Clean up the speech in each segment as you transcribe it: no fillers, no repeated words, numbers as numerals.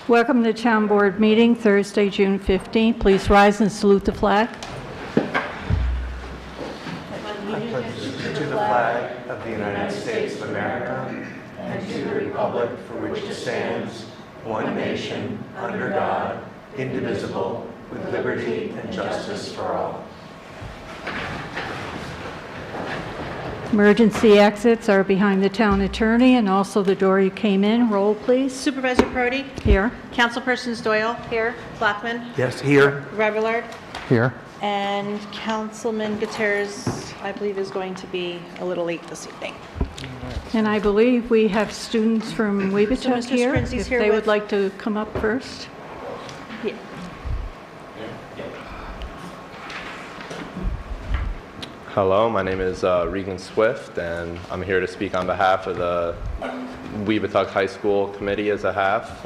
Welcome to Town Board meeting, Thursday, June 15th. Please rise and salute the flag. I pledge to the flag of the United States of America and to the republic for which it stands, one nation, under God, indivisible, with liberty and justice for all. Emergency exits are behind the town attorney and also the door you came in. Roll, please. Supervisor Prodi? Here. Councilpersons Doyle? Here. Blackman? Yes, here. Revillard? Here. And Councilman Gutierrez, I believe, is going to be a little late this evening. And I believe we have students from Weebatuck Mr. here. Sprinzy's If here they would with- like to come up first. Yeah. Hello, my name is Regan Swift, and I'm here to speak on behalf of the Weebatuck High School Committee as a half.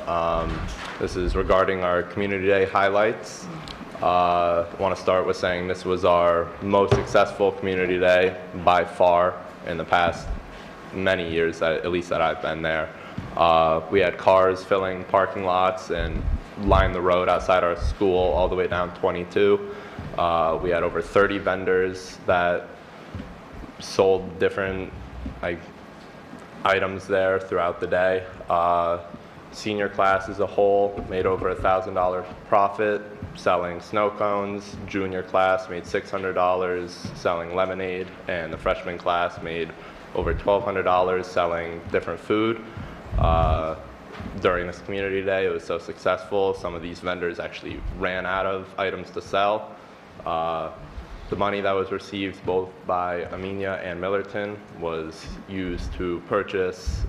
This is regarding our Community Day highlights. I want to start with saying this was our most successful Community Day by far in the past many years, at least that I've been there. We had cars filling parking lots and lined the road outside our school all the way down 22. We had over 30 vendors that sold different items there throughout the day. Senior class as a whole made over $1,000 profit selling snow cones. Junior class made $600 selling lemonade, and the freshman class made over $1,200 selling different food. During this community day, it was so successful, some of these vendors actually ran out of items to sell. The money that was received both by Amenia and Millerton was used to purchase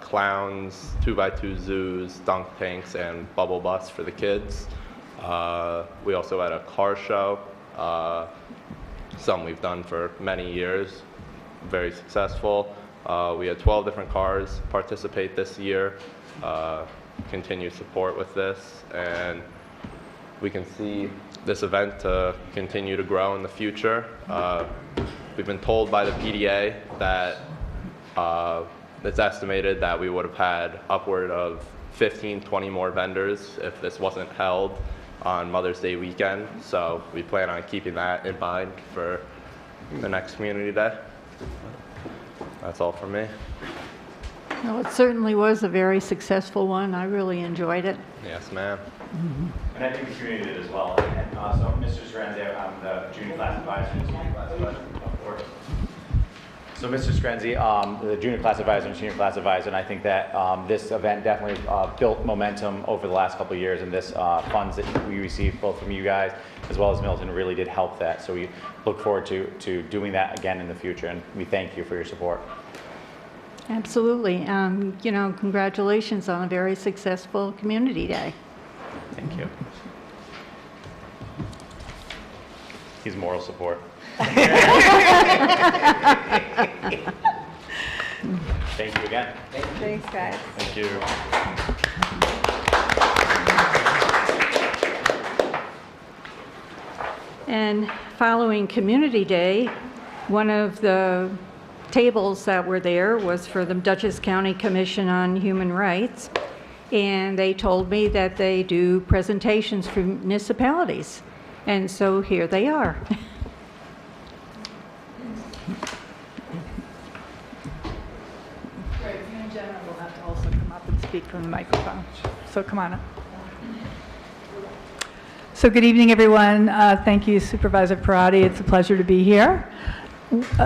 clowns, 2x2 zoos, dunk tanks, and bubble bus for the kids. We also had a car show, something we've done for many years, very successful. We had 12 different cars participate this year, continue support with this, and we can see this event to continue to grow in the future. We've been told by the PDA that it's estimated that we would have had upward of 15, 20 more vendors if this wasn't held on Mother's Day weekend. So we plan on keeping that in mind for the next Community Day. That's all from me. Well, it certainly was a very successful one. I really enjoyed it. Yes, ma'am. And I think the community did as well. And so, Mr. Strenzi, I'm the junior class advisor and senior class advisor. So, Mr. Strenzi, the junior class advisor and senior class advisor, and I think that this event definitely built momentum over the last couple of years, and this funds that we received both from you guys as well as Milton really did help that. So we look forward to doing that again in the future, and we thank you for your support. Absolutely. You know, congratulations on a very successful Community Day. Thank you. He's moral support. Thank you again. Thanks, guys. Thank you. And following Community Day, one of the tables that were there was for the Dutchess County Commission on Human Rights, and they told me that they do presentations for municipalities, and so here they are. Right, you and Jenna will have to also come up and speak from the microphone. So come on up. So good evening, everyone. Thank you, Supervisor Parati. It's a pleasure to be here.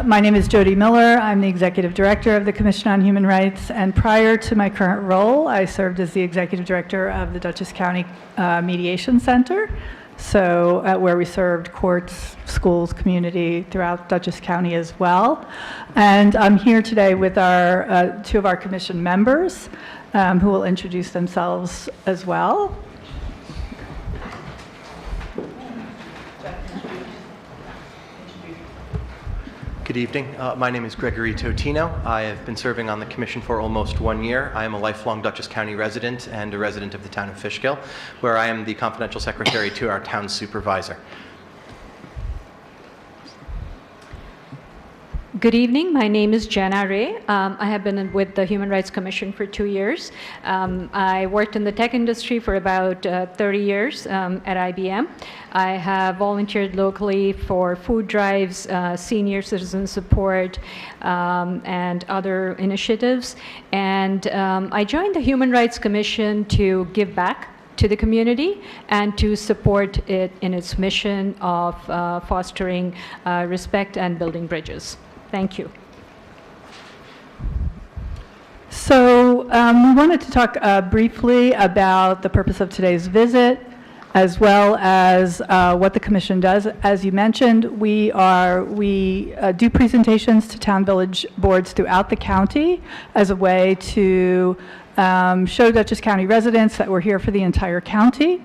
My name is Jody Miller. I'm the Executive Director of the Commission on Human Rights, and prior to my current role, I served as the Executive Director of the Dutchess County Mediation Center, so where we served courts, schools, community throughout Dutchess County as well. And I'm here today with our two of our commission members who will introduce themselves as well. Good evening. My name is Gregory Totino. I have been serving on the commission for almost 1 year. I am a lifelong Dutchess County resident and a resident of the town of Fishkill, where I am the confidential secretary to our town supervisor. Good evening. My name is Jenna Ray. I have been with the Human Rights Commission for 2 years. I worked in the tech industry for about 30 years at IBM. I have volunteered locally for food drives, senior citizen support, and other initiatives. And I joined the Human Rights Commission to give back to the community and to support it in its mission of fostering respect and building bridges. Thank you. So we wanted to talk briefly about the purpose of today's visit, as well as what the commission does. As you mentioned, we do presentations to town village boards throughout the county as a way to show Dutchess County residents that we're here for the entire county.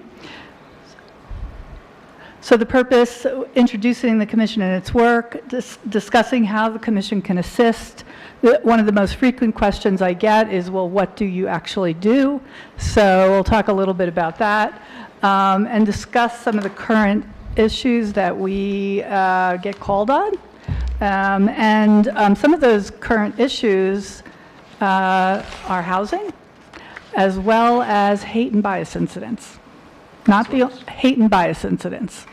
So the purpose, introducing the commission and its work, discussing how the commission can assist. One of the most frequent questions I get is, well, what do you actually do? So we'll talk a little bit about that and discuss some of the current issues that we get called on. Some of those current issues are housing, as well as hate and bias incidents. Not the hate and bias incidents.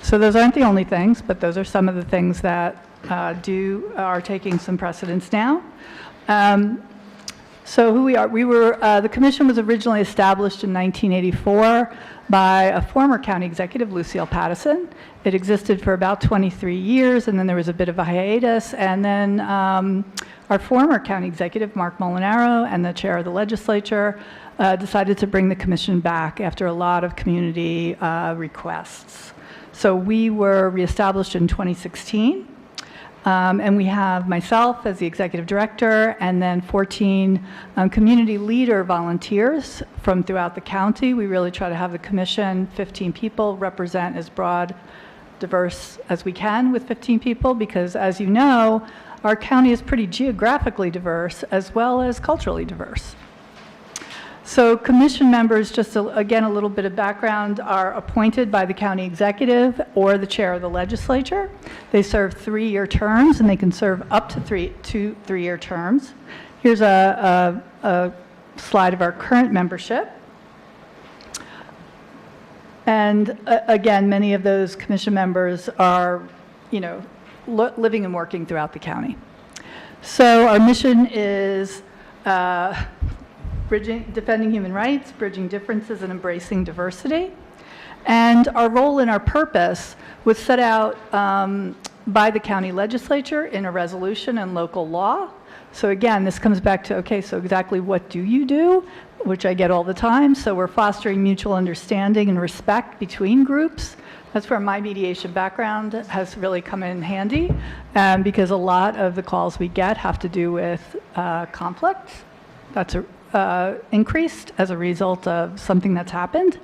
So those aren't the only things, but those are some of the things that are taking some precedence now. So who we are, the commission was originally established in 1984 by a former county executive, Lucille Pattison. It existed for about 23 years, and then there was a bit of a hiatus, and then our former county executive, Mark Molinaro, and the chair of the legislature decided to bring the commission back after a lot of community requests. So we were reestablished in 2016, and we have myself as the executive director, and then 14 community leader volunteers from throughout the county. We really try to have the commission, 15 people, represent as broad, diverse as we can with 15 people, because as you know, our county is pretty geographically diverse as well as culturally diverse. So commission members, just again a little bit of background, are appointed by the county executive or the chair of the legislature. They serve 3-year terms, and they can serve up to 3-year terms. Here's a slide of our current membership. And again, many of those commission members are, living and working throughout the county. So our mission is defending human rights, bridging differences, and embracing diversity. And our role and our purpose was set out by the county legislature in a resolution and local law. So again, this comes back to, okay, so exactly what do you do? Which I get all the time. So we're fostering mutual understanding and respect between groups. That's where my mediation background has really come in handy, because a lot of the calls we get have to do with conflict that's increased as a result of something that's happened.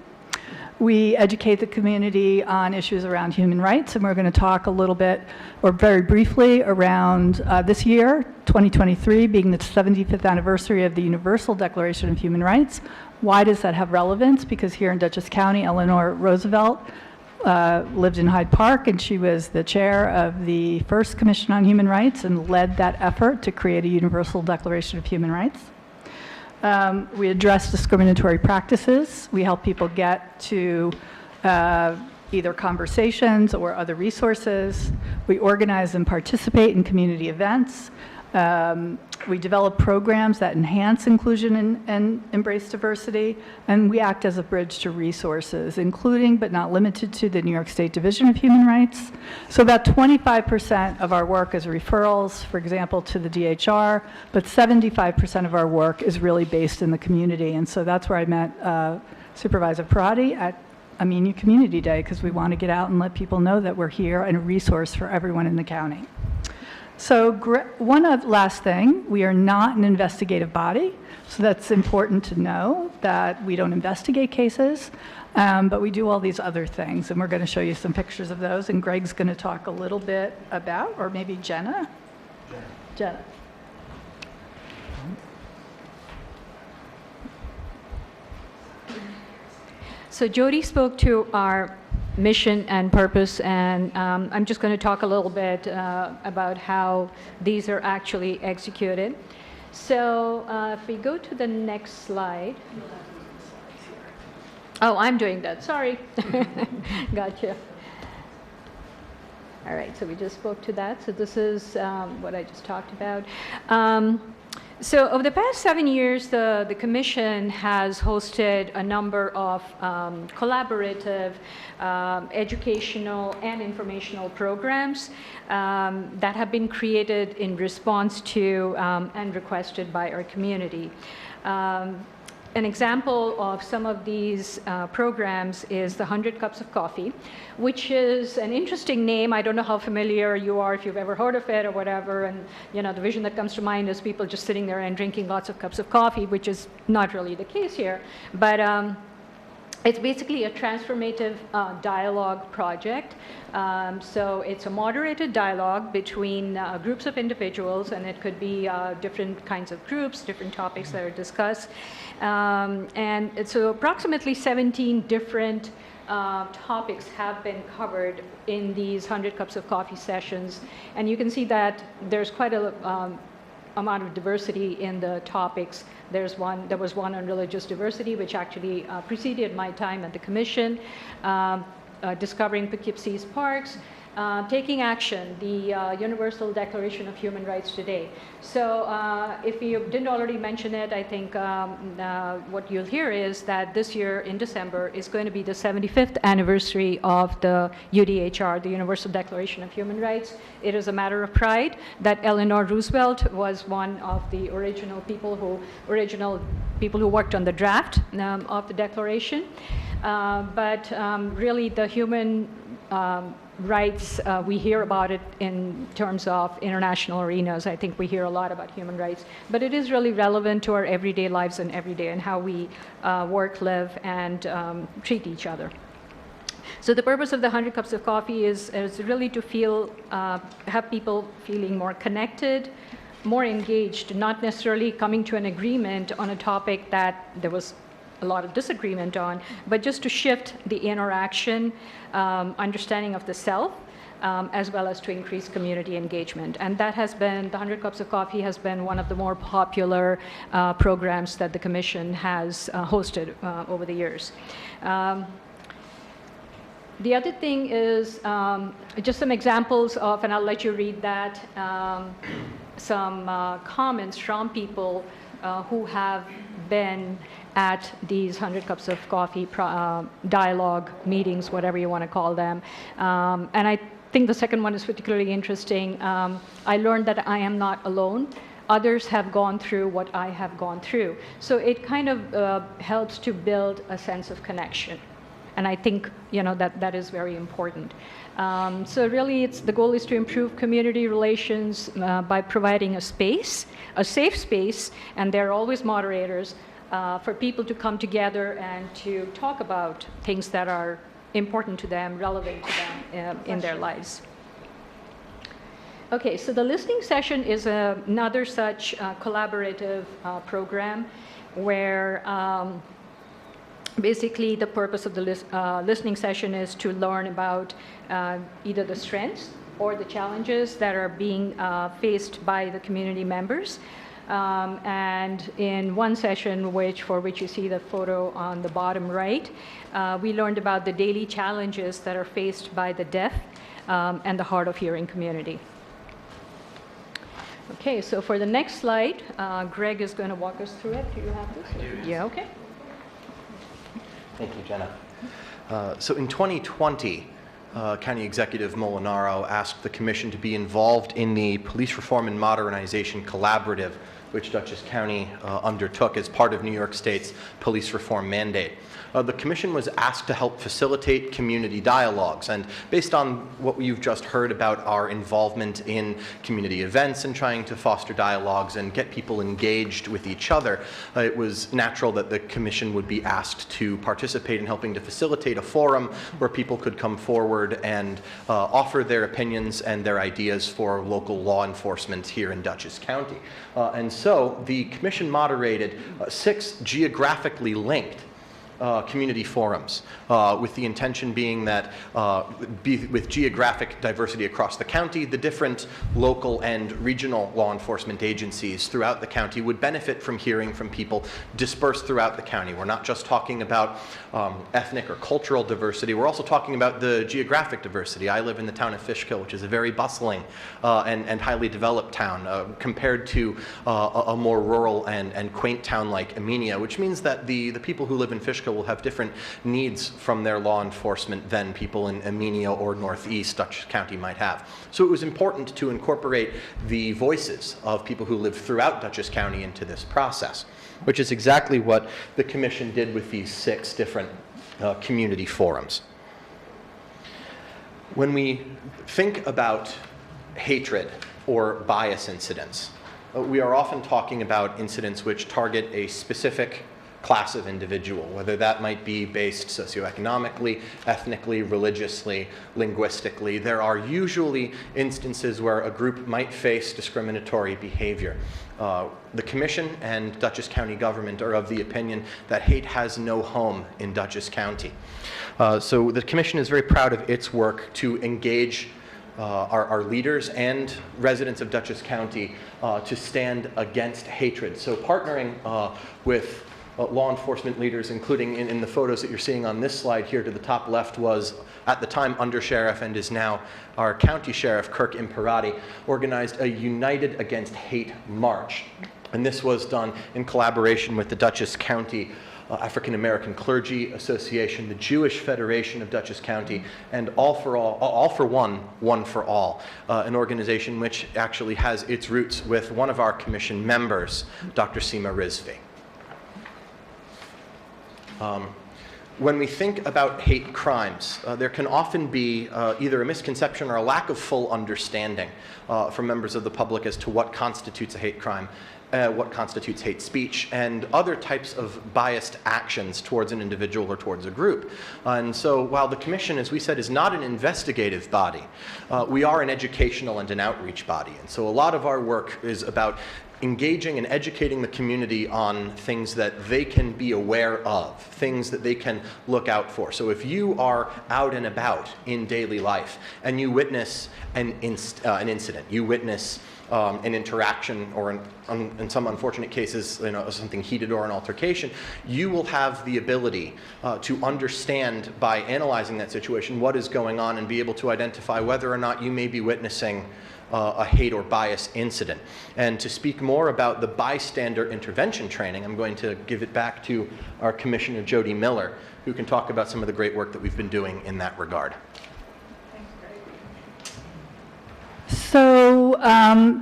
We educate the community on issues around human rights, and we're going to talk a little bit, or very briefly, around this year, 2023, being the 75th anniversary of the Universal Declaration of Human Rights. Why does that have relevance? Because here in Dutchess County, Eleanor Roosevelt lived in Hyde Park, and she was the chair of the first Commission on Human Rights and led that effort to create a Universal Declaration of Human Rights. We address discriminatory practices. We help people get to either conversations or other resources. We organize and participate in community events. We develop programs that enhance inclusion and embrace diversity, and we act as a bridge to resources, including but not limited to the New York State Division of Human Rights. So about 25% of our work is referrals, for example, to the DHR, but 75% of our work is really based in the community, and so that's where I met Supervisor Parati at Amenia Community Day, because we want to get out and let people know that we're here and a resource for everyone in the county. So one last thing, we are not an investigative body, so that's important to know that we don't investigate cases, but we do all these other things, and we're going to show you some pictures of those, and Greg's going to talk a little bit about, or maybe Jenna? Jenna. So Jody spoke to our mission and purpose, and I'm just going to talk a little bit about how these are actually executed. So if we go to the next slide. Oh, I'm doing that, sorry. Gotcha. All right, so we just spoke to that. So this is what I just talked about. So over the past 7 years, the Commission has hosted a number of collaborative educational and informational programs that have been created in response to and requested by our community. An example of some of these programs is the 100 Cups of Coffee, which is an interesting name. I don't know how familiar you are, if you've ever heard of it or whatever, and the vision that comes to mind is people just sitting there and drinking lots of cups of coffee, which is not really the case here. But it's basically a transformative dialogue project. So it's a moderated dialogue between groups of individuals, and it could be different kinds of groups, different topics that are discussed. And so approximately 17 different topics have been covered in these 100 Cups of Coffee sessions. And you can see that there's quite a amount of diversity in the topics. There was one on religious diversity, which actually preceded my time at the Commission, discovering Poughkeepsie's parks, taking action, the Universal Declaration of Human Rights today. So if you didn't already mention it, I think what you'll hear is that this year in December is going to be the 75th anniversary of the UDHR, the Universal Declaration of Human Rights. It is a matter of pride that Eleanor Roosevelt was one of the original people who worked on the draft of the Declaration. But really the human rights, we hear about it in terms of international arenas. I think we hear a lot about human rights, but it is really relevant to our everyday lives and everyday and how we work, live, and treat each other. So the purpose of the 100 Cups of Coffee is really to have people feeling more connected, more engaged, not necessarily coming to an agreement on a topic that there was a lot of disagreement on, but just to shift the interaction, understanding of the self, as well as to increase community engagement. And that has been, the 100 Cups of Coffee has been one of the more popular programs that the Commission has hosted over the years. The other thing is just some examples of, and I'll let you read that, some comments from people who have been at these 100 Cups of Coffee dialogue meetings, whatever you want to call them. And I think the second one is particularly interesting. I learned that I am not alone. Others have gone through what I have gone through. So it kind of helps to build a sense of connection. And I think that is very important. So really, the goal is to improve community relations by providing a space, a safe space, and there are always moderators for people to come together and to talk about things that are important to them, relevant to them in their lives. Okay, so the listening session is another such collaborative program where basically the purpose of the listening session is to learn about either the strengths or the challenges that are being faced by the community members. And in one session, for which you see the photo on the bottom right, we learned about the daily challenges that are faced by the deaf and the hard of hearing community. Okay, so for the next slide, Greg is going to walk us through it. Do you have this? I do. Yeah, okay. Thank you, Jenna. So in 2020, County Executive Molinaro asked the Commission to be involved in the Police Reform and Modernization Collaborative, which Dutchess County undertook as part of New York State's police reform mandate. The Commission was asked to help facilitate community dialogues, and based on what you've just heard about our involvement in community events and trying to foster dialogues and get people engaged with each other, it was natural that the Commission would be asked to participate in helping to facilitate a forum where people could come forward and offer their opinions and their ideas for local law enforcement here in Dutchess County. And so the Commission moderated 6 geographically linked community forums, with the intention being that with geographic diversity across the county, the different local and regional law enforcement agencies throughout the county would benefit from hearing from people dispersed throughout the county. We're not just talking about ethnic or cultural diversity, we're also talking about the geographic diversity. I live in the town of Fishkill, which is a very bustling and highly developed town compared to a more rural and quaint town like Amenia, which means that the people who live in Fishkill will have different needs from their law enforcement than people in Amenia or Northeast Dutchess County might have. So it was important to incorporate the voices of people who live throughout Dutchess County into this process, which is exactly what the Commission did with these 6 different community forums. When we think about hatred or bias incidents, we are often talking about incidents which target a specific class of individual, whether that might be based socioeconomically, ethnically, religiously, linguistically. There are usually instances where a group might face discriminatory behavior. The Commission and Dutchess County government are of the opinion that hate has no home in Dutchess County. So the Commission is very proud of its work to engage our leaders and residents of Dutchess County to stand against hatred. So partnering with law enforcement leaders, including in the photos that you're seeing on this slide here to the top left was, at the time, Undersheriff and is now our County Sheriff, Kirk Imperati, organized a United Against Hate March. And this was done in collaboration with the Dutchess County African American Clergy Association, the Jewish Federation of Dutchess County, and All for One, One for All, an organization which actually has its roots with one of our commission members, Dr. Seema Rizvi. When we think about hate crimes, there can often be either a misconception or a lack of full understanding from members of the public as to what constitutes a hate crime, what constitutes hate speech, and other types of biased actions towards an individual or towards a group. And so while the Commission, as we said, is not an investigative body, we are an educational and an outreach body. And so a lot of our work is about engaging and educating the community on things that they can be aware of, things that they can look out for. So if you are out and about in daily life and you witness an incident, you witness an interaction, or in some unfortunate cases, something heated or an altercation, you will have the ability to understand by analyzing that situation what is going on and be able to identify whether or not you may be witnessing a hate or bias incident. And to speak more about the bystander intervention training, I'm going to give it back to our Commissioner Jody Miller, who can talk about some of the great work that we've been doing in that regard. So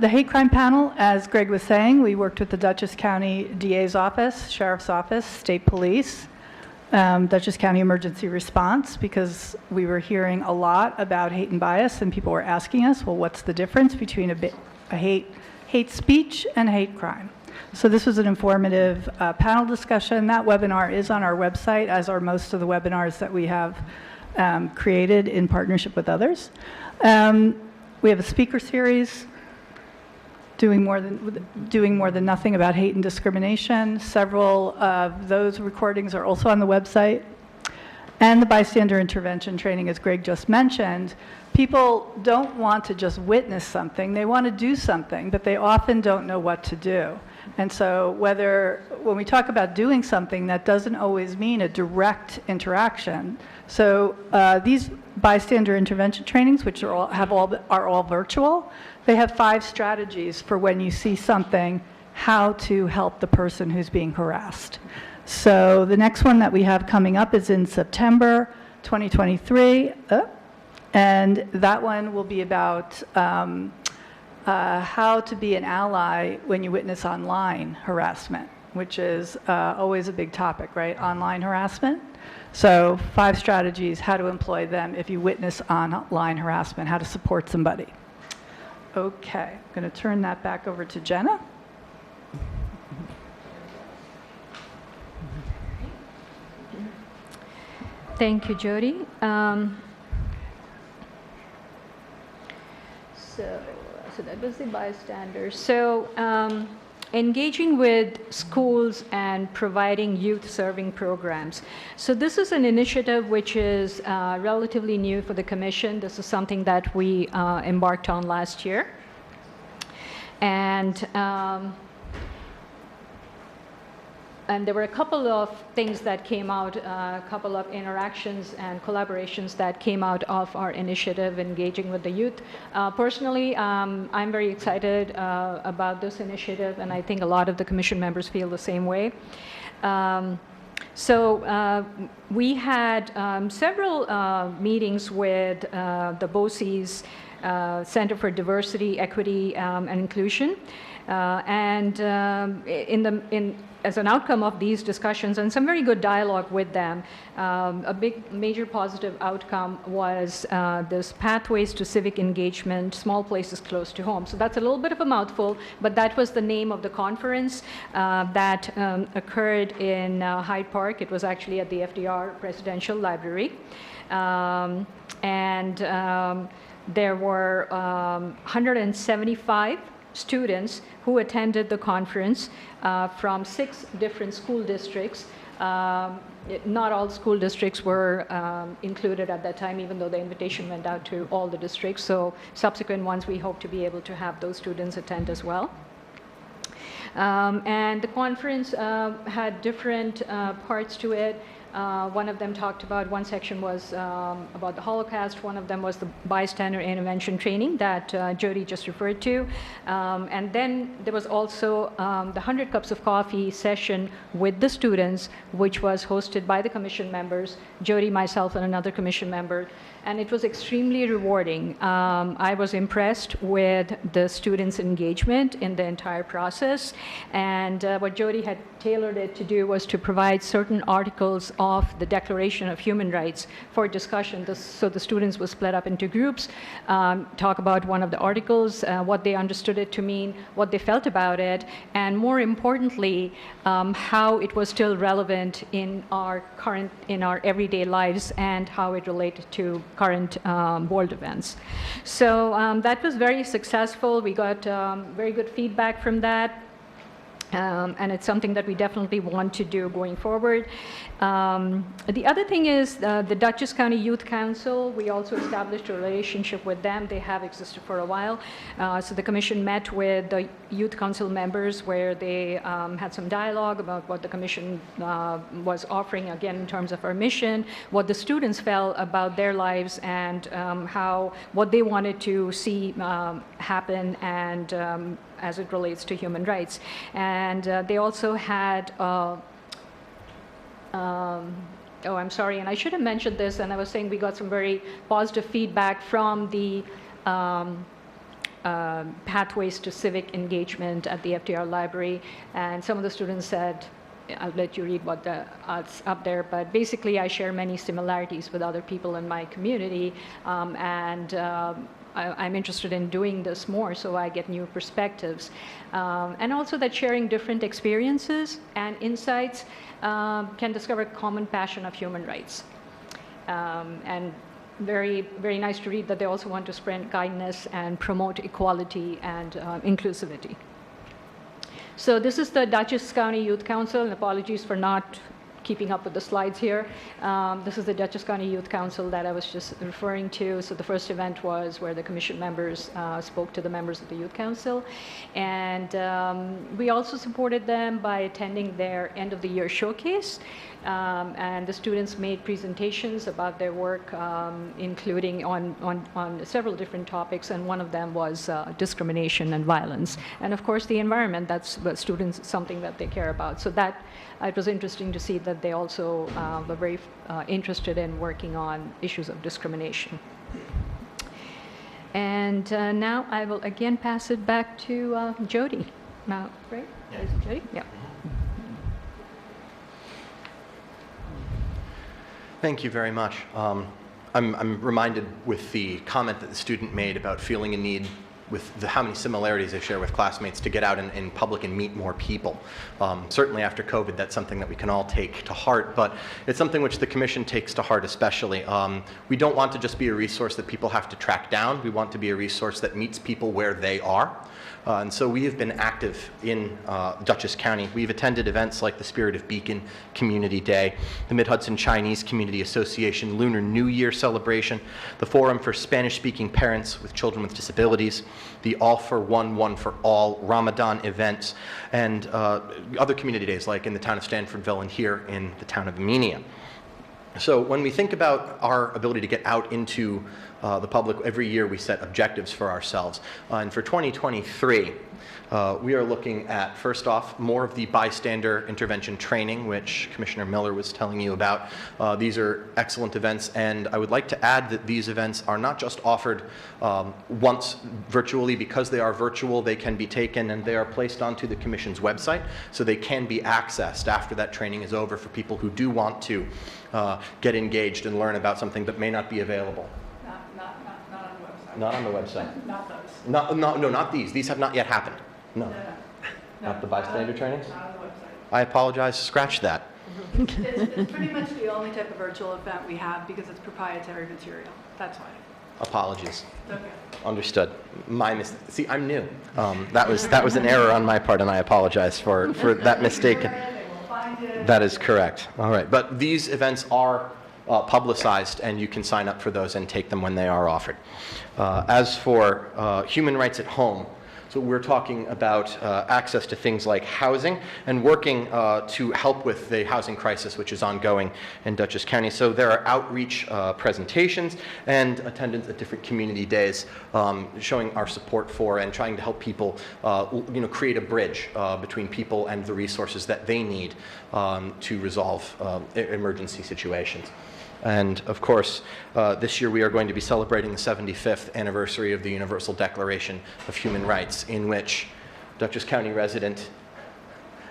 the hate crime panel, as Greg was saying, we worked with the Dutchess County DA's office, Sheriff's Office, State Police, Dutchess County Emergency Response, because we were hearing a lot about hate and bias, and people were asking us, well, what's the difference between a hate speech and hate crime? So this was an informative panel discussion. That webinar is on our website, as are most of the webinars that we have created in partnership with others. We have a speaker series doing more than nothing about hate and discrimination. Several of those recordings are also on the website. And the bystander intervention training, as Greg just mentioned. People don't want to just witness something, they want to do something, but they often don't know what to do. And so when we talk about doing something, that doesn't always mean a direct interaction. So these bystander intervention trainings, which are all virtual, they have 5 strategies for when you see something, how to help the person who's being harassed. So the next one that we have coming up is in September 2023, and that one will be about how to be an ally when you witness online harassment, which is always a big topic, right? Online harassment. So 5 strategies, how to employ them if you witness online harassment, how to support somebody. Okay, I'm going to turn that back over to Jenna. Thank you, Jody. So that was the bystanders. So engaging with schools and providing youth-serving programs. So this is an initiative which is relatively new for the Commission. This is something that we embarked on last year. And there were a couple of things that came out, a couple of interactions and collaborations that came out of our initiative engaging with the youth. Personally, I'm very excited about this initiative, and I think a lot of the Commission members feel the same way. We had several meetings with the BOCES Center for Diversity, Equity, and Inclusion. As an outcome of these discussions and some very good dialogue with them, a major positive outcome was this Pathways to Civic Engagement, Small Places Close to Home. So that's a little bit of a mouthful, but that was the name of the conference that occurred in Hyde Park. It was actually at the FDR Presidential Library. There were 175 students who attended the conference from 6 different school districts. Not all school districts were included at that time, even though the invitation went out to all the districts. So subsequent ones, we hope to be able to have those students attend as well. And the conference had different parts to it. One of them talked about, one section was about the Holocaust, one of them was the bystander intervention training that Jody just referred to. And then there was also the 100 Cups of Coffee session with the students, which was hosted by the Commission members, Jody, myself, and another Commission member. And it was extremely rewarding. I was impressed with the students' engagement in the entire process. And what Jody had tailored it to do was to provide certain articles of the Declaration of Human Rights for discussion. So the students were split up into groups, talk about one of the articles, what they understood it to mean, what they felt about it, and more importantly, how it was still relevant in our everyday lives and how it related to current world events. So that was very successful. We got very good feedback from that. And it's something that we definitely want to do going forward. The other thing is the Dutchess County Youth Council. We also established a relationship with them. They have existed for a while. So the Commission met with the Youth Council members where they had some dialogue about what the Commission was offering, again, in terms of our mission, what the students felt about their lives, and what they wanted to see happen, and as it relates to human rights. And they also had, I'm sorry, and I should have mentioned this, and I was saying we got some very positive feedback from the Pathways to Civic Engagement at the FDR Library, and some of the students said, I'll let you read what's up there, but basically I share many similarities with other people in my community, and I'm interested in doing this more so I get new perspectives. And also that sharing different experiences and insights can discover common passion of human rights. And very, very nice to read that they also want to spread kindness and promote equality and inclusivity. So this is the Dutchess County Youth Council, and apologies for not keeping up with the slides here. This is the Dutchess County Youth Council that I was just referring to. So the first event was where the Commission members spoke to the members of the Youth Council. And we also supported them by attending their end of the year showcase. And the students made presentations about their work, including on several different topics, and one of them was discrimination and violence. And of course the environment, that's what students, something that they care about. So that, it was interesting to see that they also were very interested in working on issues of discrimination. And now I will again pass it back to Jody. Now, right? Yeah. Is it Jody? Yeah. Thank you very much. I'm reminded with the comment that the student made about feeling a need how many similarities they share with classmates to get out in public and meet more people. Certainly after COVID, that's something that we can all take to heart, but it's something which the Commission takes to heart especially. We don't want to just be a resource that people have to track down. We want to be a resource that meets people where they are. And so we have been active in Dutchess County. We've attended events like the Spirit of Beacon Community Day, the Mid-Hudson Chinese Community Association Lunar New Year celebration, the Forum for Spanish-Speaking Parents with Children with Disabilities, the All for One, One for All Ramadan events, and other community days like in the town of Stanfordville and here in the town of Amenia. So when we think about our ability to get out into the public, every year we set objectives for ourselves. And for 2023, we are looking at, first off, more of the bystander intervention training, which Commissioner Miller was telling you about. These are excellent events, and I would like to add that these events are not just offered once virtually. Because they are virtual, they can be taken and they are placed onto the Commission's website, so they can be accessed after that training is over for people who do want to get engaged and learn about something that may not be available. Not on the website. Not those. No, not these. These have not yet happened. No. Not the bystander trainings? Not on the website. I apologize. Scratch that. It's pretty much the only type of virtual event we have because it's proprietary material. That's why. Apologies. Okay. Understood. See, I'm new. That was an error on my part, and I apologize for that mistake. They will find it. That is correct. All right. But these events are publicized, and you can sign up for those and take them when they are offered. As for human rights at home, so we're talking about access to things like housing and working to help with the housing crisis which is ongoing in Dutchess County. So there are outreach presentations and attendance at different community days showing our support for and trying to help people create a bridge between people and the resources that they need to resolve emergency situations. And of course, this year we are going to be celebrating the 75th anniversary of the Universal Declaration of Human Rights, in which Dutchess County resident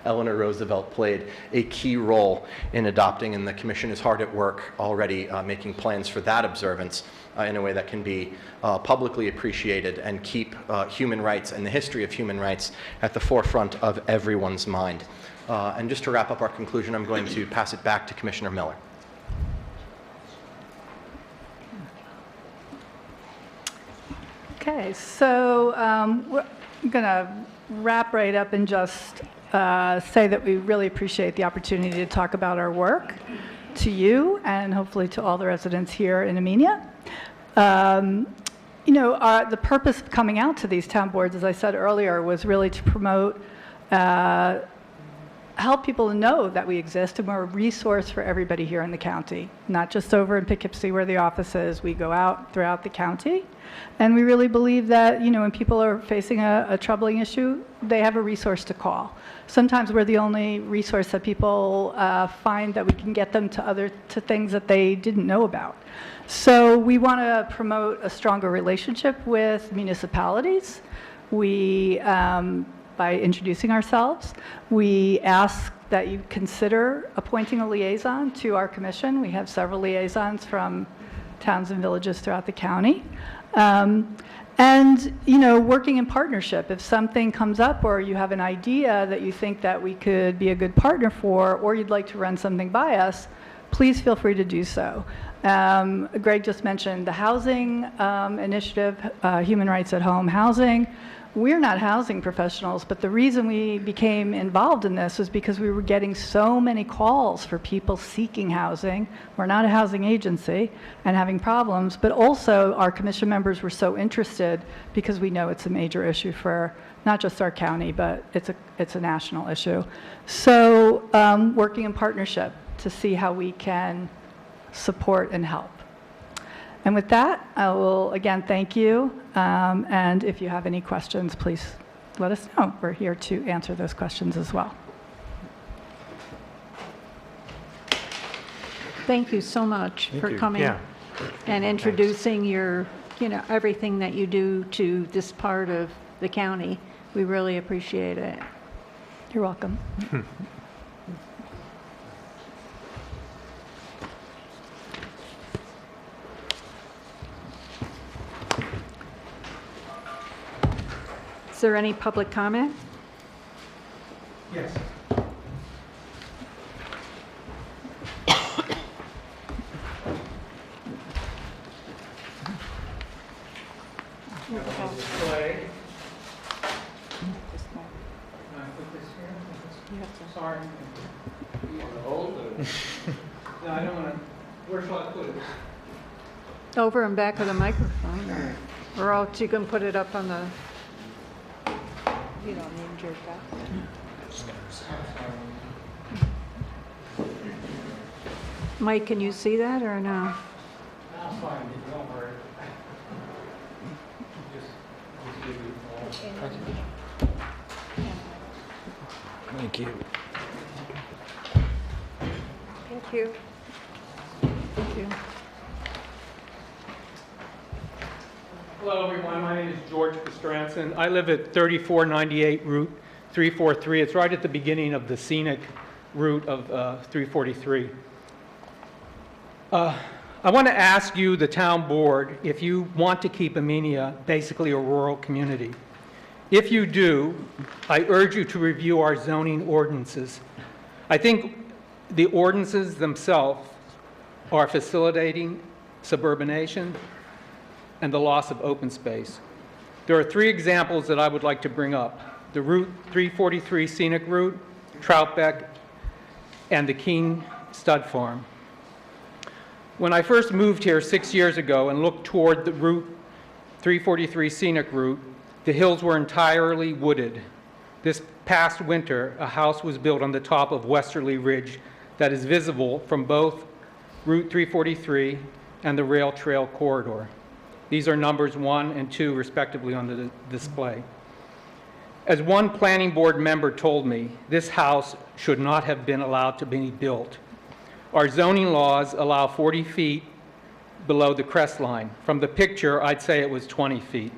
Eleanor Roosevelt played a key role in adopting, and the Commission is hard at work already making plans for that observance in a way that can be publicly appreciated and keep human rights and the history of human rights at the forefront of everyone's mind. And just to wrap up our conclusion, I'm going to pass it back to Commissioner Miller. Okay, so we're going to wrap right up and just say that we really appreciate the opportunity to talk about our work to you and hopefully to all the residents here in Amenia. The purpose of coming out to these town boards, as I said earlier, was really to promote, help people know that we exist and we're a resource for everybody here in the county, not just over in Poughkeepsie where the office is. We go out throughout the county, and we really believe that, when people are facing a troubling issue, they have a resource to call. Sometimes we're the only resource that people find that we can get them to things that they didn't know about. So we want to promote a stronger relationship with municipalities. By introducing ourselves, we ask that you consider appointing a liaison to our commission. We have several liaisons from towns and villages throughout the county. Working in partnership. If something comes up or you have an idea that you think that we could be a good partner for, or you'd like to run something by us, please feel free to do so. Greg just mentioned the housing initiative, Human Rights at Home housing. We're not housing professionals, but the reason we became involved in this was because we were getting so many calls for people seeking housing. We're not a housing agency and having problems, but also our commission members were so interested because we know it's a major issue for not just our county, but it's a national issue. So working in partnership to see how we can support and help. And with that, I will again thank you. And if you have any questions, please let us know. We're here to answer those questions as well. Thank you so much for coming and introducing your, everything that you do to this part of the county. We really appreciate it. You're welcome. there any public comment? Yes. Display. Can I put this here? Sorry. You want to hold it? No, I don't want to. Where shall I put it? Over and back of the microphone, or else you can put it up on the, You don't need your back. Mike, can you see that or no? I'll find it, don't worry. Just give you all. Thank you. Thank you. Hello, everyone. My name is George Kostranson. I live at 3498 Route 343. It's right at the beginning of the scenic route of 343. I want to ask you, the town board, if you want to keep Amenia basically a rural community. If you do, I urge you to review our zoning ordinances. I think the ordinances themselves are facilitating suburbanation and the loss of open space. There are 3 examples that I would like to bring up: the Route 343 scenic route, Troutbeck, and the Keene Stud Farm. When I first moved here 6 years ago and looked toward the Route 343 scenic route, the hills were entirely wooded. This past winter, a house was built on the top of Westerly Ridge that is visible from both Route 343 and the rail trail corridor. These are numbers 1 and 2, respectively, on the display. As one planning board member told me, this house should not have been allowed to be built. Our zoning laws allow 40 feet below the crest line. From the picture, I'd say it was 20 feet.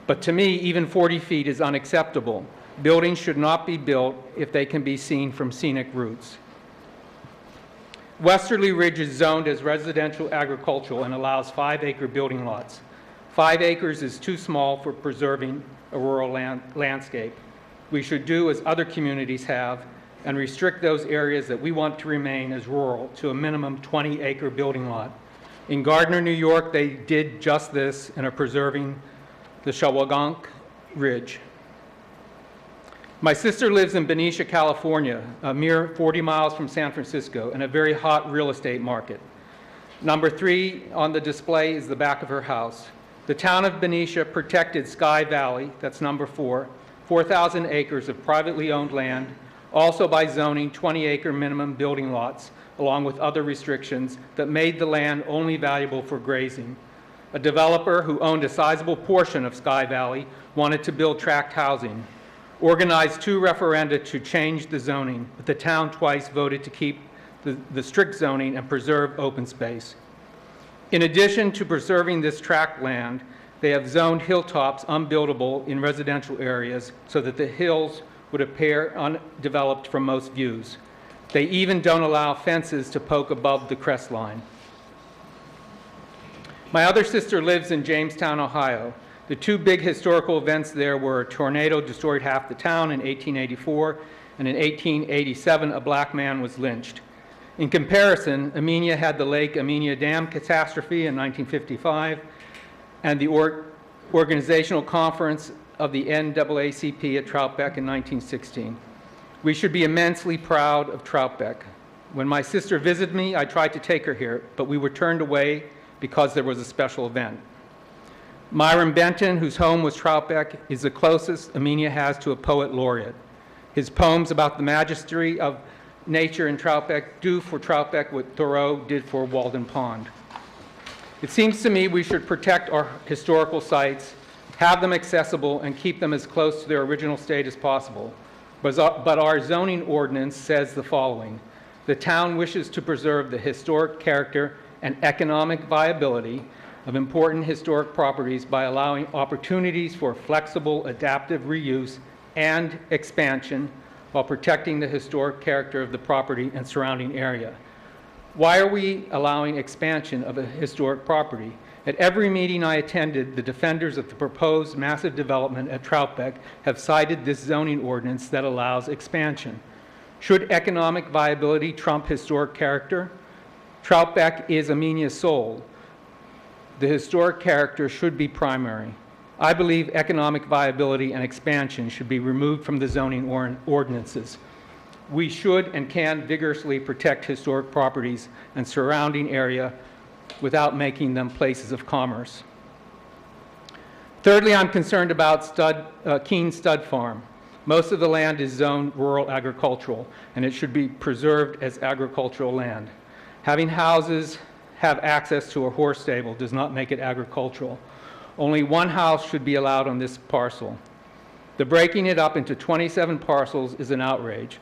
But to me, even 40 feet is unacceptable. Buildings should not be built if they can be seen from scenic routes. Westerly Ridge is zoned as residential agricultural and allows 5-acre building lots. 5 acres is too small for preserving a rural landscape. We should do as other communities have and restrict those areas that we want to remain as rural to a minimum 20-acre building lot. In Gardner, New York, they did just this and are preserving the Shawangunk Ridge. My sister lives in Benicia, California, a mere 40 miles from San Francisco, in a very hot real estate market. Number 3 on the display is the back of her house. The town of Benicia protected Sky Valley, that's number 4, 4,000 acres of privately owned land, also by zoning 20-acre minimum building lots, along with other restrictions that made the land only valuable for grazing. A developer who owned a sizable portion of Sky Valley wanted to build tract housing, organized 2 referenda to change the zoning, but the town twice voted to keep the strict zoning and preserve open space. In addition to preserving this tract land, they have zoned hilltops unbuildable in residential areas so that the hills would appear undeveloped from most views. They even don't allow fences to poke above the crest line. My other sister lives in Jamestown, Ohio. The 2 big historical events there were a tornado destroyed half the town in 1884, and in 1887 a black man was lynched. In comparison, Amenia had the Lake Amenia Dam catastrophe in 1955 and the organizational conference of the NAACP at Troutbeck in 1916. We should be immensely proud of Troutbeck. When my sister visited me, I tried to take her here, but we were turned away because there was a special event. Myron Benton, whose home was Troutbeck, is the closest Amenia has to a poet laureate. His poems about the majesty of nature in Troutbeck do for Troutbeck what Thoreau did for Walden Pond. It seems to me we should protect our historical sites, have them accessible, and keep them as close to their original state as possible. But our zoning ordinance says the following: the town wishes to preserve the historic character and economic viability of important historic properties by allowing opportunities for flexible, adaptive reuse and expansion while protecting the historic character of the property and surrounding area. Why are we allowing expansion of a historic property? At every meeting I attended, the defenders of the proposed massive development at Troutbeck have cited this zoning ordinance that allows expansion. Should economic viability trump historic character? Troutbeck is Amenia's soul. The historic character should be primary. I believe economic viability and expansion should be removed from the zoning ordinances. We should and can vigorously protect historic properties and surrounding area without making them places of commerce. Thirdly, I'm concerned about Keene Stud Farm. Most of the land is zoned rural agricultural, and it should be preserved as agricultural land. Having houses have access to a horse stable does not make it agricultural. Only one house should be allowed on this parcel. The breaking it up into 27 parcels is an outrage.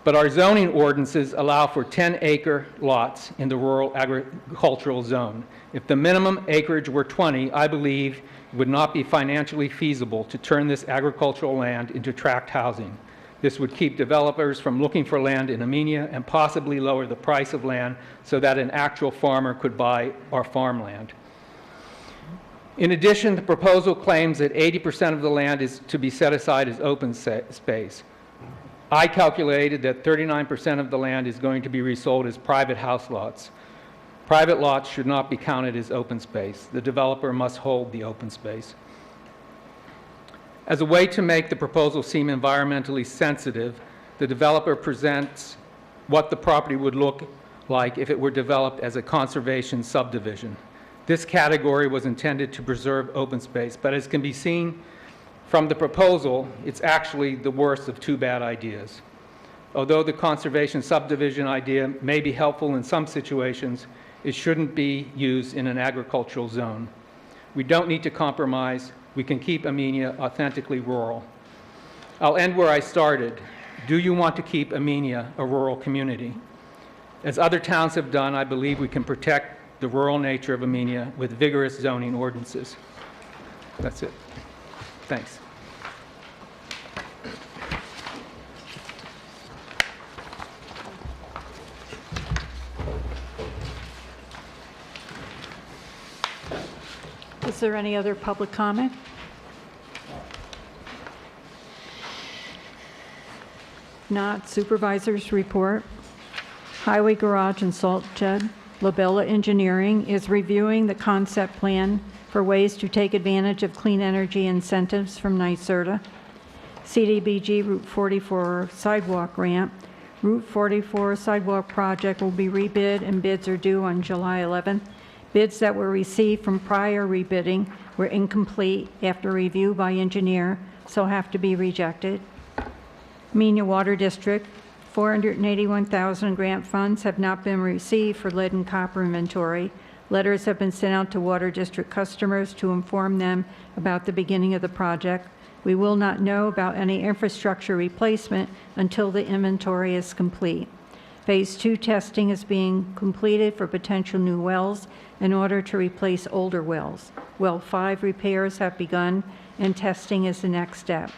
But our zoning ordinances allow for 10-acre lots in the rural agricultural zone. If the minimum acreage were 20, I believe it would not be financially feasible to turn this agricultural land into tract housing. This would keep developers from looking for land in Amenia and possibly lower the price of land so that an actual farmer could buy our farmland. In addition, the proposal claims that 80% of the land is to be set aside as open space. I calculated that 39% of the land is going to be resold as private house lots. Private lots should not be counted as open space. The developer must hold the open space. As a way to make the proposal seem environmentally sensitive, the developer presents what the property would look like if it were developed as a conservation subdivision. This category was intended to preserve open space, but as can be seen from the proposal, it's actually the worst of two bad ideas. Although the conservation subdivision idea may be helpful in some situations, it shouldn't be used in an agricultural zone. We don't need to compromise. We can keep Amenia authentically rural. I'll end where I started. Do you want to keep Amenia a rural community? As other towns have done, I believe we can protect the rural nature of Amenia with vigorous zoning ordinances. That's it. Thanks. Is there any other public comment? Not. Supervisor's report. Highway Garage and Salt Shed. Lobella Engineering is reviewing the concept plan for ways to take advantage of clean energy incentives from NYSERDA. CDBG Route 44 sidewalk ramp. Route 44 sidewalk project will be rebid and bids are due on July 11th. Bids that were received from prior rebidding were incomplete after review by engineer, so have to be rejected. Amenia Water District, $481,000 grant funds have not been received for lead and copper inventory. Letters have been sent out to Water District customers to inform them about the beginning of the project. We will not know about any infrastructure replacement until the inventory is complete. Phase 2 testing is being completed for potential new wells in order to replace older wells. Well 5 repairs have begun and testing is the next step.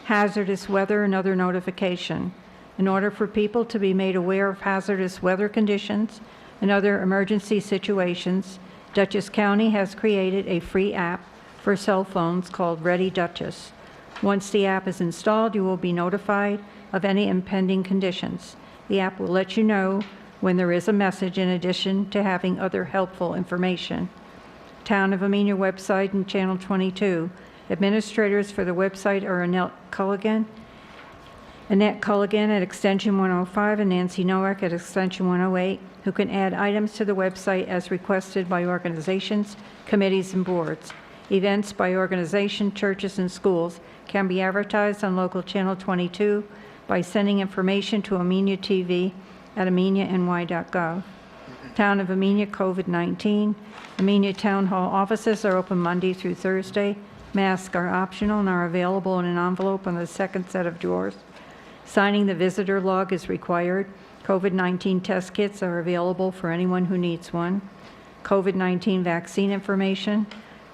Hazardous weather and other notification. In order for people to be made aware of hazardous weather conditions and other emergency situations, Dutchess County has created a free app for cell phones called Ready Dutchess. Once the app is installed, you will be notified of any impending conditions. The app will let you know when there is a message in addition to having other helpful information. Town of Amenia website and Channel 22. Administrators for the website are Annette Culligan at extension 105 and Nancy Nowak at extension 108, who can add items to the website as requested by organizations, committees, and boards. Events by organization, churches, and schools can be advertised on local Channel 22 by sending information to Amenia TV at ameniany.gov. Town of Amenia COVID-19. Amenia Town Hall offices are open Monday through Thursday. Masks are optional and are available in an envelope on the second set of drawers. Signing the visitor log is required. COVID-19 test kits are available for anyone who needs one. COVID-19 vaccine information.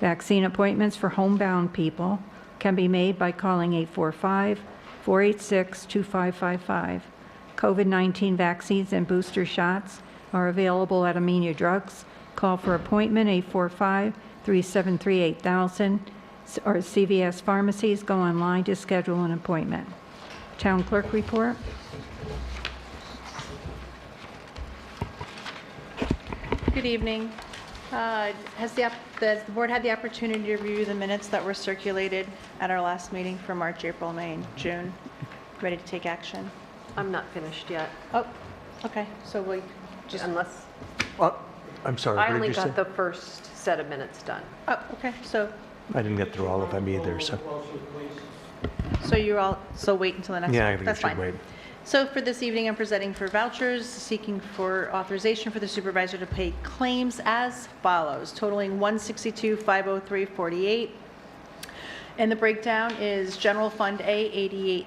Vaccine appointments for homebound people can be made by calling 845-486-2555. COVID-19 vaccines and booster shots are available at Amenia Drugs. Call for appointment 845-373-8000 or CVS Pharmacies. Go online to schedule an appointment. Town clerk report. Good evening. Has the board had the opportunity to review the minutes that were circulated at our last meeting for March, April, May, and June? Ready to take action? I'm not finished yet, Oh, okay, so we just, unless, I'm sorry, I what only did you say? got the first set of minutes done. oh, okay, so I didn't get through all of them either, so. you're all, so wait until the next one? Yeah, I think it That's should fine. wait. So for this evening, I'm presenting for vouchers, seeking for authorization for the supervisor to pay claims as follows, totaling $162,503.48. And the breakdown is General Fund A,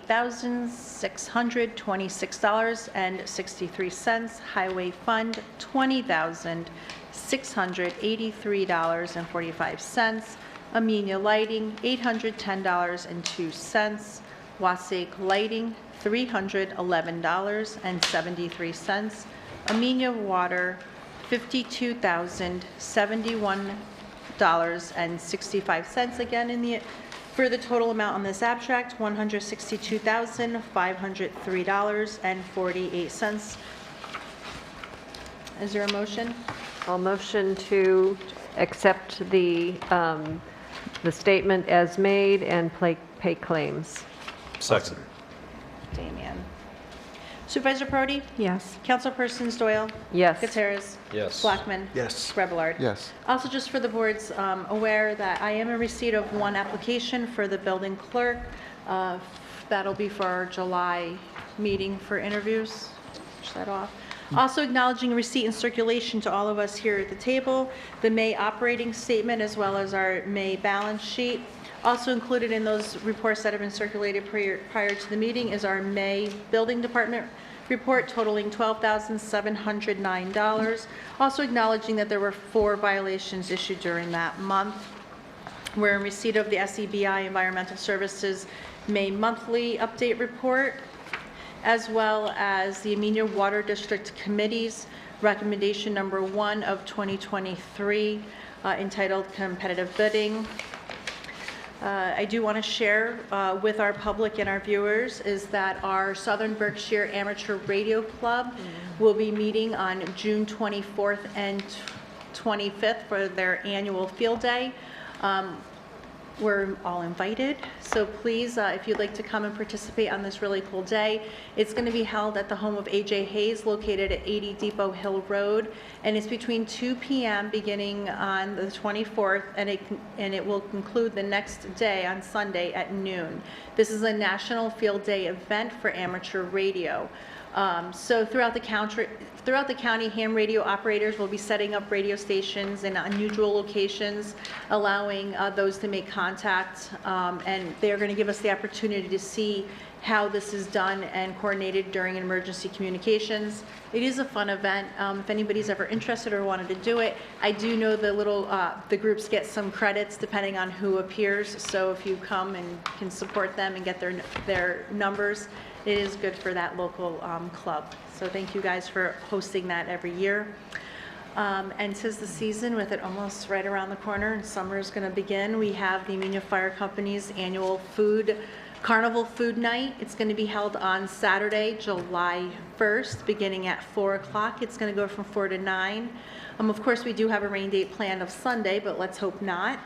$88,626.63. Highway Fund, $20,683.45. Amenia Lighting, $810.02. Wasake Lighting, $311.73. Amenia Water, $52,071.65. Again, for the total amount on this abstract, $162,503.48. Is there a motion? I'll motion to accept the statement as made and pay claims. Second. Damian. Supervisor Prodi? Yes. Councilpersons Doyle? Yes. Gutierrez? Yes. Blackman? Yes. Rebellard? Yes. Also, just for the board's aware that I am in receipt of one application for the building clerk. That'll be for our July meeting for interviews. Push that off. Also acknowledging receipt and circulation to all of us here at the table, the May operating statement as well as our May balance sheet. Also included in those reports that have been circulated prior to the meeting is our May building department report totaling $12,709. Also acknowledging that there were 4 violations issued during that month. We're in receipt of the SEBI Environmental Services May monthly update report, as well as the Amenia Water District Committee's recommendation number 1 of 2023 entitled Competitive Bidding. I do want to share with our public and our viewers is that our Southern Berkshire Amateur Radio Club will be meeting on June 24th and 25th for their annual field day. We're all invited, so please, if you'd like to come and participate on this really cool day, it's going to be held at the home of A.J. Hayes, located at 80 Depot Hill Road, and it's between 2 p.m. beginning on the 24th, and it will conclude the next day on Sunday at noon. This is a national field day event for amateur radio. So throughout the county, ham radio operators will be setting up radio stations in unusual locations, allowing those to make contact, and they're going to give us the opportunity to see how this is done and coordinated during emergency communications. It is a fun event. If anybody's ever interested or wanted to do it, I do know the groups get some credits depending on who appears, so if you come and can support them and get their numbers, it is good for that local club. So thank you guys for hosting that every year. And 'tis the season, with it almost right around the corner and summer is going to begin. We have the Amenia Fire Company's annual Carnival Food Night. It's going to be held on Saturday, July 1st, beginning at 4 o'clock. It's going to go from 4 to 9. Of course, we do have a rain date planned of Sunday, but let's hope not.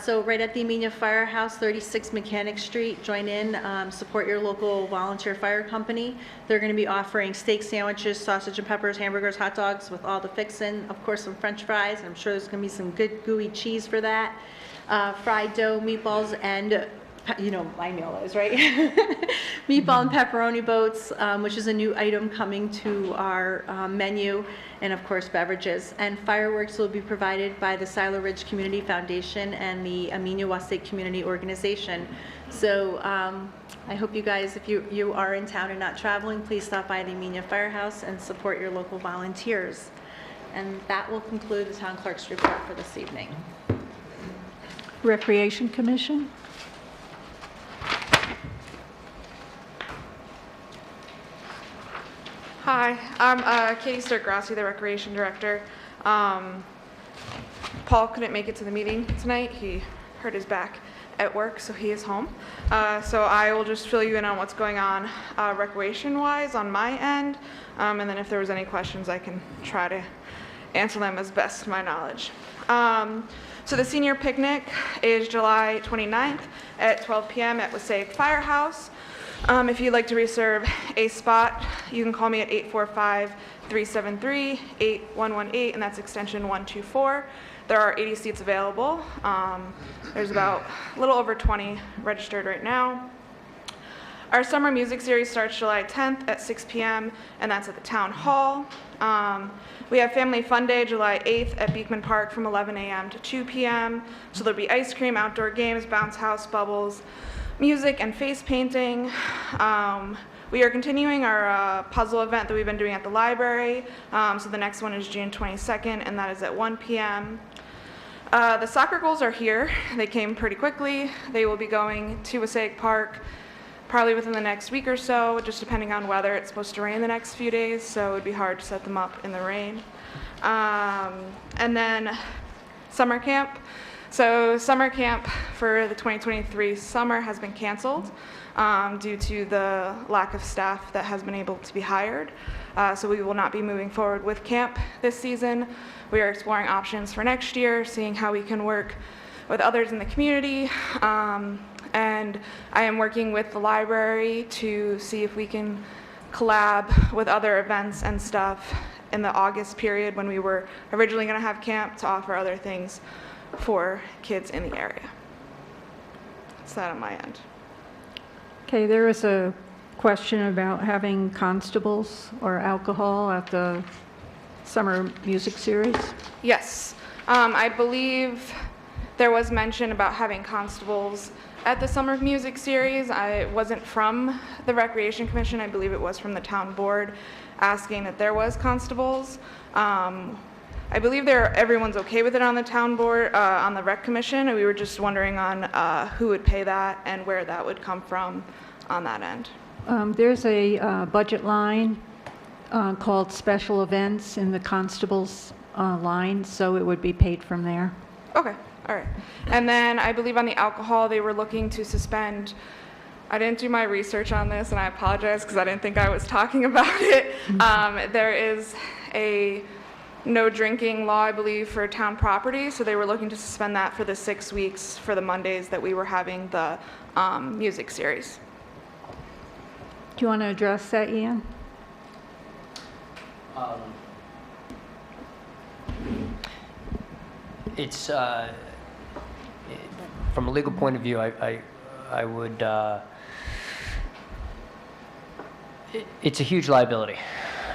So right at the Amenia Firehouse, 36 Mechanic Street, join in, support your local volunteer fire company. They're going to be offering steak sandwiches, sausage and peppers, hamburgers, hot dogs with all the fixin', of course some french fries. I'm sure there's going to be some good gooey cheese for that. Fried dough, meatballs, and you know, my meal is, right? Meatball and pepperoni boats, which is a new item coming to our menu, and of course beverages. And fireworks will be provided by the Silo Ridge Community Foundation and the Amenia Wasake Community Organization. So I hope you guys, if you are in town and not traveling, please stop by the Amenia Firehouse and support your local volunteers. And that will conclude the town clerk's report for this evening. Recreation Commission? Hi, I'm Katie Stergrassi, the Recreation Director. Paul couldn't make it to the meeting tonight. He hurt his back at work, so he is home. So I will just fill you in on what's going on recreation-wise on my end, and then if there was any questions, I can try to answer them as best to my knowledge. So the senior picnic is July 29th at 12 p.m. at Passaic Firehouse. If you'd like to reserve a spot, you can call me at 845-373-8118, and that's extension 124. There are 80 seats available. There's about a little over 20 registered right now. Our summer music series starts July 10th at 6 p.m., and that's at the Town Hall. We have Family Fun Day July 8th at Beekman Park from 11 a.m. to 2 p.m. So there'll be ice cream, outdoor games, bounce house, bubbles, music, and face painting. We are continuing our puzzle event that we've been doing at the library. So the next one is June 22nd, and that is at 1 p.m. The soccer goals are here. They came pretty quickly. They will be going to Passaic Park probably within the next week or so, just depending on weather. It's supposed to rain the next few days, so it would be hard to set them up in the rain. And then summer camp. So summer camp for the 2023 summer has been canceled due to the lack of staff that has been able to be hired. So we will not be moving forward with camp this season. We are exploring options for next year, seeing how we can work with others in the community. And I am working with the library to see if we can collab with other events and stuff in the August period when we were originally going to have camp to offer other things for kids in the area. That's that on my end. Okay, there was a question about having constables or alcohol at the summer music series. Yes, I believe there was mention about having constables at the summer music series. I wasn't from the Recreation Commission. I believe it was from the town board asking that there was constables. I believe everyone's okay with it on the town board, on the rec commission, and we were just wondering on who would pay that and where that would come from on that end. There's a budget line called special events in the constables line, so it would be paid from there. Okay, all right. And then I believe on the alcohol, they were looking to suspend, I didn't do my research on this, and I apologize because I didn't think I was talking about it. There is a no drinking law, I believe, for town property, so they were looking to suspend that for the 6 weeks for the Mondays that we were having the music series. Do you want to address that, Ian? It's from a legal point of view, I would. It's a huge liability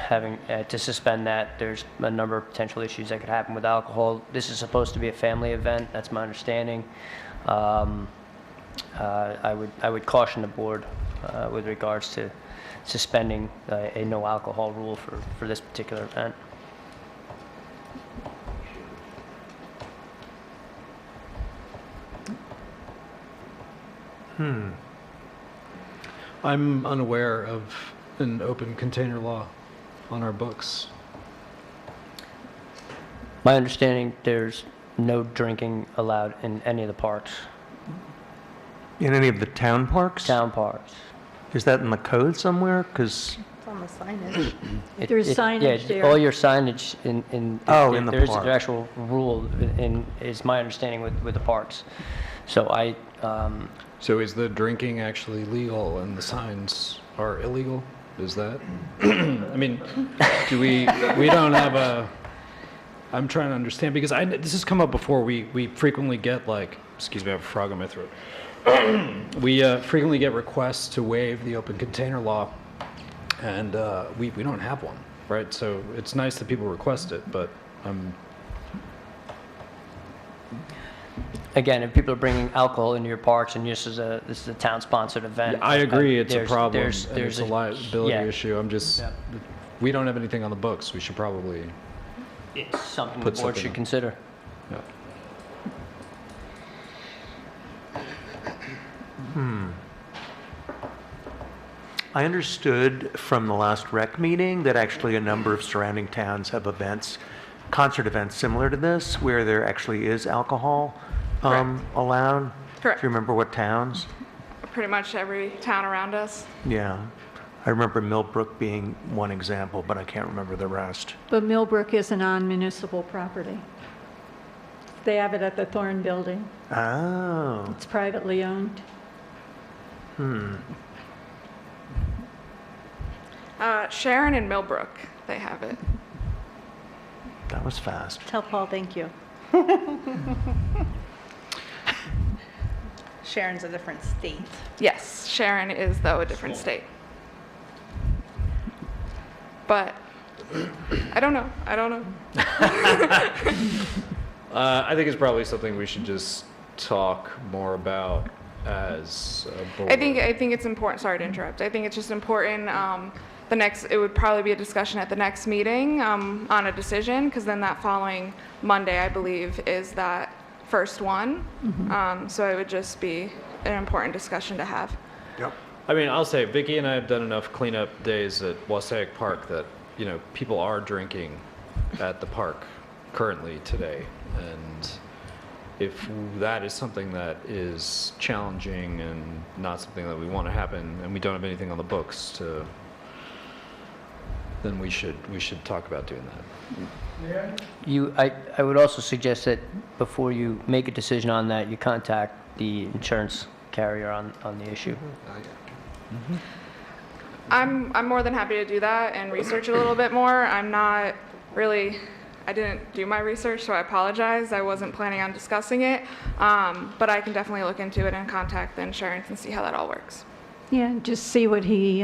having to suspend that. There's a number of potential issues that could happen with alcohol. This is supposed to be a family event. That's my understanding. I would caution the board with regards to suspending a no alcohol rule for this particular event. I'm unaware of an open container law on our books. My understanding, there's no drinking allowed in any of the parks. In any of the town parks? Town parks. Is that in the code somewhere? Because It's on the signage. There's signage there. All your signage in in the there's park. an actual rule is my understanding with the parks. So So is the drinking actually legal and the signs are illegal? Is that? I mean, we don't have a, I'm trying to understand because this has come up before. We frequently get excuse me, I have a frog in my throat. We frequently get requests to waive the open container law, and we don't have one, right? So it's nice that people request it, but again, if people are bringing alcohol into your parks and this is a town-sponsored event. I agree, it's a problem, There's and it's a liability yeah. issue. I'm just, we don't have anything on the books. We should probably It's something the Put board something should on. consider. yeah. I understood from the last rec meeting that actually a number of surrounding towns have events, concert events similar to this, where there actually is alcohol allowed. Correct. Do you remember what towns? Pretty much every town around us. Yeah. I remember Millbrook being one example, but I can't remember the rest. But Millbrook isn't on municipal property. They have it at the Thorne Building. Oh. It's privately owned. Sharon and Millbrook, they have it. That was fast. Tell Paul thank you. Sharon's a different state. Yes, Sharon is, though, a different state. But I don't know. I think it's probably something we should just talk more about as a board. I think it's important. Sorry to interrupt. I think it's just important. It would probably be a discussion at the next meeting on a decision, because then that following Monday, I believe, is that first one. So it would just be an important discussion to have. Yep. I mean, I'll say Vicki and I have done enough cleanup days at Wassaic Park that, you know, people are drinking at the park currently today. And if that is something that is challenging and not something that we want to happen, and we don't have anything on the books to, then we should talk about doing that. I would also suggest that before you make a decision on that, you contact the insurance carrier on the issue. I'm more than happy to do that and research it a little bit more. I didn't do my research, so I apologize. I wasn't planning on discussing it, but I can definitely look into it and contact the insurance and see how that all works. Yeah, just see what he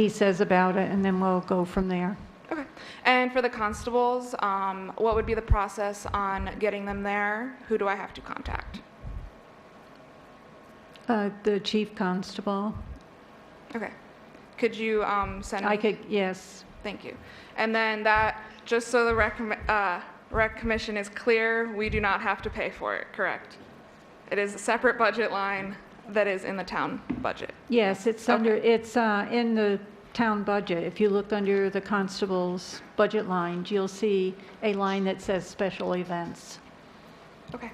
says about it, and then we'll go from there. Okay. And for the constables, what would be the process on getting them there? Who do I have to contact? The chief constable. Okay. Could you send? I could, yes. Thank you. And then that, just so the rec commission is clear, we do not have to pay for it, correct? It is a separate budget line that is in the town budget. Yes, it's in the town budget. If you look under the constable's budget lines, you'll see a line that says special events. Okay.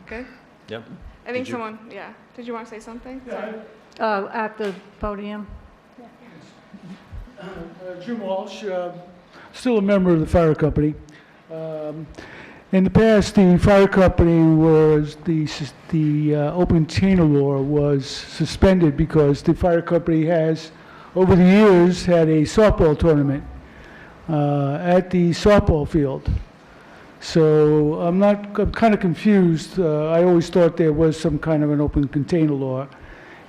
Good. Yep. I think someone, yeah. Did you want to say something? Sorry. At the podium. Jim Walsh, still a member of the fire company. In the past, the fire company was, the open container law was suspended because the fire company has, over the years, had a softball tournament at the softball field. So I'm kind of confused. I always thought there was some kind of an open container law.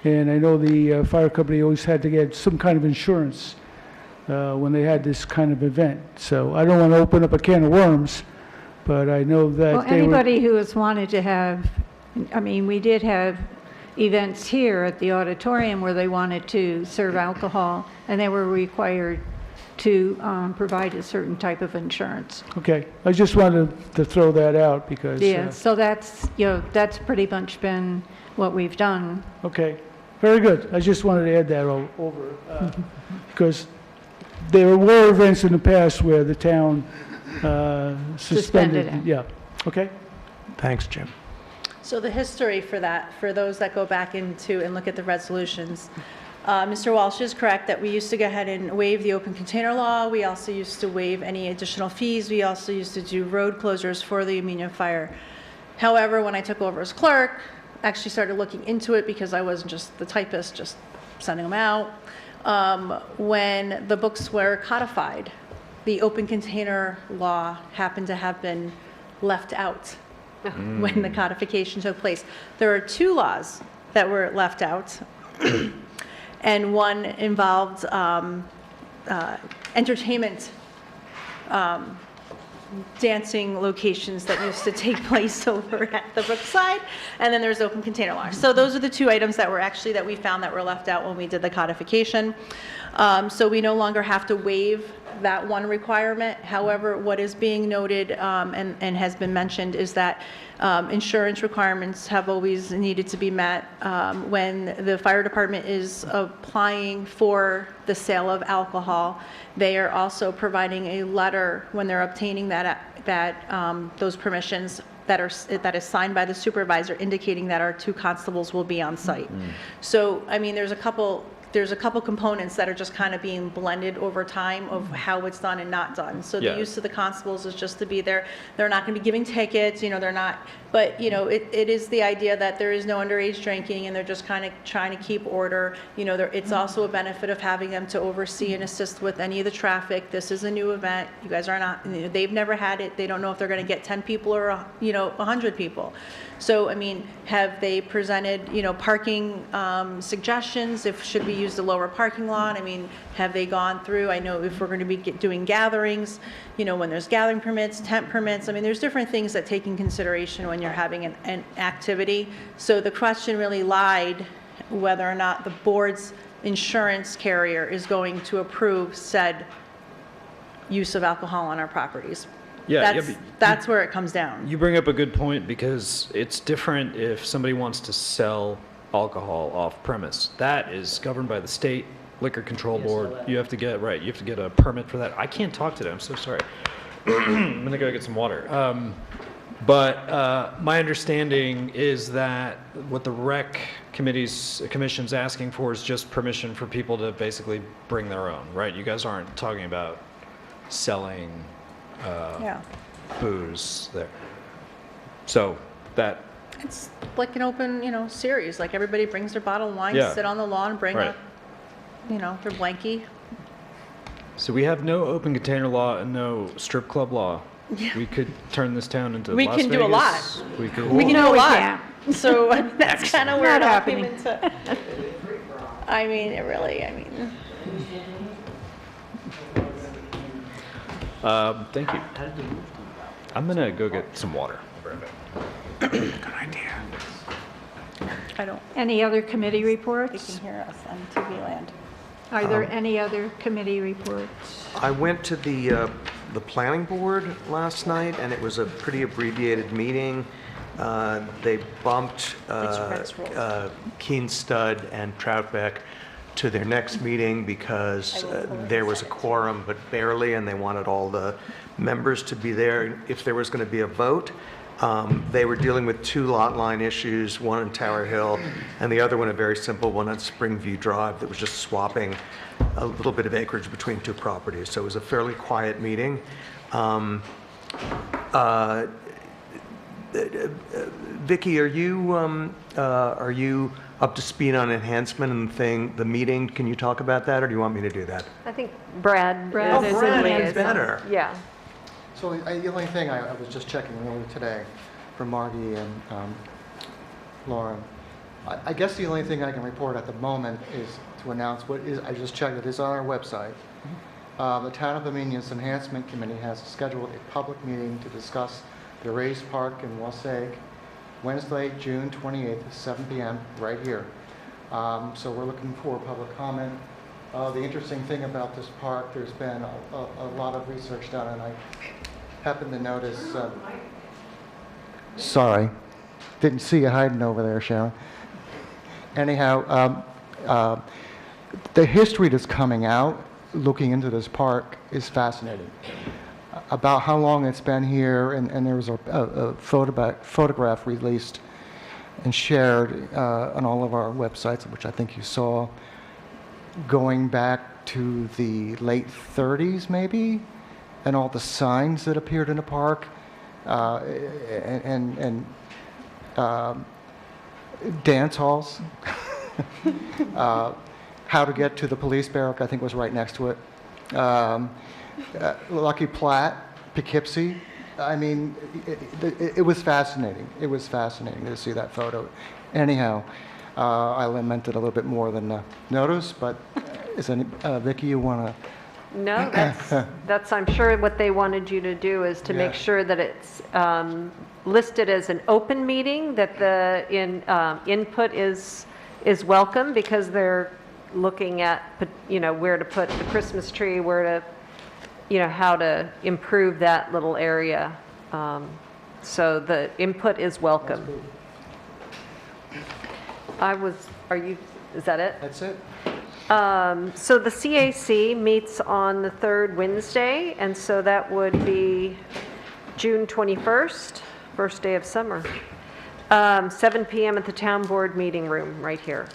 And I know the fire company always had to get some kind of insurance when they had this kind of event. So I don't want to open up a can of worms, but I know that Well, anybody who has wanted to have, I mean, we did have events here at the auditorium where they wanted to serve alcohol, and they were required to provide a certain type of insurance. Okay, I just wanted to throw that out because... Yeah, so that's, that's pretty much been what we've done. Okay, very good. I just wanted to add that over, because there were events in the past where the town suspended. it. Yeah, okay? Thanks, Jim. So the history for that, for those that go back into and look at the resolutions, Mr. Walsh is correct that we used to go ahead and waive the open container law. We also used to waive any additional fees. We also used to do road closures for the Amenia fire. However, when I took over as clerk, I actually started looking into it because I wasn't just the typist, just sending them out. When the books were codified, the open container law happened to have been left out when the codification took place. There are two laws that were left out. And one involved entertainment dancing locations that used to take place over at the Brookside, and then there's open container law. So those are the two items that we found that were left out when we did the codification. So we no longer have to waive that one requirement. However, what is being noted and has been mentioned is that insurance requirements have always needed to be met when the fire department is applying for the sale of alcohol. They are also providing a letter when they're obtaining those permissions that is signed by the supervisor, indicating that our 2 constables will be on site. So, I mean, there's a couple components that are just kind of being blended over time of how it's done and not done. So the use of the constables is just to be there. They're not going to be giving tickets, they're not, but, it is the idea that there is no underage drinking, and they're just kind of trying to keep order. It's also a benefit of having them to oversee and assist with any of the traffic. This is a new event. You guys are not, they've never had it. They don't know if they're going to get 10 people or, 100 people. So, I mean, have they presented, parking suggestions, should we use the lower parking lot? I mean, have they gone through, I know if we're going to be doing gatherings, when there's gathering permits, tent permits, I mean, there's different things that take in consideration when you're having an activity. So the question really lied whether or not the board's insurance carrier is going to approve said use of alcohol on our properties. That's where it comes down. You bring up a good point, because it's different if somebody wants to sell alcohol off premise. That is governed by the state liquor control board. You have to get a permit for that. I can't talk today. I'm so sorry. I'm gonna go get some water. But my understanding is that what the rec commission's asking for is just permission for people to basically bring their own, right? You guys aren't talking about selling booze there. So that... It's like an open, series, like everybody brings their bottle of wine, sit on the lawn, bring up, their blankie. So we have no open container law and no strip club law. Yeah. We could turn this town into We Las can Vegas. do a lot. We could. We can do No, a we lot. can't. So that's kind of where it Not all came happening. into. I mean, it really, Thank you. I'm gonna go get some water. Good idea. I don't Any other committee they reports? can hear us on TV land. Are there any other committee reports? I went to the planning board last night, and it was a pretty abbreviated meeting. They bumped Keen Stud and Troutbeck to their next meeting because there was a quorum, but barely, and they wanted all the members to be there if there was going to be a vote. They were dealing with 2 lot line issues, one in Tower Hill, and the other one, a very simple one on Springview Drive, that was just swapping a little bit of acreage between 2 properties. So it was a fairly quiet meeting. Vicki, are you up to speed on enhancement and the meeting? Can you talk about that, or do you want me to do that? I think Brad Brad is is in in liaison. is better. Yeah. So the only thing I was just checking earlier today for Margie and Lauren, I guess the only thing I can report at the moment is to announce I just checked, it is on our website. The Town of Amenia's Enhancement Committee has scheduled a public meeting to discuss the Race Park in Wasaig, Wednesday, June 28th, 7 p.m., right here. So we're looking for public comment. The interesting thing about this park, there's been a lot of research done, and I happened to notice, sorry, didn't see you hiding over there, Sharon. Anyhow, the history that's coming out, looking into this park, is fascinating. About how long it's been here, and there was a photograph released and shared on all of our websites, which I think you saw, going back to the late 30s, maybe, and all the signs that appeared in the park, and dance halls. How to get to the police barrack, I think, was right next to it. Lucky Platte, Poughkeepsie. I mean, it was fascinating. It was fascinating to see that photo. Anyhow, I lamented a little bit more than notice, but is any, Vicki, you want to? No, that's, I'm sure what they wanted you to do is to make sure that it's listed as an open meeting, that the input is welcome, because they're looking at, where to put the Christmas tree, where to how to improve that little area. So the input is welcome. Is that it? That's it. So the CAC meets on the third Wednesday, and so that would be June 21st, first day of summer. 7 p.m. at the town board meeting room right here.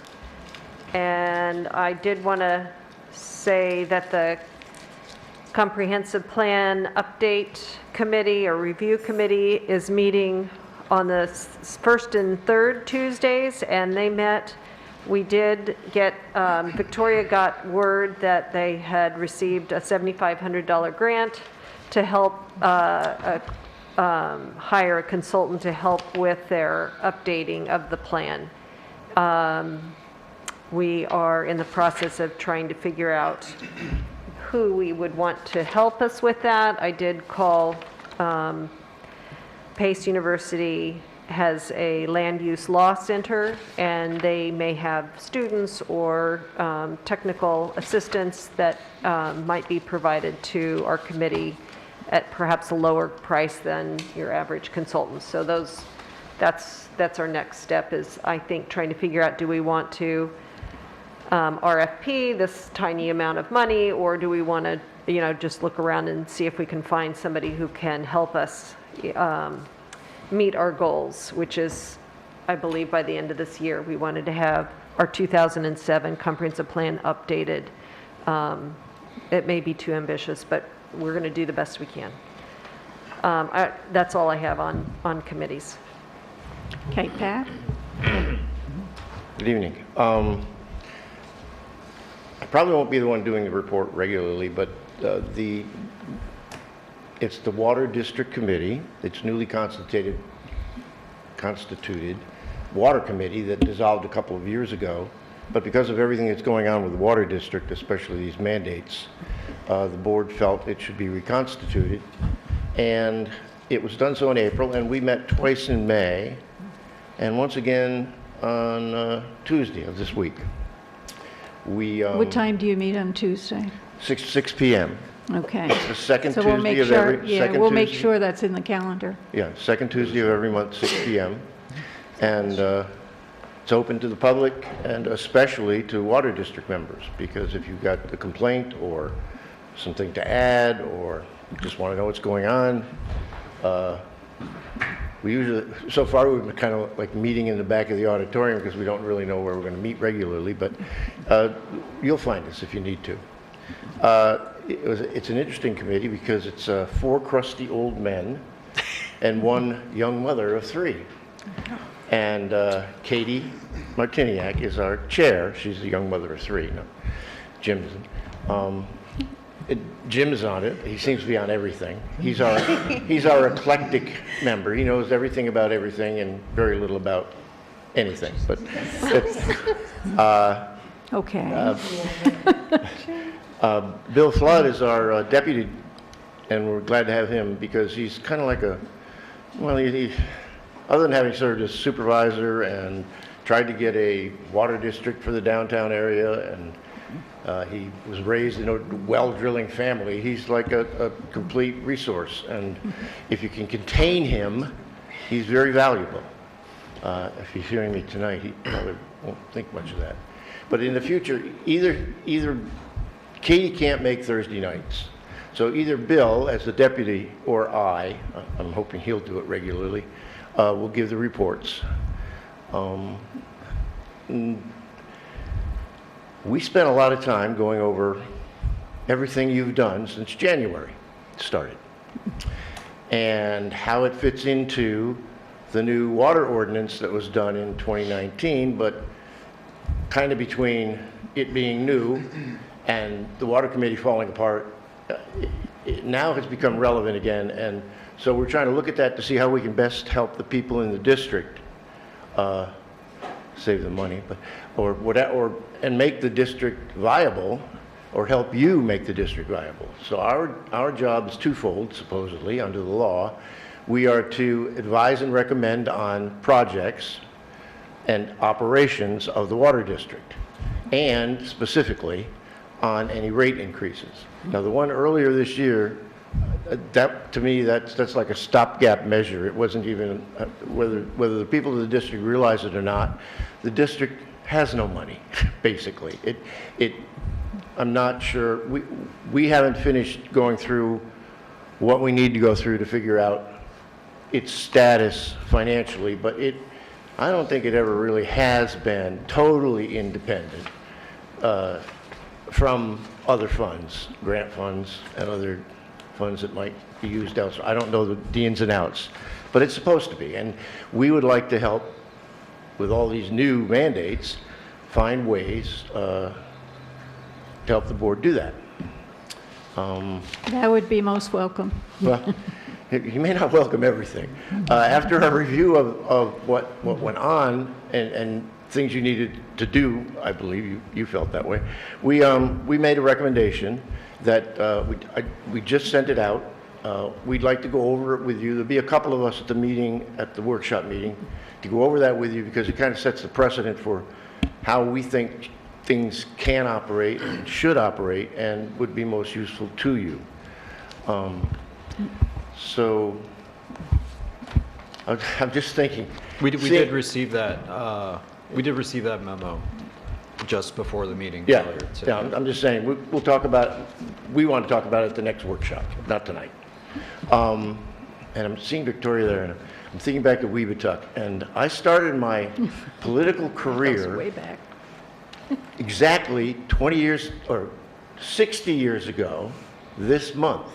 And I did want to say that the comprehensive plan update committee or review committee is meeting on the first and third Tuesdays, and they met. We did get, Victoria got word that they had received a $7,500 grant to help hire a consultant to help with their updating of the plan. We are in the process of trying to figure out who we would want to help us with that. I did call Pace University has a land use law center, and they may have students or technical assistance that might be provided to our committee at perhaps a lower price than your average consultant. So that's our next step, is I think trying to figure out, do we want to RFP this tiny amount of money, or do we want to just look around and see if we can find somebody who can help us meet our goals, which is, I believe, by the end of this year. We wanted to have our 2007 comprehensive plan updated. It may be too ambitious, but we're going to do the best we can. That's all I have on committees. Okay, Pat? Good evening. I probably won't be the one doing the report regularly, but it's the Water District Committee. It's newly constituted water committee that dissolved a couple of years ago. But because of everything that's going on with the Water District, especially these mandates, the board felt it should be reconstituted. And it was done so in April, and we met twice in May, and once again on Tuesday of this week. What time do you meet on Tuesday? 6 p.m. Okay. It's the second So we'll Tuesday make of sure, every... yeah, second we'll make Tuesday- sure that's in the calendar. Yeah, second Tuesday of every month, 6 p.m. And it's open to the public, and especially to Water District members, because if you've got a complaint or something to add, or just want to know what's going on, we usually, so far we've been kind of like meeting in the back of the auditorium because we don't really know where we're going to meet regularly, but you'll find us if you need to. It's an interesting committee because it's 4 crusty old men and 1 young mother of 3. And Katie Martiniak is our chair. She's the young mother of 3. No, Jim isn't. Jim's on it. He seems to be on everything. He's our eclectic member. He knows everything about everything and very little about anything. But Okay. Bill Flood is our deputy, and we're glad to have him because he's kind of like other than having served as supervisor and tried to get a water district for the downtown area, and he was raised in a well drilling family, he's like a complete resource. And if you can contain him, he's very valuable. If he's hearing me tonight, he probably won't think much of that. But in the future, either Katie can't make Thursday nights. So either Bill, as the deputy, or I'm hoping he'll do it regularly, will give the reports. We spent a lot of time going over everything you've done since January started, and how it fits into the new water ordinance that was done in 2019, but kind of between it being new and the water committee falling apart, it now has become relevant again. And so we're trying to look at that to see how we can best help the people in the district save the money, and make the district viable, or help you make the district viable. So our job is twofold, supposedly, under the law. We are to advise and recommend on projects and operations of the water district, and specifically on any rate increases. Now, the one earlier this year, that, to me, that's like a stopgap measure. It wasn't even, whether the people of the district realize it or not, the district has no money, basically. I'm not sure, we haven't finished going through what we need to go through to figure out its status financially, but I don't think it ever really has been totally independent from other funds, grant funds and other funds that might be used elsewhere. I don't know the ins and outs, but it's supposed to be. And we would like to help with all these new mandates, find ways to help the board do that. That would be most welcome. Well, you may not welcome everything. After a review of what went on and things you needed to do, I believe you felt that way, we made a recommendation that we just sent it out. We'd like to go over it with you. There'll be a couple of us at the meeting, at the workshop meeting, to go over that with you because it kind of sets the precedent for how we think things can operate and should operate and would be most useful to you. So I'm just thinking. We did receive that. We did receive that memo just before the meeting. Yeah, So. yeah. I'm just saying we'll talk about it. We want to talk about it at the next workshop, not tonight. And I'm seeing Victoria there, and I'm thinking back to Weebatuck, and I started my political career Way back. exactly 20 years or 60 years ago this month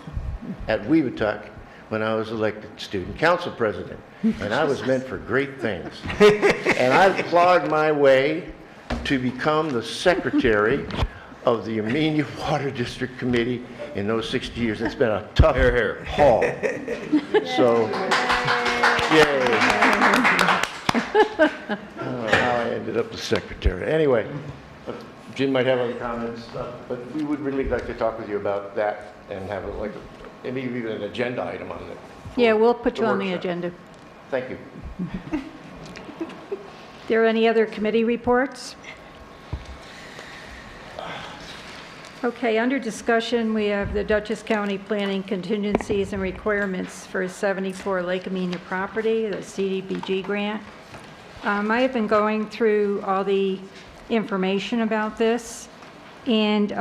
at Weebatuck when I was elected student council president. And I was meant for great things. And I've clawed my way to become the secretary of the Amenia Water District Committee in those 60 years. It's been a tough haul. So, yay. I don't know how I ended up the secretary. Anyway, Jim might have other comments, but we would really like to talk with you about that and have maybe even an agenda item on it. Yeah, we'll put you on the agenda. Thank you. There any other committee reports? Okay, under discussion, we have the Dutchess County Planning Contingencies and Requirements for 74 Lake Amenia property, the CDBG grant. I have been going through all the information about this, and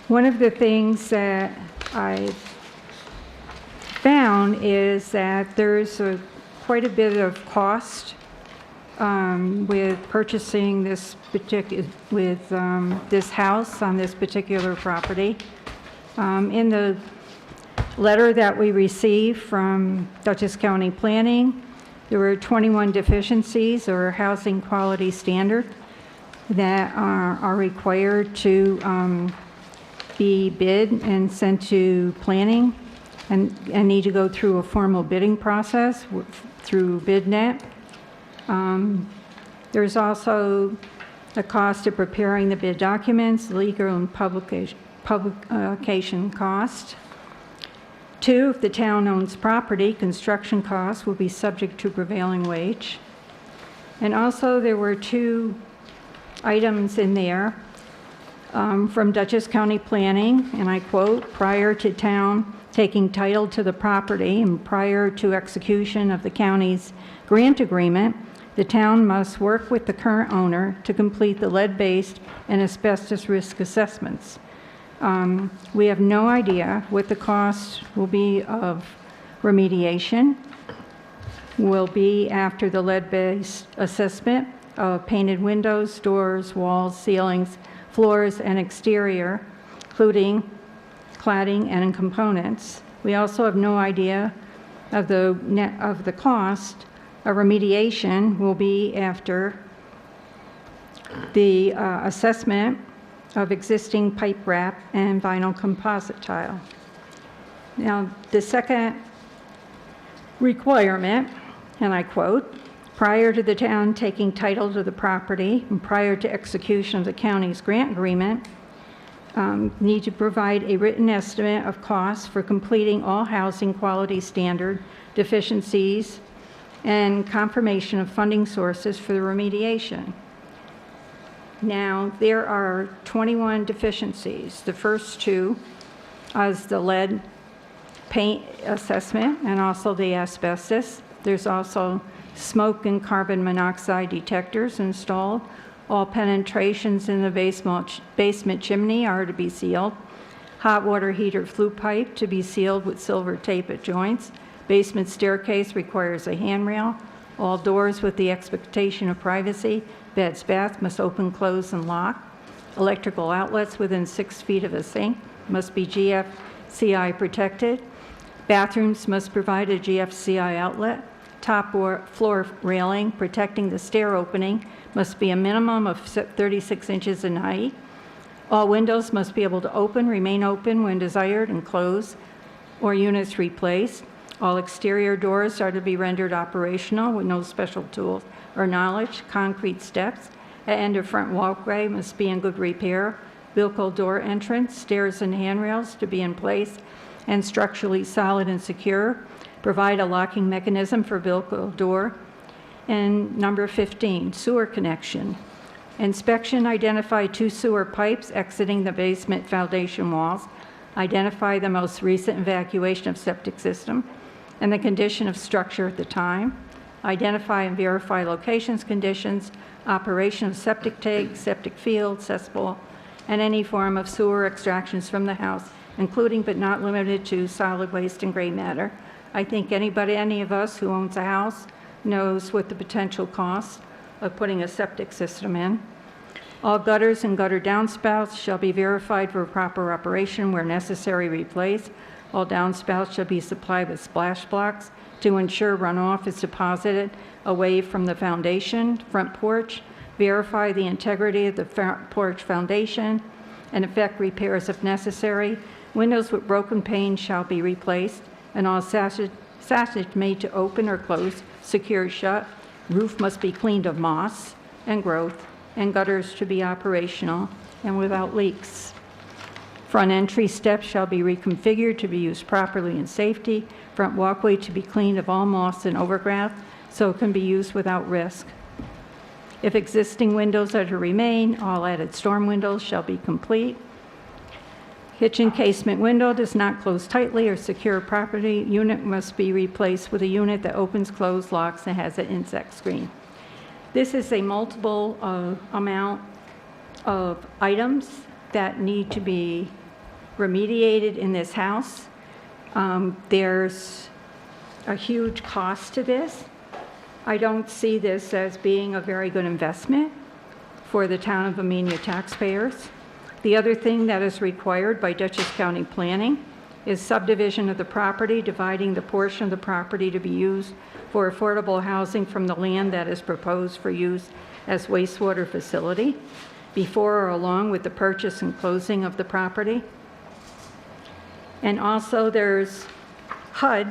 one of the things that I found is that there's quite a bit of cost with purchasing this this house on this particular property. In the letter that we received from Dutchess County Planning, there were 21 deficiencies or housing quality standard that are required to be bid and sent to planning and need to go through a formal bidding process through BidNet. There's also the cost of preparing the bid documents, legal and publication cost. 2, if the town owns property, construction costs will be subject to prevailing wage. And also there were 2 items in there from Dutchess County Planning, and I quote, prior to town taking title to the property and prior to execution of the county's grant agreement, the town must work with the current owner to complete the lead-based and asbestos risk assessments. We have no idea what the cost will be of remediation, will be after the lead-based assessment of painted windows, doors, walls, ceilings, floors, and exterior, including cladding and components. We also have no idea of the cost of remediation will be after the assessment of existing pipe wrap and vinyl composite tile. Now, the second requirement, and I quote, prior to the town taking title to the property and prior to execution of the county's grant agreement, need to provide a written estimate of costs for completing all housing quality standard deficiencies and confirmation of funding sources for the remediation. Now, there are 21 deficiencies. The first two is the lead paint assessment and also the asbestos. There's also smoke and carbon monoxide detectors installed. All penetrations in the basement chimney are to be sealed. Hot water heater flue pipe to be sealed with silver tape at joints. Basement staircase requires a handrail. All doors with the expectation of privacy, beds, bath must open, close, and lock. Electrical outlets within 6 feet of a sink must be GFCI protected. Bathrooms must provide a GFCI outlet. Top floor railing protecting the stair opening must be a minimum of 36 inches in height. All windows must be able to open, remain open when desired, and close, or units replaced. All exterior doors are to be rendered operational with no special tools or knowledge. Concrete steps at end of front walkway must be in good repair. Bilco door entrance, stairs and handrails to be in place and structurally solid and secure. Provide a locking mechanism for Bilco door. And number 15, sewer connection. Inspection, identify 2 sewer pipes exiting the basement foundation walls. Identify the most recent evacuation of septic system and the condition of structure at the time. Identify and verify locations, conditions, operation of septic tank, septic field, cesspool, and any form of sewer extractions from the house, including but not limited to solid waste and gray matter. I think any of us who owns a house knows what the potential cost of putting a septic system in. All gutters and gutter downspouts shall be verified for proper operation where necessary replaced. All downspouts shall be supplied with splash blocks to ensure runoff is deposited away from the foundation, front porch. Verify the integrity of the front porch foundation and effect repairs if necessary. Windows with broken pane shall be replaced and all sash made to open or close secured shut. Roof must be cleaned of moss and growth, and gutters to be operational and without leaks. Front entry steps shall be reconfigured to be used properly in safety. Front walkway to be cleaned of all moss and overgrowth so it can be used without risk. If existing windows are to remain, all added storm windows shall be complete. Kitchen casement window does not close tightly or secure property. Unit must be replaced with a unit that opens, closes, locks, and has an insect screen. This is a multiple amount of items that need to be remediated in this house. There's a huge cost to this. I don't see this as being a very good investment for the town of Amenia taxpayers. The other thing that is required by Dutchess County Planning is subdivision of the property, dividing the portion of the property to be used for affordable housing from the land that is proposed for use as wastewater facility, before or along with the purchase and closing of the property. And also there's HUD,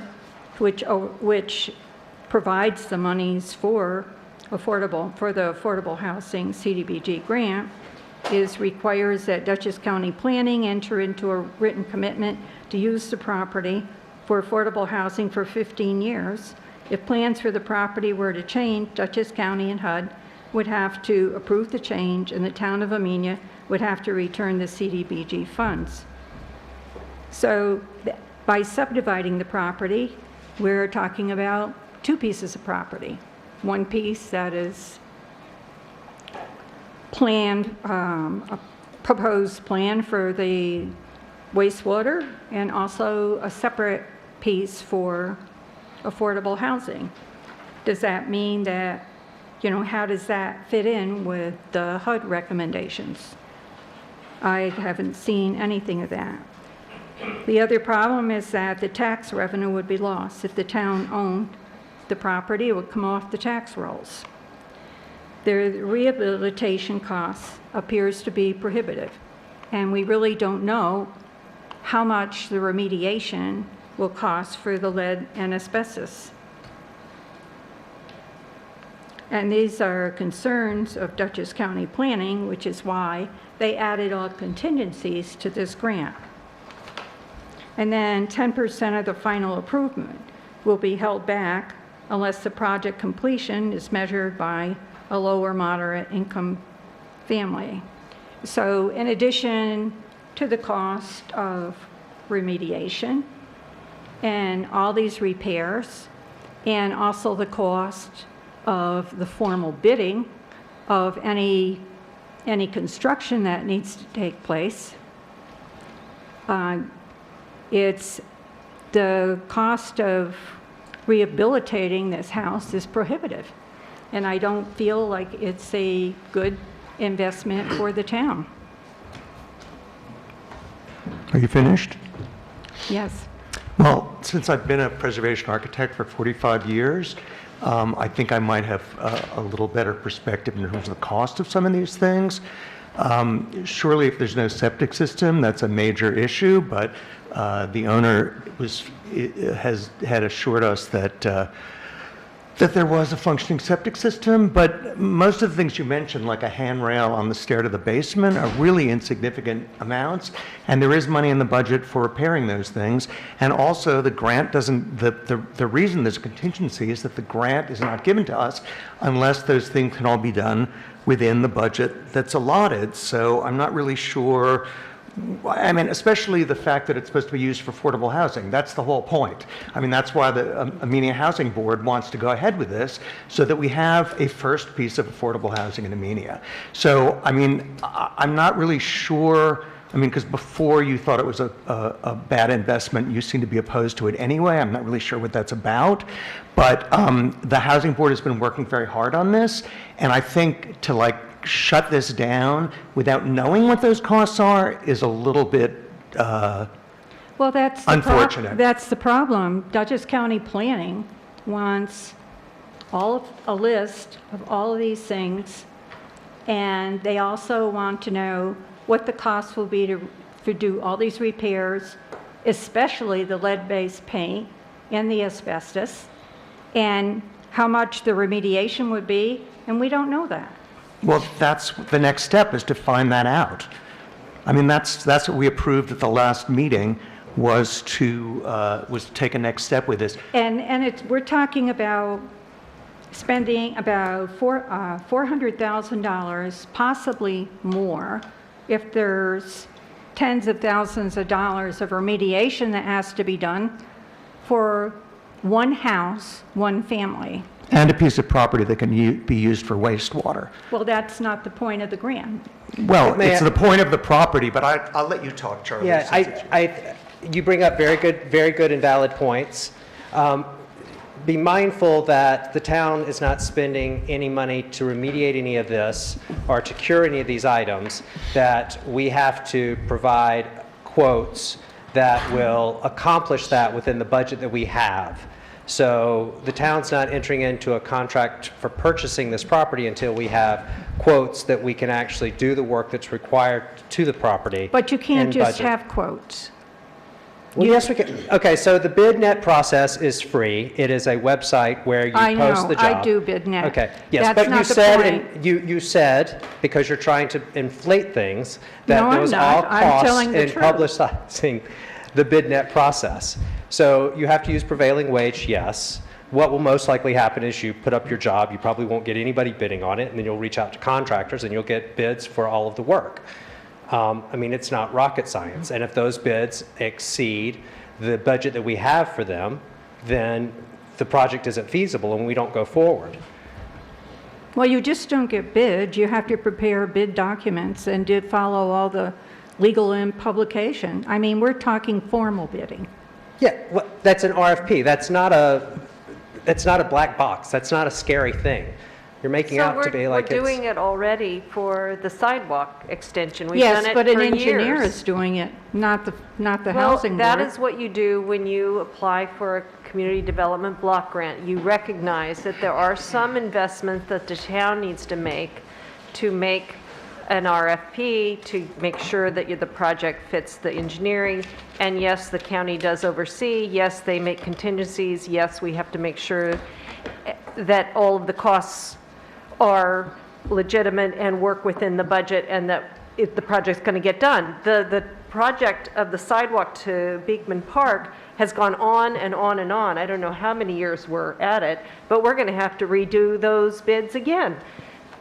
which provides the monies for the affordable housing CDBG grant, requires that Dutchess County Planning enter into a written commitment to use the property for affordable housing for 15 years. If plans for the property were to change, Dutchess County and HUD would have to approve the change, and the town of Amenia would have to return the CDBG funds. So by subdividing the property, we're talking about 2 pieces of property. One piece that is planned, a proposed plan for the wastewater, and also a separate piece for affordable housing. Does that mean that, how does that fit in with the HUD recommendations? I haven't seen anything of that. The other problem is that the tax revenue would be lost. If the town owned the property, it would come off the tax rolls. The rehabilitation cost appears to be prohibitive, and we really don't know how much the remediation will cost for the lead and asbestos. And these are concerns of Dutchess County Planning, which is why they added all contingencies to this grant. And then 10% of the final improvement will be held back unless the project completion is measured by a low or moderate income family. So in addition to the cost of remediation and all these repairs, and also the cost of the formal bidding of any construction that needs to take place, it's the cost of rehabilitating this house is prohibitive. And I don't feel like it's a good investment for the town. Are you finished? Yes. Well, since I've been a preservation architect for 45 years, I think I might have a little better perspective in terms of the cost of some of these things. Surely if there's no septic system, that's a major issue, but the owner had assured us that there was a functioning septic system, but most of the things you mentioned, like a handrail on the stair to the basement, are really insignificant amounts, and there is money in the budget for repairing those things. And also, the grant doesn't, the reason there's contingency is that the grant is not given to us unless those things can all be done within the budget that's allotted. So I'm not really sure. I mean, especially the fact that it's supposed to be used for affordable housing. That's the whole point. I mean, that's why the Amenia Housing Board wants to go ahead with this, so that we have a first piece of affordable housing in Amenia. So, I mean, I'm not really sure. I mean, because before you thought it was a bad investment, you seem to be opposed to it anyway. I'm not really sure what that's about. But the Housing Board has been working very hard on this, and I think to shut this down without knowing what those costs are is a little bit Well, that's unfortunate. That's the problem. Dutchess County Planning wants a list of all of these things, and they also want to know what the cost will be to do all these repairs, especially the lead-based paint and the asbestos, and how much the remediation would be, and we don't know that. Well, that's the next step, is to find that out. I mean, that's what we approved at the last meeting, was to take a next step with this. And we're talking about spending about $400,000, possibly more, if there's tens of thousands of dollars of remediation that has to be done for one house, one family. And a piece of property that can be used for wastewater. Well, that's not the point of the grant. Well, it's the point of the property, but I'll let you talk, Charlie. Yeah, you bring up very good and valid points. Be mindful that the town is not spending any money to remediate any of this or to cure any of these items, that we have to provide quotes that will accomplish that within the budget that we have. So the town's not entering into a contract for purchasing this property until we have quotes that we can actually do the work that's required to the property. But you can't and just budget. have quotes. Well, yes, we can. Okay, so the BidNet process is free. It is a website where you post the job. I do BidNet. Okay, yes, That's but not you the said, point. and you said, because you're trying to inflate things, that No, I'm those not. all I'm costs telling the in truth. publicizing the BidNet process. So you have to use prevailing wage, yes. What will most likely happen is you put up your job, you probably won't get anybody bidding on it, and then you'll reach out to contractors and you'll get bids for all of the work. I mean, it's not rocket science. And if those bids exceed the budget that we have for them, then the project isn't feasible and we don't go forward. Well, you just don't get bid. You have to prepare bid documents and to follow all the legal and publication. I mean, we're talking formal bidding. Yeah, well, that's an RFP. That's not a black box. That's not a scary thing. You're making out to be like we're doing it already for the sidewalk extension. We've Yes, done it but an for engineer years. is doing it, not the Well, housing board. that is what you do when you apply for a community development block grant. You recognize that there are some investments that the town needs to make an RFP to make sure that the project fits the engineering. And yes, the county does oversee. Yes, they make contingencies. Yes, we have to make sure that all of the costs are legitimate and work within the budget, and that if the project's going to get done. The project of the sidewalk to Beekman Park has gone on and on and on. I don't know how many years we're at it, but we're going to have to redo those bids again.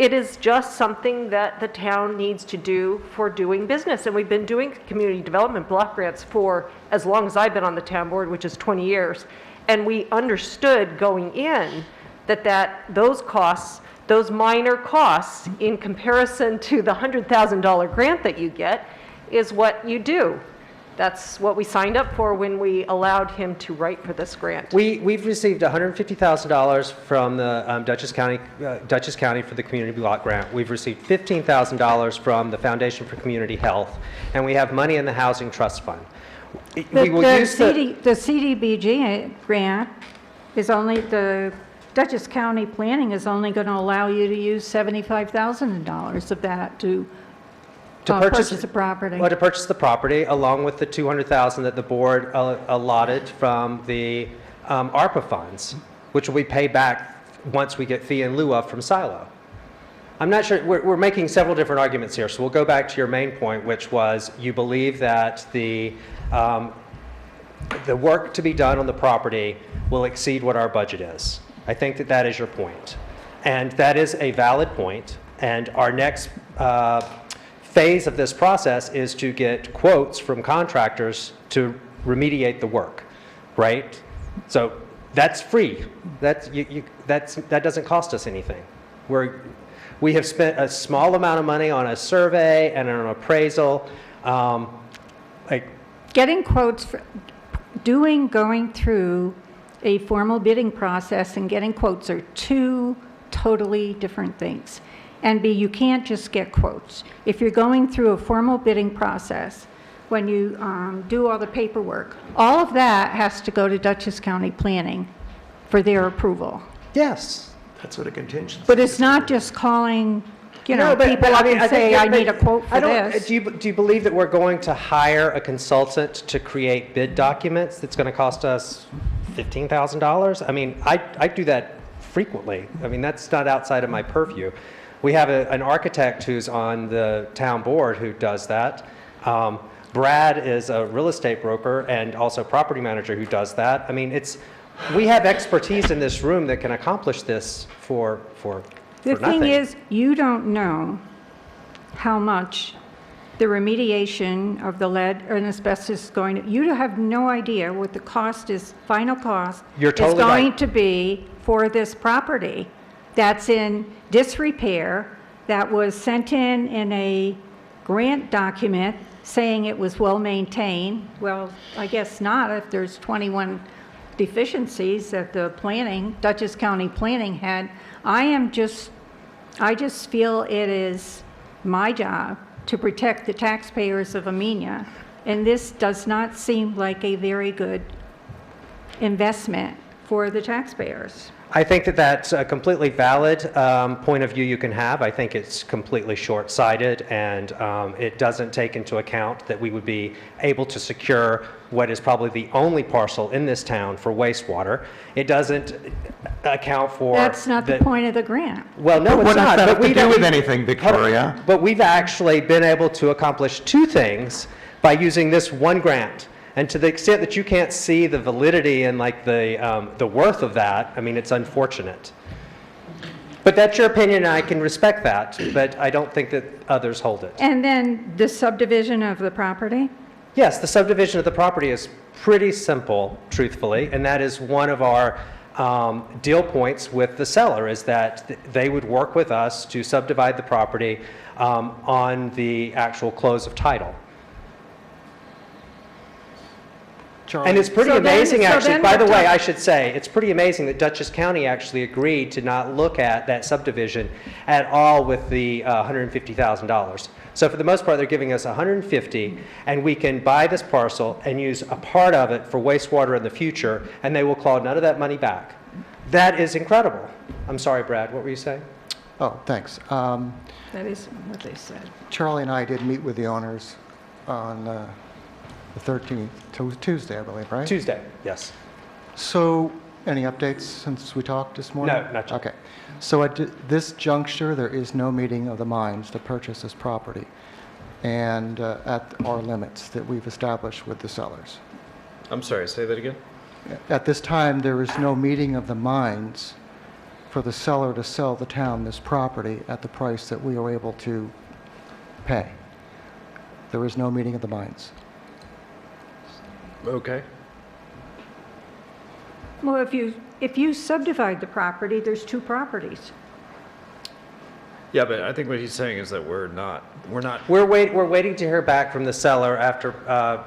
It is just something that the town needs to do for doing business. And we've been doing community development block grants for as long as I've been on the town board, which is 20 years. And we understood going in that those costs, those minor costs in comparison to the $100,000 grant that you get is what you do. That's what we signed up for when we allowed him to write for this grant. We've received $150,000 from the Dutchess County for the community block grant. We've received $15,000 from the Foundation for Community Health, and we have money in the Housing Trust Fund. The CDBG grant is only, the Dutchess County Planning is only going to allow you to use $75,000 of that to purchase the property. Well, to purchase the property, along with the $200,000 that the board allotted from the ARPA funds, which will be paid back once we get fee in lieu of from Silo. I'm not sure, we're making several different arguments here, so we'll go back to your main point, which was you believe that the work to be done on the property will exceed what our budget is. I think that is your point. And that is a valid point, and our next phase of this process is to get quotes from contractors to remediate the work, right? So that's free. That doesn't cost us anything. We have spent a small amount of money on a survey and an appraisal. Getting quotes, going through a formal bidding process and getting quotes are two totally different things. And B, you can't just get quotes. If you're going through a formal bidding process, when you do all the paperwork, all of that has to go to Dutchess County Planning for their approval. Yes. That's what a contingency. But it's not just calling, people up and say, I need a quote for this. Do you believe that we're going to hire a consultant to create bid documents that's going to cost us $15,000? I mean, I do that frequently. I mean, that's not outside of my purview. We have an architect who's on the town board who does that. Brad is a real estate broker and also property manager who does that. I mean, we have expertise in this room that can accomplish this for The nothing. thing is, you don't know how much the remediation of the lead and asbestos is going to, you have no idea what the cost is, final cost You're totally is going right. to be for this property that's in disrepair, that was sent in a grant document saying it was well maintained. Well, I guess not if there's 21 deficiencies that the Dutchess County Planning had. I just feel it is my job to protect the taxpayers of Amenia, and this does not seem like a very good investment for the taxpayers. I think that that's a completely valid point of view you can have. I think it's completely short-sighted, and it doesn't take into account that we would be able to secure what is probably the only parcel in this town for wastewater. It doesn't account for... That's not the point of the grant. Well, no, it's not. What does that have to we've- do with anything, Victoria? But we've actually been able to accomplish two things by using this one grant. And to the extent that you can't see the validity and the worth of that, I mean, it's unfortunate. But that's your opinion, and I can respect that, but I don't think that others hold it. And then the subdivision of the property? Yes, the subdivision of the property is pretty simple, truthfully, and that is one of our deal points with the seller, is that they would work with us to subdivide the property on the actual close of title. And it's pretty amazing, actually, by the way, I should say, it's pretty amazing that Dutchess County actually agreed to not look at that subdivision at all with the $150,000. So for the most part, they're giving us $150,000, and we can buy this parcel and use a part of it for wastewater in the future, and they will claw none of that money back. That is incredible. I'm sorry, Brad, what were you saying? Oh, thanks. That is what they said. Charlie and I did meet with the owners on the 13th, Tuesday, I believe, right? Tuesday, yes. So, any updates since we talked this morning? No, not yet. Okay. So at this juncture, there is no meeting of the minds to purchase this property, and at our limits that we've established with the sellers. I'm sorry, say that again? At this time, there is no meeting of the minds for the seller to sell the town this property at the price that we are able to pay. There is no meeting of the minds. Okay. Well, if you subdivide the property, there's two properties. Yeah, but I think what he's saying is that we're not. We're waiting to hear back from the seller after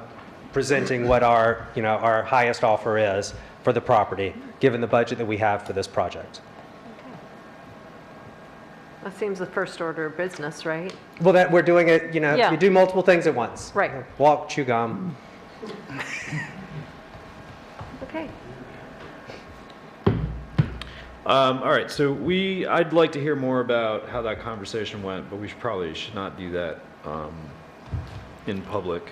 presenting what our, our highest offer is for the property, given the budget that we have for this project. That seems the first order of business, right? Well, that we're doing it, Yeah. you do multiple things at once. Right. Walk, chew gum. Okay. All right, so I'd like to hear more about how that conversation went, but we probably should not do that in public.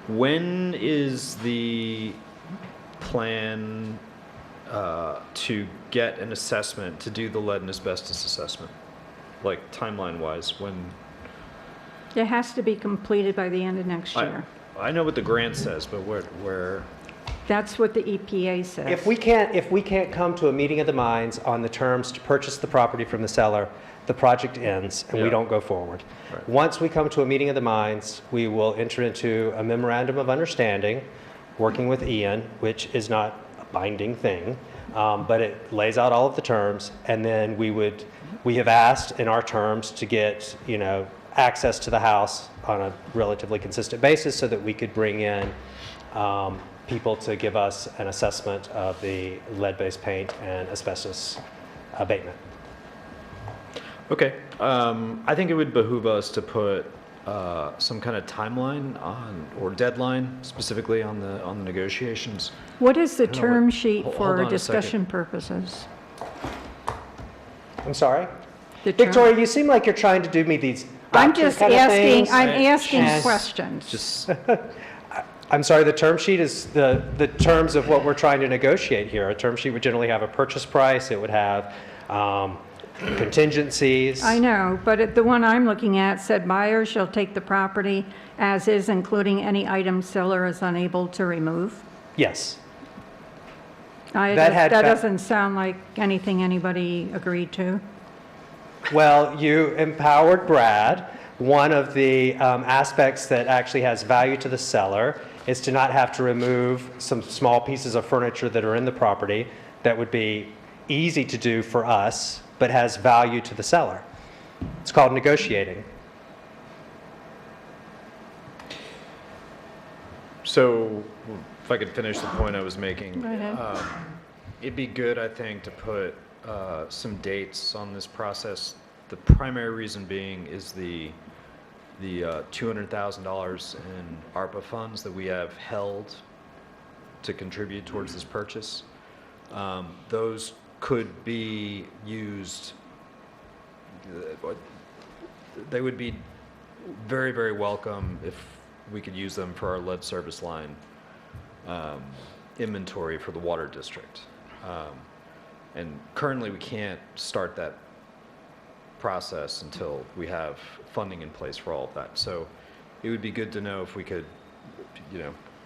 When is the plan to get an assessment, to do the lead and asbestos assessment? Like timeline-wise, when? It has to be completed by the end of next year. I know what the grant says, but where? That's what the EPA says. If we can't come to a meeting of the minds on the terms to purchase the property from the seller, the project ends and we don't go forward. Right. Once we come to a meeting of the minds, we will enter into a memorandum of understanding, working with Ian, which is not a binding thing, but it lays out all of the terms, and then we have asked in our terms to get, access to the house on a relatively consistent basis so that we could bring in people to give us an assessment of the lead-based paint and asbestos abatement. Okay, I think it would behoove us to put some kind of timeline or deadline specifically on the negotiations. What is the No, term wait, sheet hold for on a discussion purposes? I'm sorry? The term- Victoria, you seem like you're trying to do me these I'm doctor just kind of asking, things. I'm asking And- questions. Just I'm sorry, the term sheet is the terms of what we're trying to negotiate here. A term sheet would generally have a purchase price, it would have contingencies. I know, but the one I'm looking at said buyer shall take the property as is, including any item seller is unable to remove. Yes. That doesn't sound like anything anybody agreed to. Well, you empowered Brad. One of the aspects that actually has value to the seller is to not have to remove some small pieces of furniture that are in the property that would be easy to do for us, but has value to the seller. It's called negotiating. So, if I could finish the point I was making. Go ahead. It'd be good, I think, to put some dates on this process. The primary reason being is the $200,000 in ARPA funds that we have held to contribute towards this purchase. Those could be used, they would be very, very welcome if we could use them for our lead service line inventory for the water district. And currently we can't start that process until we have funding in place for all of that. So it would be good to know if we could,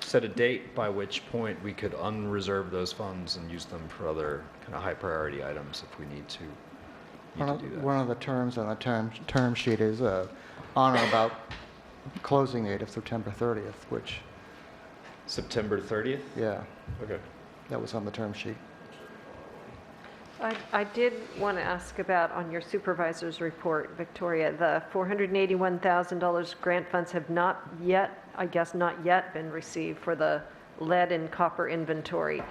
set a date by which point we could unreserve those funds and use them for other kind of high priority items if we need to do that. One of the terms on the term sheet is on or about closing date of September 30th, which, September 30th? yeah, Okay. that was on the term sheet. I did want to ask about, on your supervisor's report, Victoria, the $481,000 grant funds have not yet been received for the lead and copper inventory.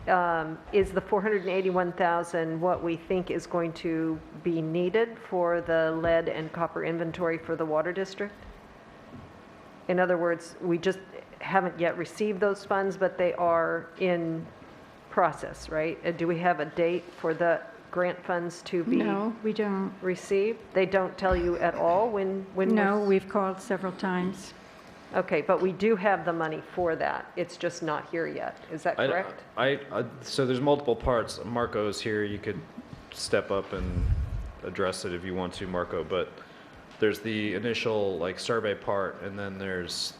Is the $481,000 what we think is going to be needed for the lead and copper inventory for the water district? In other words, we just haven't yet received those funds, but they are in process, right? Do we have a date for the grant funds to be? No, we don't. Received? They don't tell you at all when? No, we've called several times. Okay, but we do have the money for that. It's just not here yet. Is that correct? So there's multiple parts. Marco's here. You could step up and address it if you want to, Marco. But there's the initial survey part, and then there's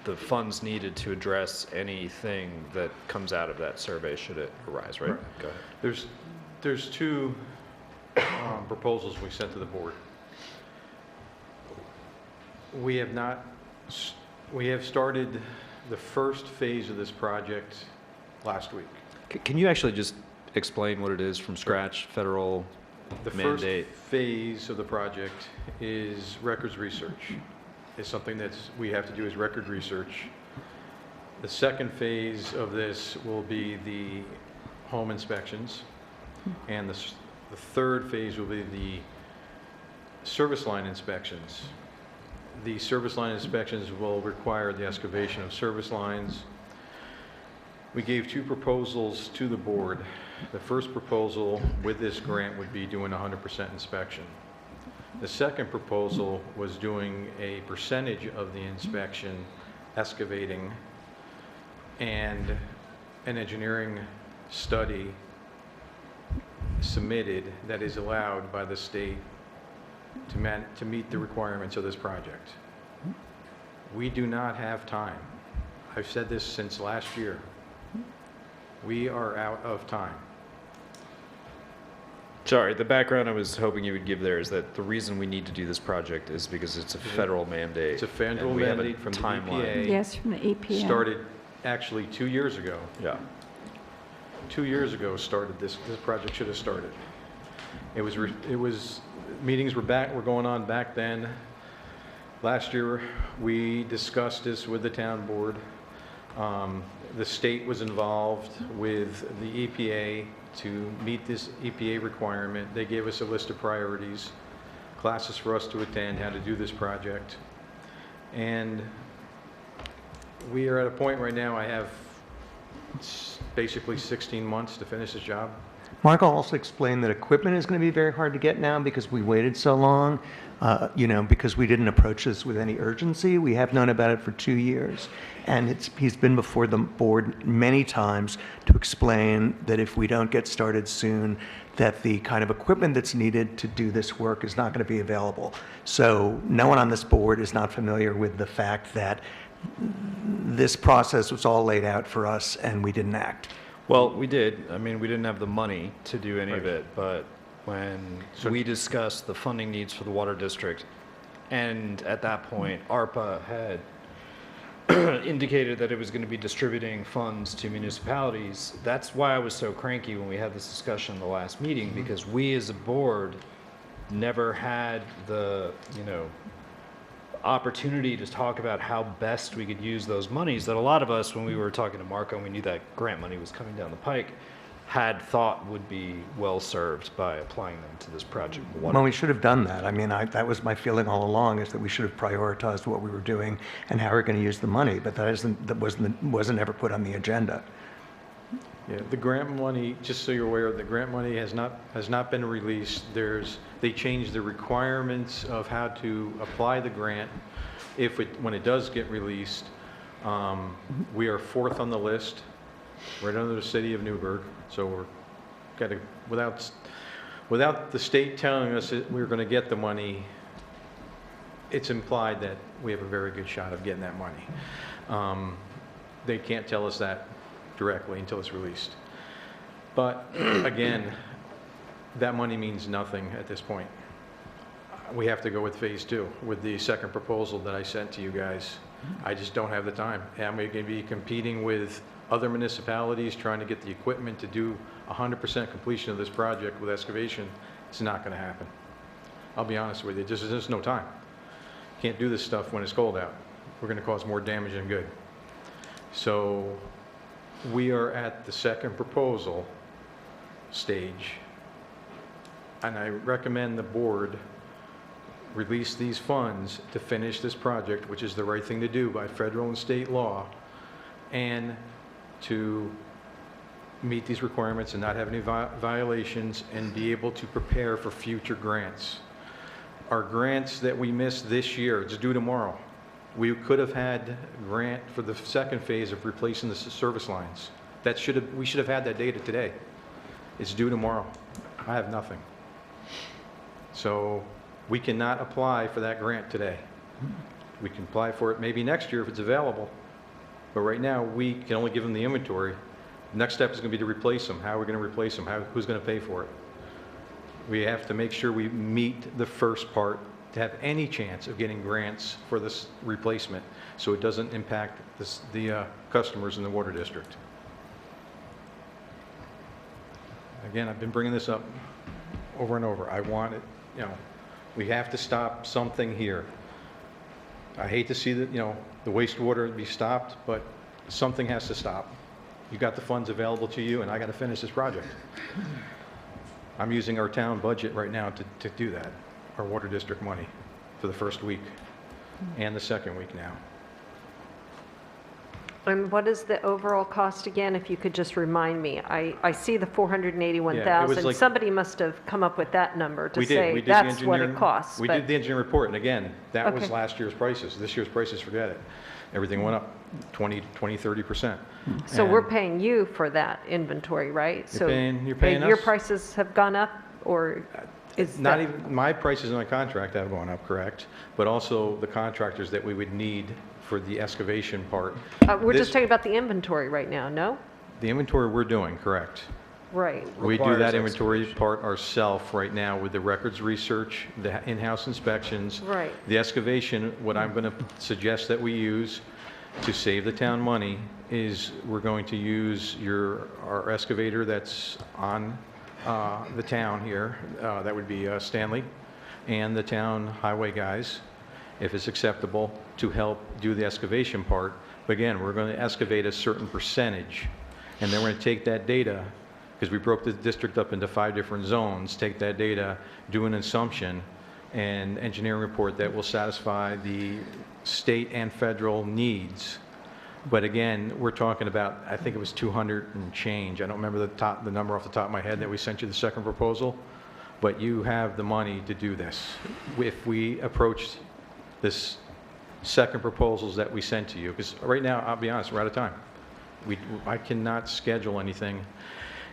the funds needed to address anything that comes out of that survey should it arise, right? Go ahead. There's two proposals we sent to the board. We have started the first phase of this project last week. Can you actually just explain what it is from scratch, federal mandate? The first phase of the project is records research. It's something we have to do as record research. The second phase of this will be the home inspections. And the third phase will be the service line inspections. The service line inspections will require the excavation of service lines. We gave two proposals to the board. The first proposal with this grant would be doing 100% inspection. The second proposal was doing a percentage of the inspection, excavating, and an engineering study submitted that is allowed by the state to meet the requirements of this project. We do not have time. I've said this since last year. We are out of time. Sorry, the background I was hoping you would give there is that the reason we need to do this project is because it's a federal mandate. It's a federal and we have a mandate from the timeline. EPA. Yes, from the EPA. Started actually 2 years ago. Yeah. 2 years ago started this project should have started. It was meetings were going on back then. Last year we discussed this with the town board. The state was involved with the EPA to meet this EPA requirement. They gave us a list of priorities, classes for us to attend, how to do this project. And we are at a point right now, I have basically 16 months to finish this job. Mark also explained that equipment is going to be very hard to get now because we waited so long, because we didn't approach this with any urgency. We have known about it for 2 years. And he's been before the board many times to explain that if we don't get started soon, that the kind of equipment that's needed to do this work is not going to be available. So no one on this board is not familiar with the fact that this process was all laid out for us and we didn't act. Well, we did. I mean, we didn't have the money to do any of it, but when we discussed the funding needs for the water district, and at that point, ARPA had indicated that it was going to be distributing funds to municipalities. That's why I was so cranky when we had this discussion in the last meeting, because we as a board never had the, opportunity to talk about how best we could use those monies that a lot of us, when we were talking to Marco and we knew that grant money was coming down the pike, had thought would be well served by applying them to this project. Well, we should have done that. I mean, that was my feeling all along, is that we should have prioritized what we were doing and how we're going to use the money, but that wasn't ever put on the agenda. Yeah, the grant money, just so you're aware, the grant money has not been released. They changed the requirements of how to apply the grant when it does get released. We are fourth on the list, right under the city of Newburgh. So without the state telling us that we're going to get the money, it's implied that we have a very good shot of getting that money. They can't tell us that directly until it's released. But again, that money means nothing at this point. We have to go with phase 2, with the second proposal that I sent to you guys. I just don't have the time. Am I going to be competing with other municipalities trying to get the equipment to do 100% completion of this project with excavation? It's not going to happen. I'll be honest with you, there's just no time. Can't do this stuff when it's cold out. We're going to cause more damage than good. So we are at the second proposal stage, and I recommend the board release these funds to finish this project, which is the right thing to do by federal and state law, and to meet these requirements and not have any violations and be able to prepare for future grants. Our grants that we missed this year, it's due tomorrow. We could have had a grant for the second phase of replacing the service lines. We should have had that data today. It's due tomorrow. I have nothing. So we cannot apply for that grant today. We can apply for it maybe next year if it's available. But right now, we can only give them the inventory. Next step is going to be to replace them. How are we going to replace them? Who's going to pay for it? We have to make sure we meet the first part to have any chance of getting grants for this replacement, so it doesn't impact the customers in the water district. Again, I've been bringing this up over and over. I want it, we have to stop something here. I hate to see the wastewater be stopped, but something has to stop. You got the funds available to you, and I got to finish this project. I'm using our town budget right now to do that, our water district money, for the first week and the second week now. And what is the overall cost again, if you could just remind me? I see the Yeah, it 481,000. was like- Somebody must have come up with that number to We say did the that's what it engineering- costs. We but- did the engineering report, and again, that was Okay. last year's prices. This year's prices, forget it. Everything went up 20, 30%. So we're And paying you for that inventory, right? You're paying Your us. prices have gone up, or is Not that? even, my prices on the contract have gone up, correct? But also the contractors that we would need for the excavation part. We're This- just talking about the inventory right now, no? The inventory we're doing, correct. Right. We do Requires that inventory part ourselves right now with the records research, the in-house inspections. Right. The excavation, what I'm going to suggest that we use to save the town money is we're going to use our excavator that's on the town here. That would be Stanley, and the town highway guys, if it's acceptable, to help do the excavation part. But again, we're going to excavate a certain percentage, and then we're going to take that data, because we broke the district up into 5 different zones, take that data, do an assumption, and engineering report that will satisfy the state and federal needs. But again, we're talking about, I think it was 200 and change. I don't remember the number off the top of my head that we sent you the second proposal, but you have the money to do this. If we approached this second proposals that we sent to you, because right now, I'll be honest, we're out of time. I cannot schedule anything.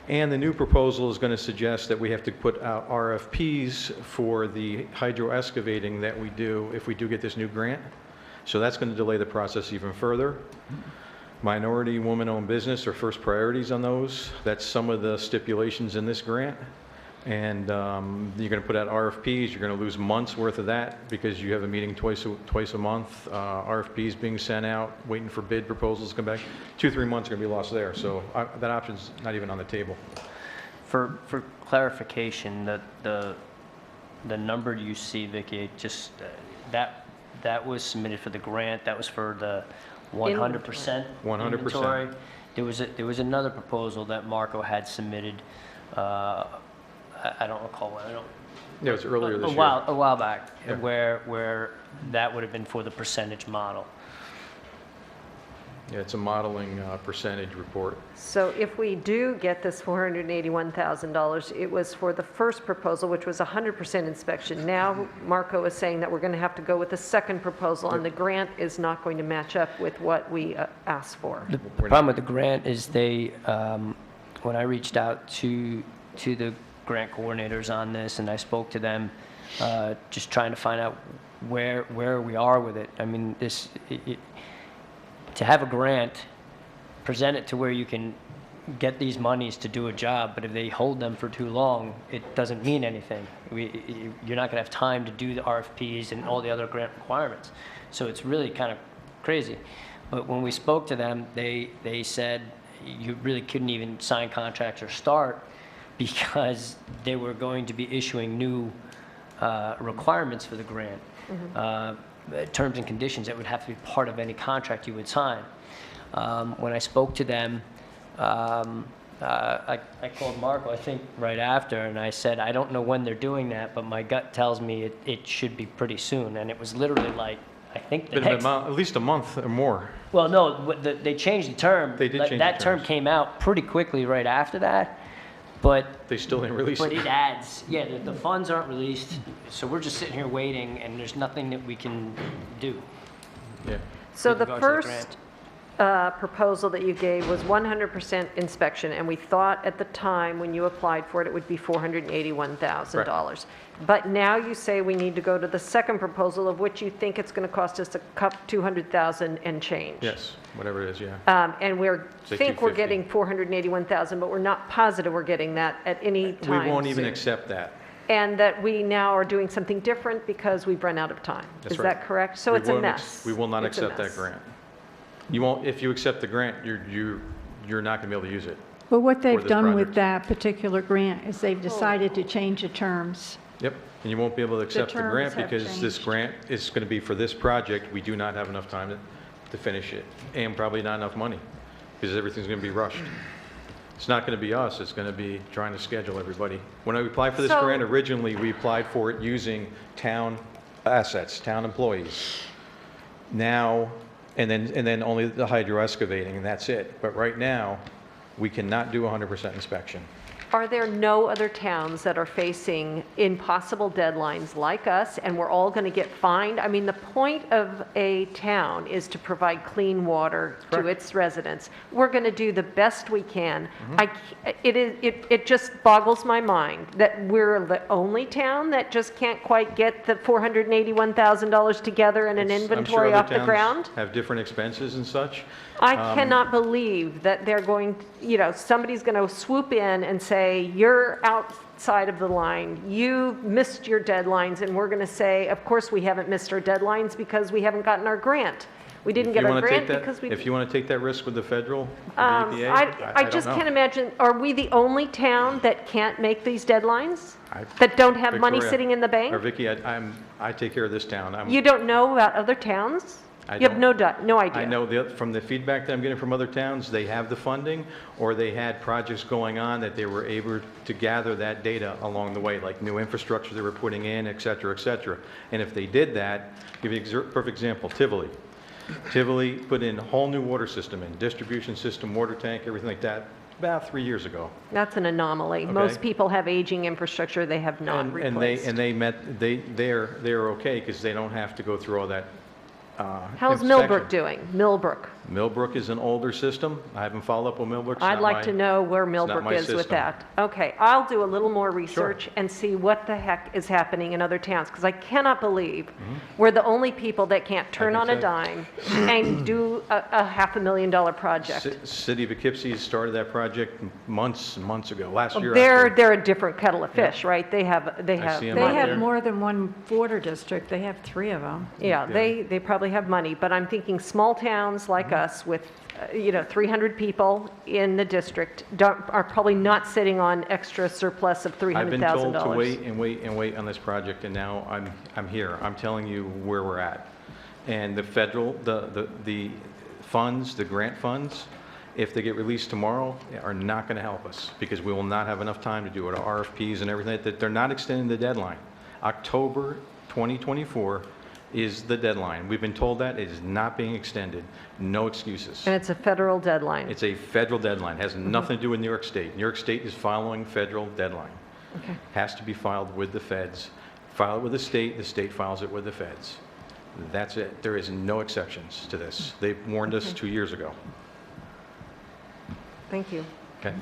And the new proposal is going to suggest that we have to put out RFPs for the hydro excavating that we do if we do get this new grant. So that's going to delay the process even further. Minority woman-owned business are first priorities on those. That's some of the stipulations in this grant. And you're going to put out RFPs. You're going to lose months worth of that because you have a meeting twice a month. RFPs being sent out, waiting for bid proposals to come back. 2-3 months are going to be lost there. So that option's not even on the table. For clarification, the number you see, Vicki, just that was submitted for the grant. That was for the 100% 100%. inventory. There was another proposal that Marco had submitted. I don't recall when. Yeah, it was earlier this year. A while back, Yeah. where that would have been for the percentage model. Yeah, it's a modeling percentage report. So if we do get this $481,000, it was for the first proposal, which was 100% inspection. Now, Marco is saying that we're going to have to go with the second proposal, and the grant is not going to match up with what we asked for. The problem with the grant is when I reached out to the grant coordinators on this, and I spoke to them, just trying to find out where we are with it. I mean, to have a grant, present it to where you can get these monies to do a job, but if they hold them for too long, it doesn't mean anything. You're not going to have time to do the RFPs and all the other grant requirements. So it's really kind of crazy. But when we spoke to them, they said you really couldn't even sign contracts or start because they were going to be issuing new requirements for the grant. Terms and conditions that would have to be part of any contract you would sign. When I spoke to them, I called Marco, I think, right after, and I said, I don't know when they're doing that, but my gut tells me it should be pretty soon. And it was literally like, I think the next... At least a month or more. Well, no, they changed the term. They did change that the term terms. came out pretty quickly right after that, but... They still didn't release But it. it adds, yeah, the funds aren't released, so we're just sitting here waiting, and there's nothing that we can do. Yeah. So with the regards to the first proposal that you gave was 100% inspection, and we thought at the time when you applied for it, it would be $481,000. But now you say we need to go to the second proposal, of which you think it's going to cost us $200,000 and change. Yes, whatever it is, yeah. And we Say think we're 250. getting 481,000, but we're not positive we're getting that at any time We won't even soon. accept that. And that we now are doing something different because we've run out of time. That's Is right. that correct? So We it's a won't mess. We will not It's a accept that mess. grant. You won't, if you accept the grant, you're not going to be able to use it. Well, what for they've this done with project. that particular grant is they've decided to change the terms. Yep, and you won't be able to accept the terms grant have because this changed. grant is going to be for this project. We do not have enough time to finish it, and probably not enough money, because everything's going to be rushed. It's not going to be us, it's going to be trying to schedule everybody. When I applied for this So- grant originally, we applied for it using town assets, town employees. Now, and then only the hydro excavating, and that's it. But right now, we cannot do 100% inspection. Are there no other towns that are facing impossible deadlines like us, and we're all going to get fined? I mean, the point of a town is to provide clean water to its residents. We're going to do the best we can. It just boggles my mind that we're the only town that just can't quite get the $481,000 together in an inventory off the ground. I'm sure other towns have different expenses and such. I cannot believe that they're going, somebody's going to swoop in and say, you're outside of the line, you missed your deadlines, and we're going to say, of course we haven't missed our deadlines because we haven't gotten our grant. We didn't If get you our wanna take grant that- because we... If you want to take that risk with the federal, the EPA, I don't just know. can't imagine, are we the only town that can't make these deadlines? That don't have money Victoria, sitting in the Or bank? Vicki, I take care of this town. You don't know about other towns? I You have no idea? I know from the feedback that I'm getting from other towns, they have the funding, or they had projects going on that they were able to gather that data along the way, like new infrastructure they were putting in, et cetera, et cetera. And if they did that, give you a perfect example, Tivoli. Tivoli put in a whole new water system in, distribution system, water tank, everything like that, about 3 years ago. That's an anomaly. Most people have aging infrastructure they have not replaced. They're okay because they don't have to go through all that How's inspection. Millbrook doing? Millbrook. Millbrook is an older system. I haven't followed up with Millbrook. It's I'd not like my- to know where it's not Millbrook my is with system. that. Okay, I'll do a little more research and see what the heck is happening in other towns, because I cannot believe we're the only people that can't turn on a dime and do a $500,000 project. City of Poughkeepsie started that project months and months ago, last year. They're actually. a different kettle of fish, right? They have. see 'em They out have there. more than one water district. They have 3 of them. Yeah, they probably have money, but I'm thinking small towns like us with, 300 people in the district are probably not sitting on extra surplus of $300,000. I've been told to wait and wait and wait on this project, and now I'm here. I'm telling you where we're at. And the federal, the funds, the grant funds, if they get released tomorrow, are not going to help us because we will not have enough time to do it. Our RFPs and everything, that they're not extending the deadline. October 2024 is the deadline. We've been told that. It is not being extended. No excuses. And it's a federal deadline. It's a federal deadline. It has nothing to do with New York State. New York State is following federal deadline. Okay. Has to be filed with the feds. File it with the state files it with the feds. That's it. There is no exceptions to this. They warned us 2 years ago. Thank you. Okay?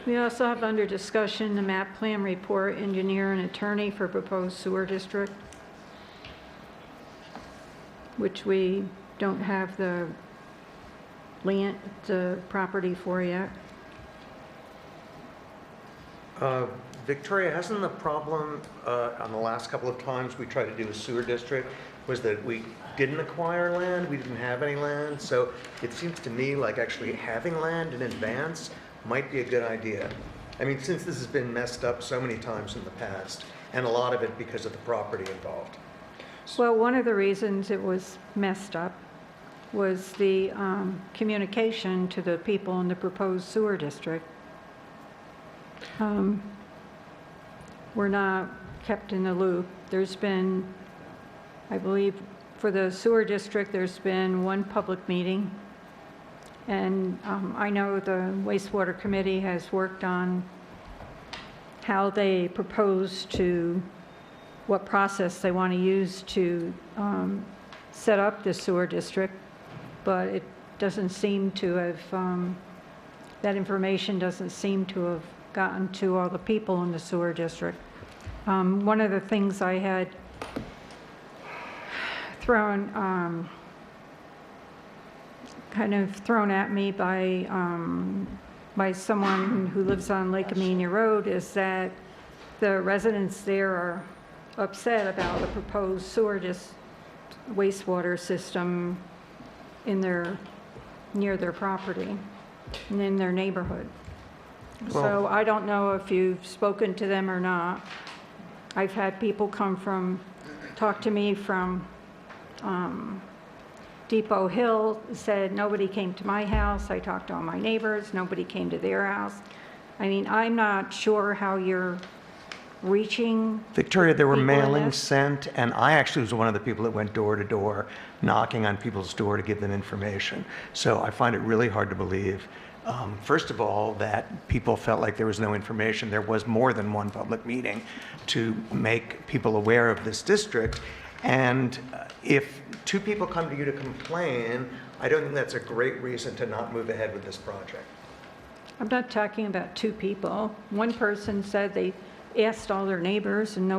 We also have under discussion the map plan report, engineer and attorney for proposed sewer district, which we don't have the land, the property for yet. Victoria, hasn't the problem on the last couple of times we tried to do a sewer district was that we didn't acquire land, we didn't have any land, so it seems to me like actually having land in advance might be a good idea. I mean, since this has been messed up so many times in the past, and a lot of it because of the property involved. Well, one of the reasons it was messed up was the communication to the people in the proposed sewer district. We're not kept in the loop. There's been I believe for the sewer district, there's been one public meeting. And I know the wastewater committee has worked on how they propose to, what process they want to use to set up the sewer district, but it doesn't seem to have, that information doesn't seem to have gotten to all the people in the sewer district. One of the things I had thrown, kind of thrown at me by someone who lives on Lake Amenia Road is that the residents there are upset about the proposed sewer wastewater system in near their property and in their neighborhood. So I don't know if you've spoken to them or not. I've had people talk to me from Depot Hill, said nobody came to my house. I talked to all my neighbors, nobody came to their house. I mean, I'm not sure how you're reaching. Victoria, there were people in mailings this. sent, and I actually was one of the people that went door to door, knocking on people's door to give them information. So I find it really hard to believe, first of all, that people felt like there was no information. There was more than one public meeting to make people aware of this district. And if two people come to you to complain, I don't think that's a great reason to not move ahead with this project. I'm not talking about two people. One person said they asked all their neighbors and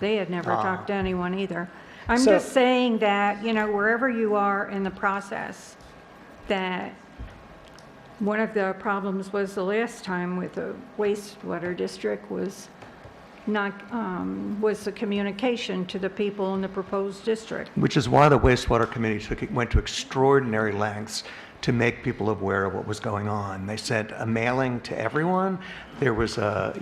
they had never talked to anyone either. I'm just saying that, wherever you are in the process, that one of the problems was the last time with the wastewater district was the communication to the people in the proposed district. Which is why the wastewater committee went to extraordinary lengths to make people aware of what was going on. They sent a mailing to everyone. There was a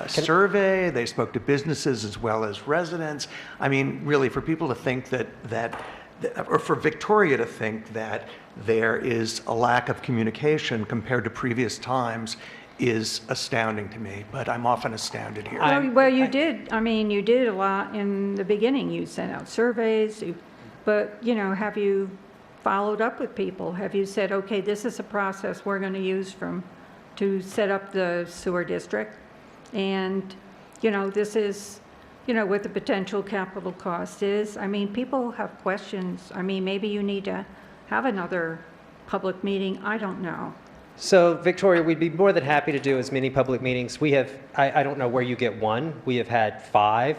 survey. They spoke to businesses as well as residents. I mean, really, for people to think or for Victoria to think that there is a lack of communication compared to previous times is astounding to me, but I'm often astounded here. Well, you did. I mean, you did a lot in the beginning. You sent out surveys, but, have you followed up with people? Have you said, okay, this is a process we're going to use to set up the sewer district? And, this is, what the potential capital cost is. I mean, people have questions. I mean, maybe you need to have another public meeting. I don't know. So, Victoria, we'd be more than happy to do as many public meetings. We have, I don't know where you get one. We have had 5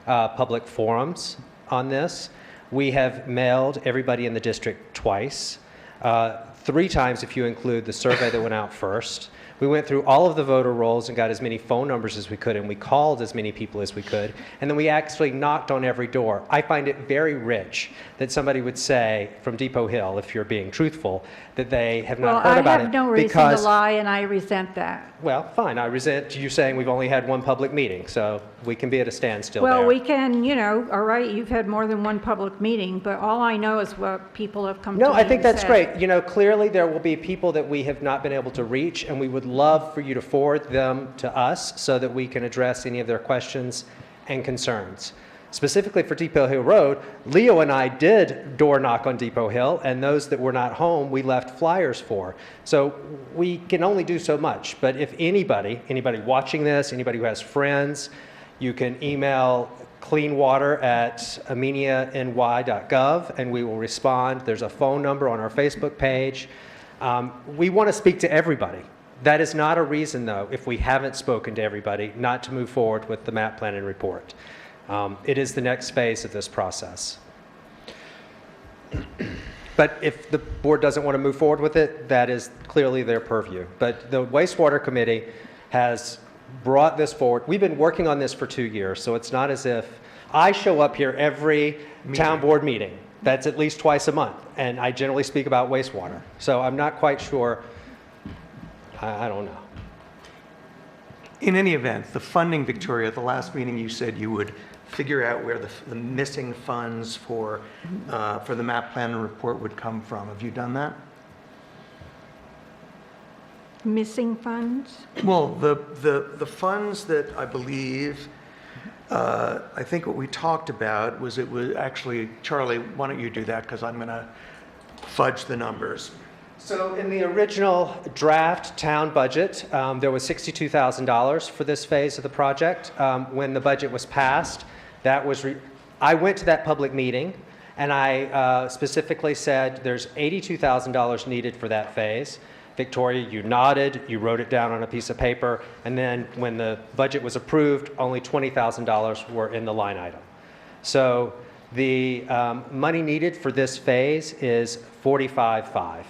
public forums on this. We have mailed everybody in the district twice, 3 times if you include the survey that went out first. We went through all of the voter rolls and got as many phone numbers as we could, and we called as many people as we could, and then we actually knocked on every door. I find it very rich that somebody would say from Depot Hill, if you're being truthful, that they have not heard about it. I have no reason to lie, and I resent that. Well, fine, I resent you saying we've only had one public meeting, so we can be at a standstill there. Well, we can, all right, you've had more than one public meeting, but all I know is what people have come to me No, I think and that's said. great. Clearly there will be people that we have not been able to reach, and we would love for you to forward them to us so that we can address any of their questions and concerns. Specifically for Depot Hill Road, Leo and I did door knock on Depot Hill, and those that were not home, we left flyers for. So we can only do so much, but if anybody watching this, anybody who has friends, you can email cleanwater@ameniany.gov, and we will respond. There's a phone number on our Facebook page. We want to speak to everybody. That is not a reason, though, if we haven't spoken to everybody, not to move forward with the map plan and report. It is the next phase of this process. But if the board doesn't want to move forward with it, that is clearly their purview. But the wastewater committee has brought this forward. We've been working on this for 2 years, so it's not as if I show up here every town board meeting. That's at least twice a month, and I generally speak about wastewater. So I'm not quite sure. I don't know. In any event, the funding, Victoria, at the last meeting you said you would figure out where the missing funds for the map plan and report would come from. Have you done that? Missing funds? Well, the funds that I believe I think what we talked about was it was actually, Charlie, why don't you do that, because I'm going to fudge the numbers. So in the original draft town budget, there was $62,000 for this phase of the project. When the budget was passed, I went to that public meeting, and I specifically said there's $82,000 needed for that phase. Victoria, you nodded, you wrote it down on a piece of paper, and then when the budget was approved, only $20,000 were in the line item. So the money needed for this phase is $45,500.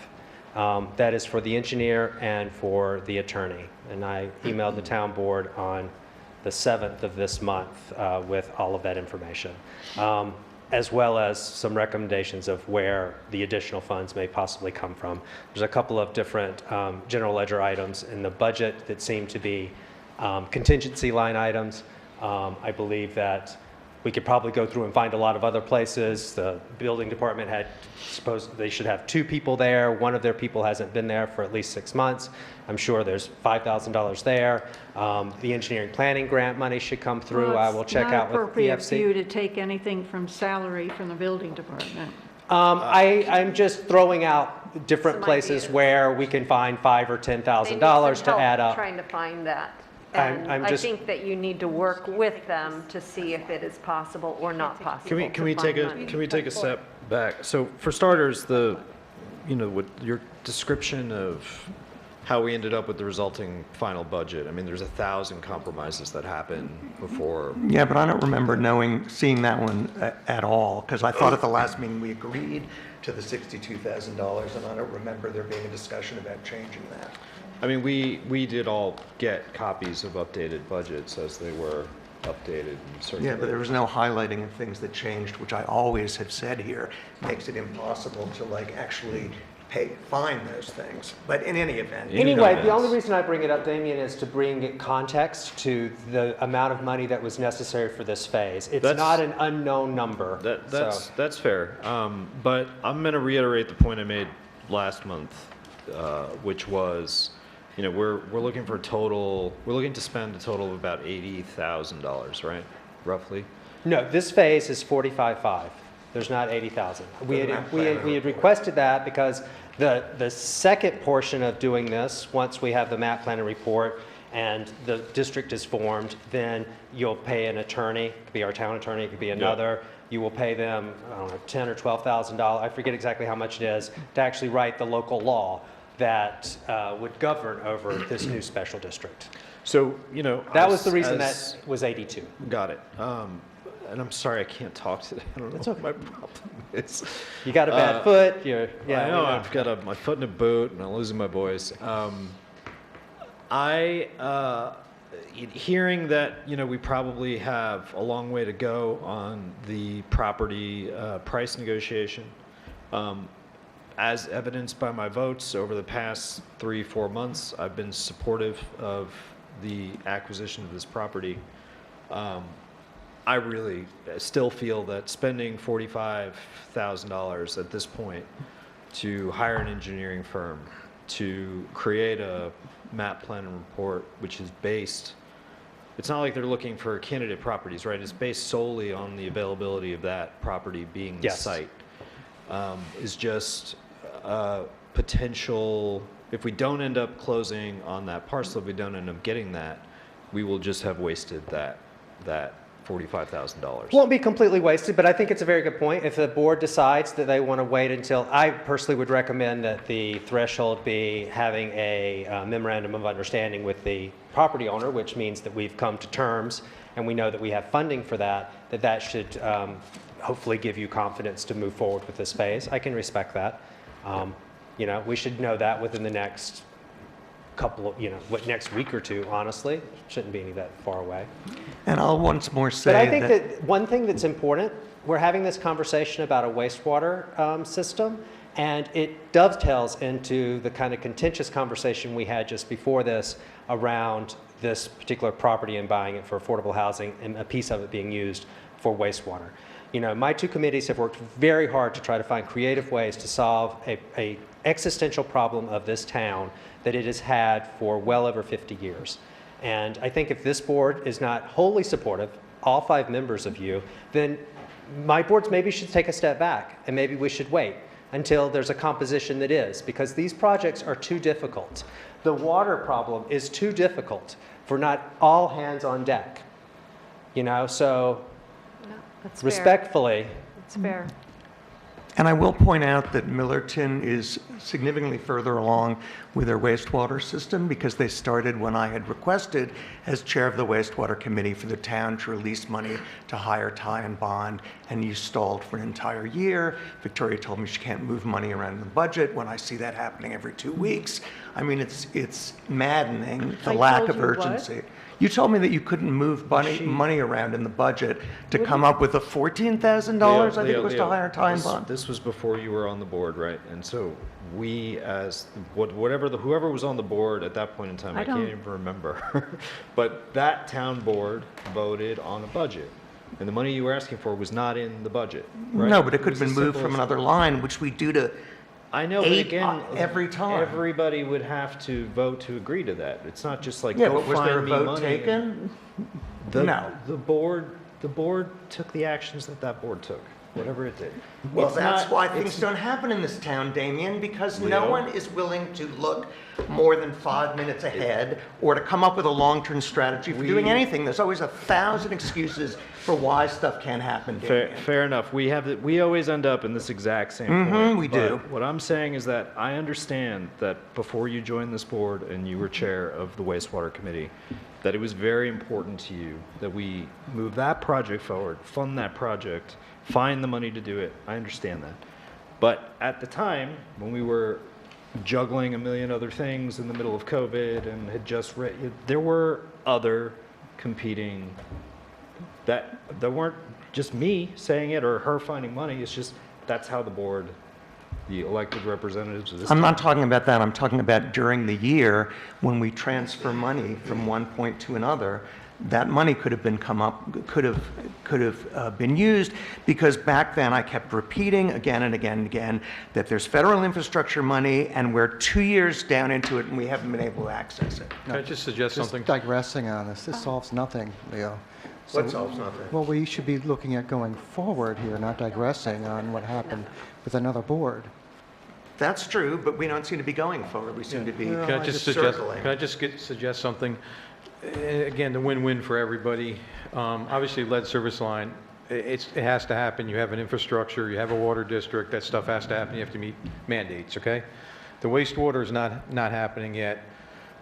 That is for the engineer and for the attorney. And I emailed the town board on the 7th of this month with all of that information, as well as some recommendations of where the additional funds may possibly come from. There's a couple of different general ledger items in the budget that seem to be contingency line items. I believe that we could probably go through and find a lot of other places. The building department had supposed they should have 2 people there. One of their people hasn't been there for at least 6 months. I'm sure there's $5,000 there. The engineering planning grant money should come through. I will check out with It's not appropriate for you EFC. to take anything from salary from the building department. I'm just throwing out different Some places ideas. where we can find $5,000 or $10,000 They to need add some help up. trying to find that. I'm And I just- think that you need to work with them to see if it is possible or not possible. Can we to take find a money. can we take a step back? So for starters, what your description of how we ended up with the resulting final budget. I mean, there's 1,000 compromises that happened before. Yeah, but I don't remember seeing that one at all, because I thought at the last meeting we agreed to the $62,000, and I don't remember there being a discussion about changing that. I mean, we did all get copies of updated budgets as they were updated and Yeah, circulated. but there was no highlighting of things that changed, which I always have said here, makes it impossible to actually find those things. But in any event. Anyway, the only reason I bring it up, Damien, is to bring context to the amount of money that was necessary for this phase. It's not an unknown number. That's fair. But I'm going to reiterate the point I made last month, which was, we're looking for we're looking to spend a total of about $80,000, right? Roughly. No, this phase is 45.5. There's not 80,000. We had requested that because the second portion of doing this, once we have the map plan and report and the district is formed, then you'll pay an attorney. It could be our town attorney, it could be another. You will pay them, I don't know, $10,000 or $12,000. I forget exactly how much it is to actually write the local law that would govern over this new special district. So, that was the reason that was 82. Got it. And I'm sorry I can't talk today. I don't know what my problem is. You got a bad foot. I know. I've got my foot in a boot, and I'm losing my voice. Hearing that we probably have a long way to go on the property price negotiation, as evidenced by my votes over the past 3-4 months, I've been supportive of the acquisition of this property. I really still feel that spending $45,000 at this point to hire an engineering firm to create a map plan and report, which is based, it's not like they're looking for candidate properties, right? It's based solely on the availability of that property being the site, is just potential. If we don't end up closing on that parcel, if we don't end up getting that, we will just have wasted that $45,000. Won't be completely wasted, but I think it's a very good point. If the board decides that they want to wait until, I personally would recommend that the threshold be having a memorandum of understanding with the property owner, which means that we've come to terms and we know that we have funding for that, that should hopefully give you confidence to move forward with this phase. I can respect that. We should know that within the next couple of, next week or two, honestly. Shouldn't be any that far away. And I'll once more say But I think that one thing that's important, we're having this conversation about a wastewater system, and it dovetails into the kind of contentious conversation we had just before this around this particular property and buying it for affordable housing and a piece of it being used for wastewater. My two committees have worked very hard to try to find creative ways to solve a existential problem of this town that it has had for well over 50 years. And I think if this board is not wholly supportive, all 5 members of you, then my boards maybe should take a step back, and maybe we should wait until there's a composition that is, because these projects are too difficult. The water problem is too difficult for not all hands on deck. You know, so No, that's fair. respectfully, It's fair. And I will point out that Millerton is significantly further along with their wastewater system because they started when I had requested, as chair of the wastewater committee, for the town to release money to hire Ty and Bond, and you stalled for an entire year. Victoria told me she can't move money around in the budget when I see that happening every 2 weeks. I mean, it's maddening, the I lack told of you what? urgency. You told me that you couldn't move money around in the budget to come up with the $14,000, I think it was, to hire Ty and Bond. This was before you were on the board, right? And so we, as whoever was on the board at that point in time, I I can't don't- even remember, but that town board voted on a budget, and the money you were asking for was not in the budget, right? No, but it could was have as been moved simple from as- another line, which we do to I know, but 8 again, every time. everybody would have to vote to agree to that. It's not just like, Yeah, go but was there a find me vote money. taken? No. No. The board took the actions that board took, whatever it did. Well, It's that's not- why it's- things don't happen in this town, Damien, because no Leo? one is willing to look more than 5 minutes ahead or to come up with a long-term strategy for doing anything. There's always 1,000 excuses for why stuff can't happen, Damien. Fair enough. We always end up in this exact same point. we But do. What I'm saying is that I understand that before you joined this board and you were chair of the wastewater committee, that it was very important to you that we move that project forward, fund that project, find the money to do it. I understand that. But at the time, when we were juggling a million other things in the middle of COVID and had just there were other competing that weren't just me saying it or her finding money. It's just that's how the board, the elected representatives of this. I'm not talking about that. I'm talking about during the year when we transfer money from one point to another. That money could have been used, because back then I kept repeating again and again and again that there's federal infrastructure money and we're 2 years down into it and we haven't been able to access it. Can I just suggest something? Just digressing on this, this solves nothing, Leo. So- What solves nothing? Well, we should be looking at going forward here, not digressing on what happened with another board. That's true, but we don't seem to be going forward. We seem to be Can I just suggest, circling. can I just suggest something? Again, the win-win for everybody. Obviously, lead service line, it has to happen. You have an infrastructure, you have a water district, that stuff has to happen. You have to meet mandates, okay? The wastewater is not happening yet,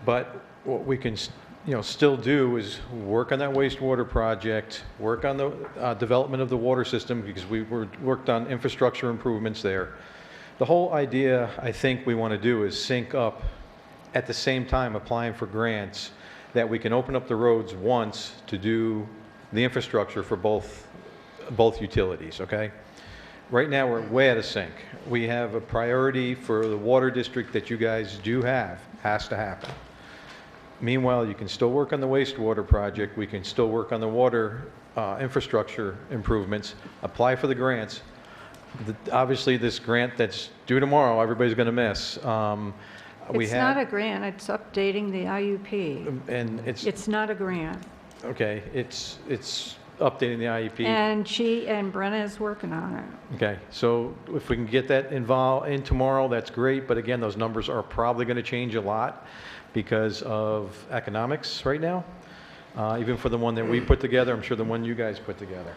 but what we can, still do is work on that wastewater project, work on the development of the water system, because we worked on infrastructure improvements there. The whole idea, I think we want to do is sync up at the same time applying for grants, that we can open up the roads once to do the infrastructure for both utilities, okay? Right now, we're way out of sync. We have a priority for the water district that you guys do have, has to happen. Meanwhile, you can still work on the wastewater project, we can still work on the water infrastructure improvements, apply for the grants. Obviously, this grant that's due tomorrow, everybody's going to miss. It's not a grant, it's updating the IUP. And It's not a grant. okay, it's updating the IEP. And Brenna is working on it. Okay, so if we can get that involved in tomorrow, that's great, but again, those numbers are probably going to change a lot because of economics right now. Even for the one that we put together, I'm sure the one you guys put together.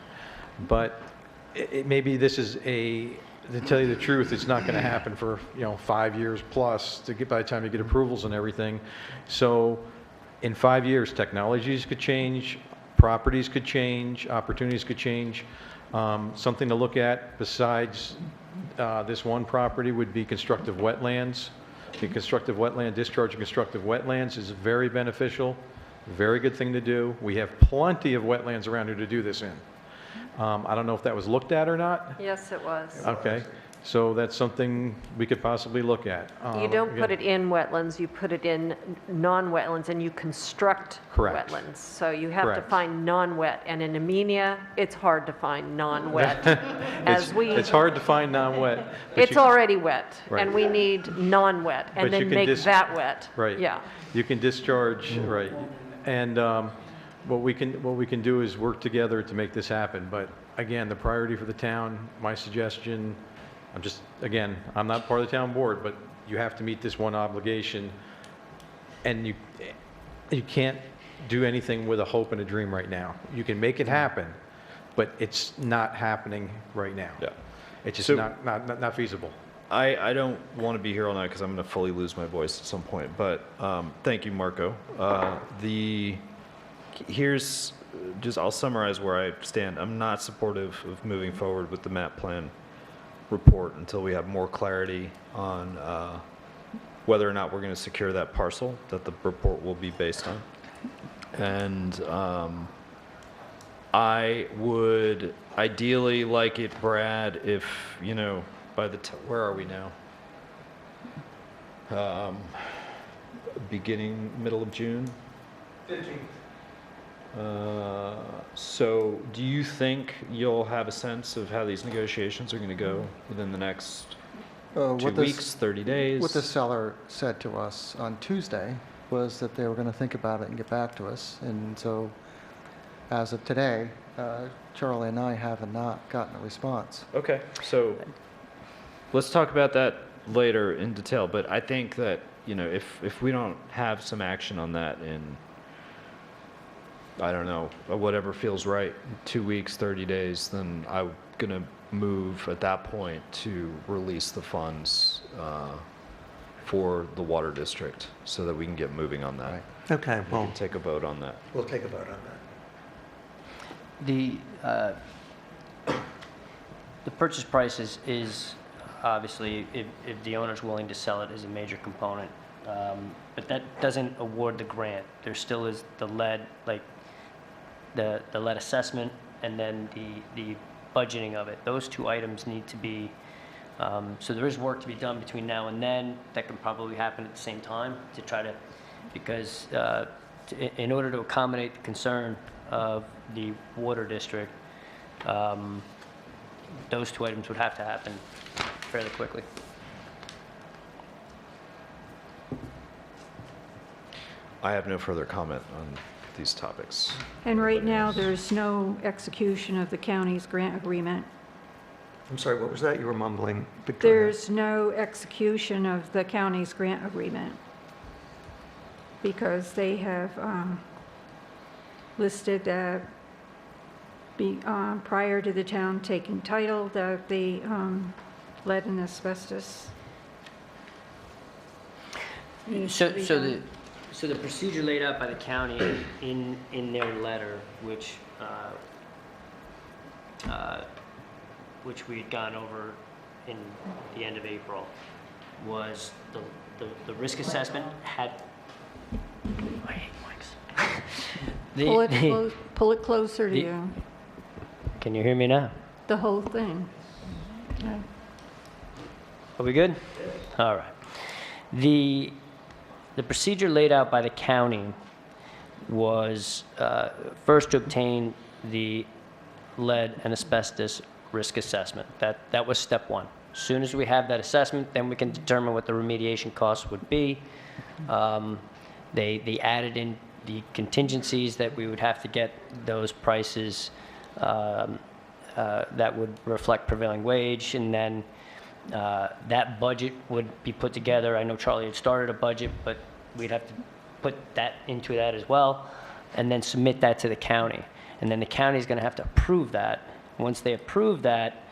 But maybe this is to tell you the truth, it's not going to happen for 5 years plus by the time you get approvals and everything. So in 5 years, technologies could change, properties could change, opportunities could change. Something to look at besides this one property would be constructive wetlands. The constructive wetland, discharge of constructive wetlands is very beneficial, very good thing to do. We have plenty of wetlands around here to do this in. I don't know if that was looked at or not. Yes, it was. Okay, so that's something we could possibly look at. You don't put again, it in wetlands, you put it in non-wetlands, and you construct Correct. wetlands. So you have to Correct. find non-wet, and in Amenia, it's hard to find non-wet. As It's hard to find non-wet. but It's you- already wet, Right. and we need non-wet, But and you then can make that wet. Right. Yeah. You can discharge, right. And what we can do is work together to make this happen. But again, the priority for the town, my suggestion, again, I'm not part of the town board, but you have to meet this one obligation, and you can't do anything with a hope and a dream right now. You can make it happen, but it's not happening right now. Yeah. It's just So- not feasible. I don't want to be here all night because I'm going to fully lose my voice at some point, but thank you, Marco. I'll summarize where I stand. I'm not supportive of moving forward with the map plan report until we have more clarity on whether or not we're going to secure that parcel that the report will be based on. And I would ideally like it, Brad, if, where are we now? Middle of June? 15th. So do you think you'll have a sense of how these negotiations are going to go within the next 2 weeks, 30 days? What the seller said to us on Tuesday was that they were going to think about it and get back to us. And so as of today, Charlie and I have not gotten a response. Okay, so let's talk about that later in detail, but I think that, if we don't have some action on that in, I don't know, whatever feels right, 2 weeks, 30 days, then I'm going to move at that point to release the funds for the water district so that we can get moving on that. Okay, We can take a vote on that. We'll take a vote on that. The purchase price is obviously, if the owner's willing to sell it, is a major component. But that doesn't award the grant. There still is the lead, the lead assessment, and then the budgeting of it. Those two items need to be, so there is work to be done between now and then. That can probably happen at the same time to try to, because in order to accommodate the concern of the water district, those two items would have to happen fairly quickly. I have no further comment on these topics. And right now, there's no execution of the county's grant agreement. I'm sorry, what was that? You were mumbling. There's no execution of the county's grant agreement because they have listed that prior to the town taking title, that the lead and asbestos needs to be done. So the procedure laid out by the county in their letter, which we had gone over in the end of April, was the risk assessment had. I hate mics. Pull it closer to you. Can you hear me now? The whole thing. Yeah. Are we good? All right. The procedure laid out by the county was first to obtain the lead and asbestos risk assessment. That was step one. As soon as we have that assessment, then we can determine what the remediation costs would be. They added in the contingencies that we would have to get those prices that would reflect prevailing wage, and then that budget would be put together. I know Charlie had started a budget, but we'd have to put that into that as well, and then submit that to the county. And then the county is going to have to approve that. Once they approve that,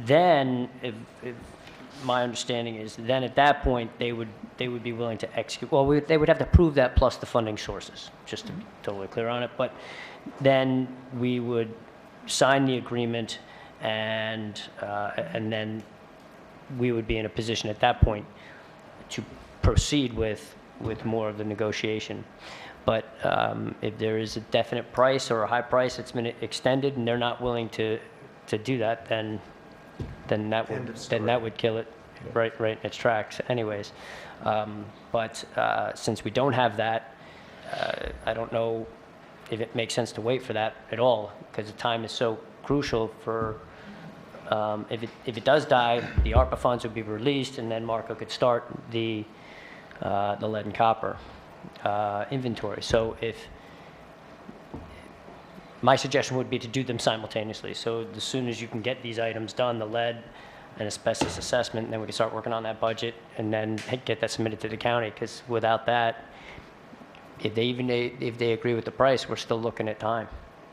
then, if my understanding is, then at that point, they would be willing to execute. Well, they would have to approve that plus the funding sources, just to be totally clear on it. But then we would sign the agreement, and then we would be in a position at that point to proceed with more of the negotiation. But if there is a definite price or a high price that's been extended and they're not willing to do that, then that would kill it right in its tracks anyways. But since we don't have that, I don't know if it makes sense to wait for that at all, because the time is so crucial for, if it does die, the ARPA funds would be released, and then Marco could start the lead and copper inventory. So if My suggestion would be to do them simultaneously. So as soon as you can get these items done, the lead and asbestos assessment, then we can start working on that budget and then get that submitted to the county, because without that, if they agree with the price, we're still looking at time.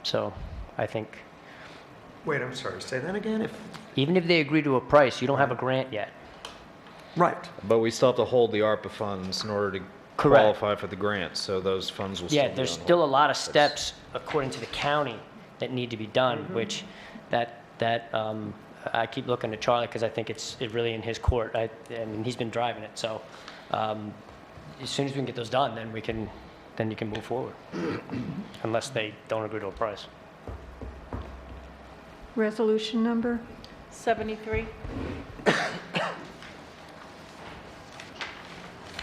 So I think Wait, I'm sorry, say that again? even if they agree to a price, you don't have a grant yet. Right. But we still have to hold the ARPA funds in order to Correct. qualify for the grant, so those funds will still be Yeah, there's on still a hold. lot of steps, according to the county, that need to be done, which I keep looking at Charlie because I think it's really in his court. I mean, he's been driving it, so as soon as we can get those done, then you can move forward, unless they don't agree to a price. Resolution number? 73.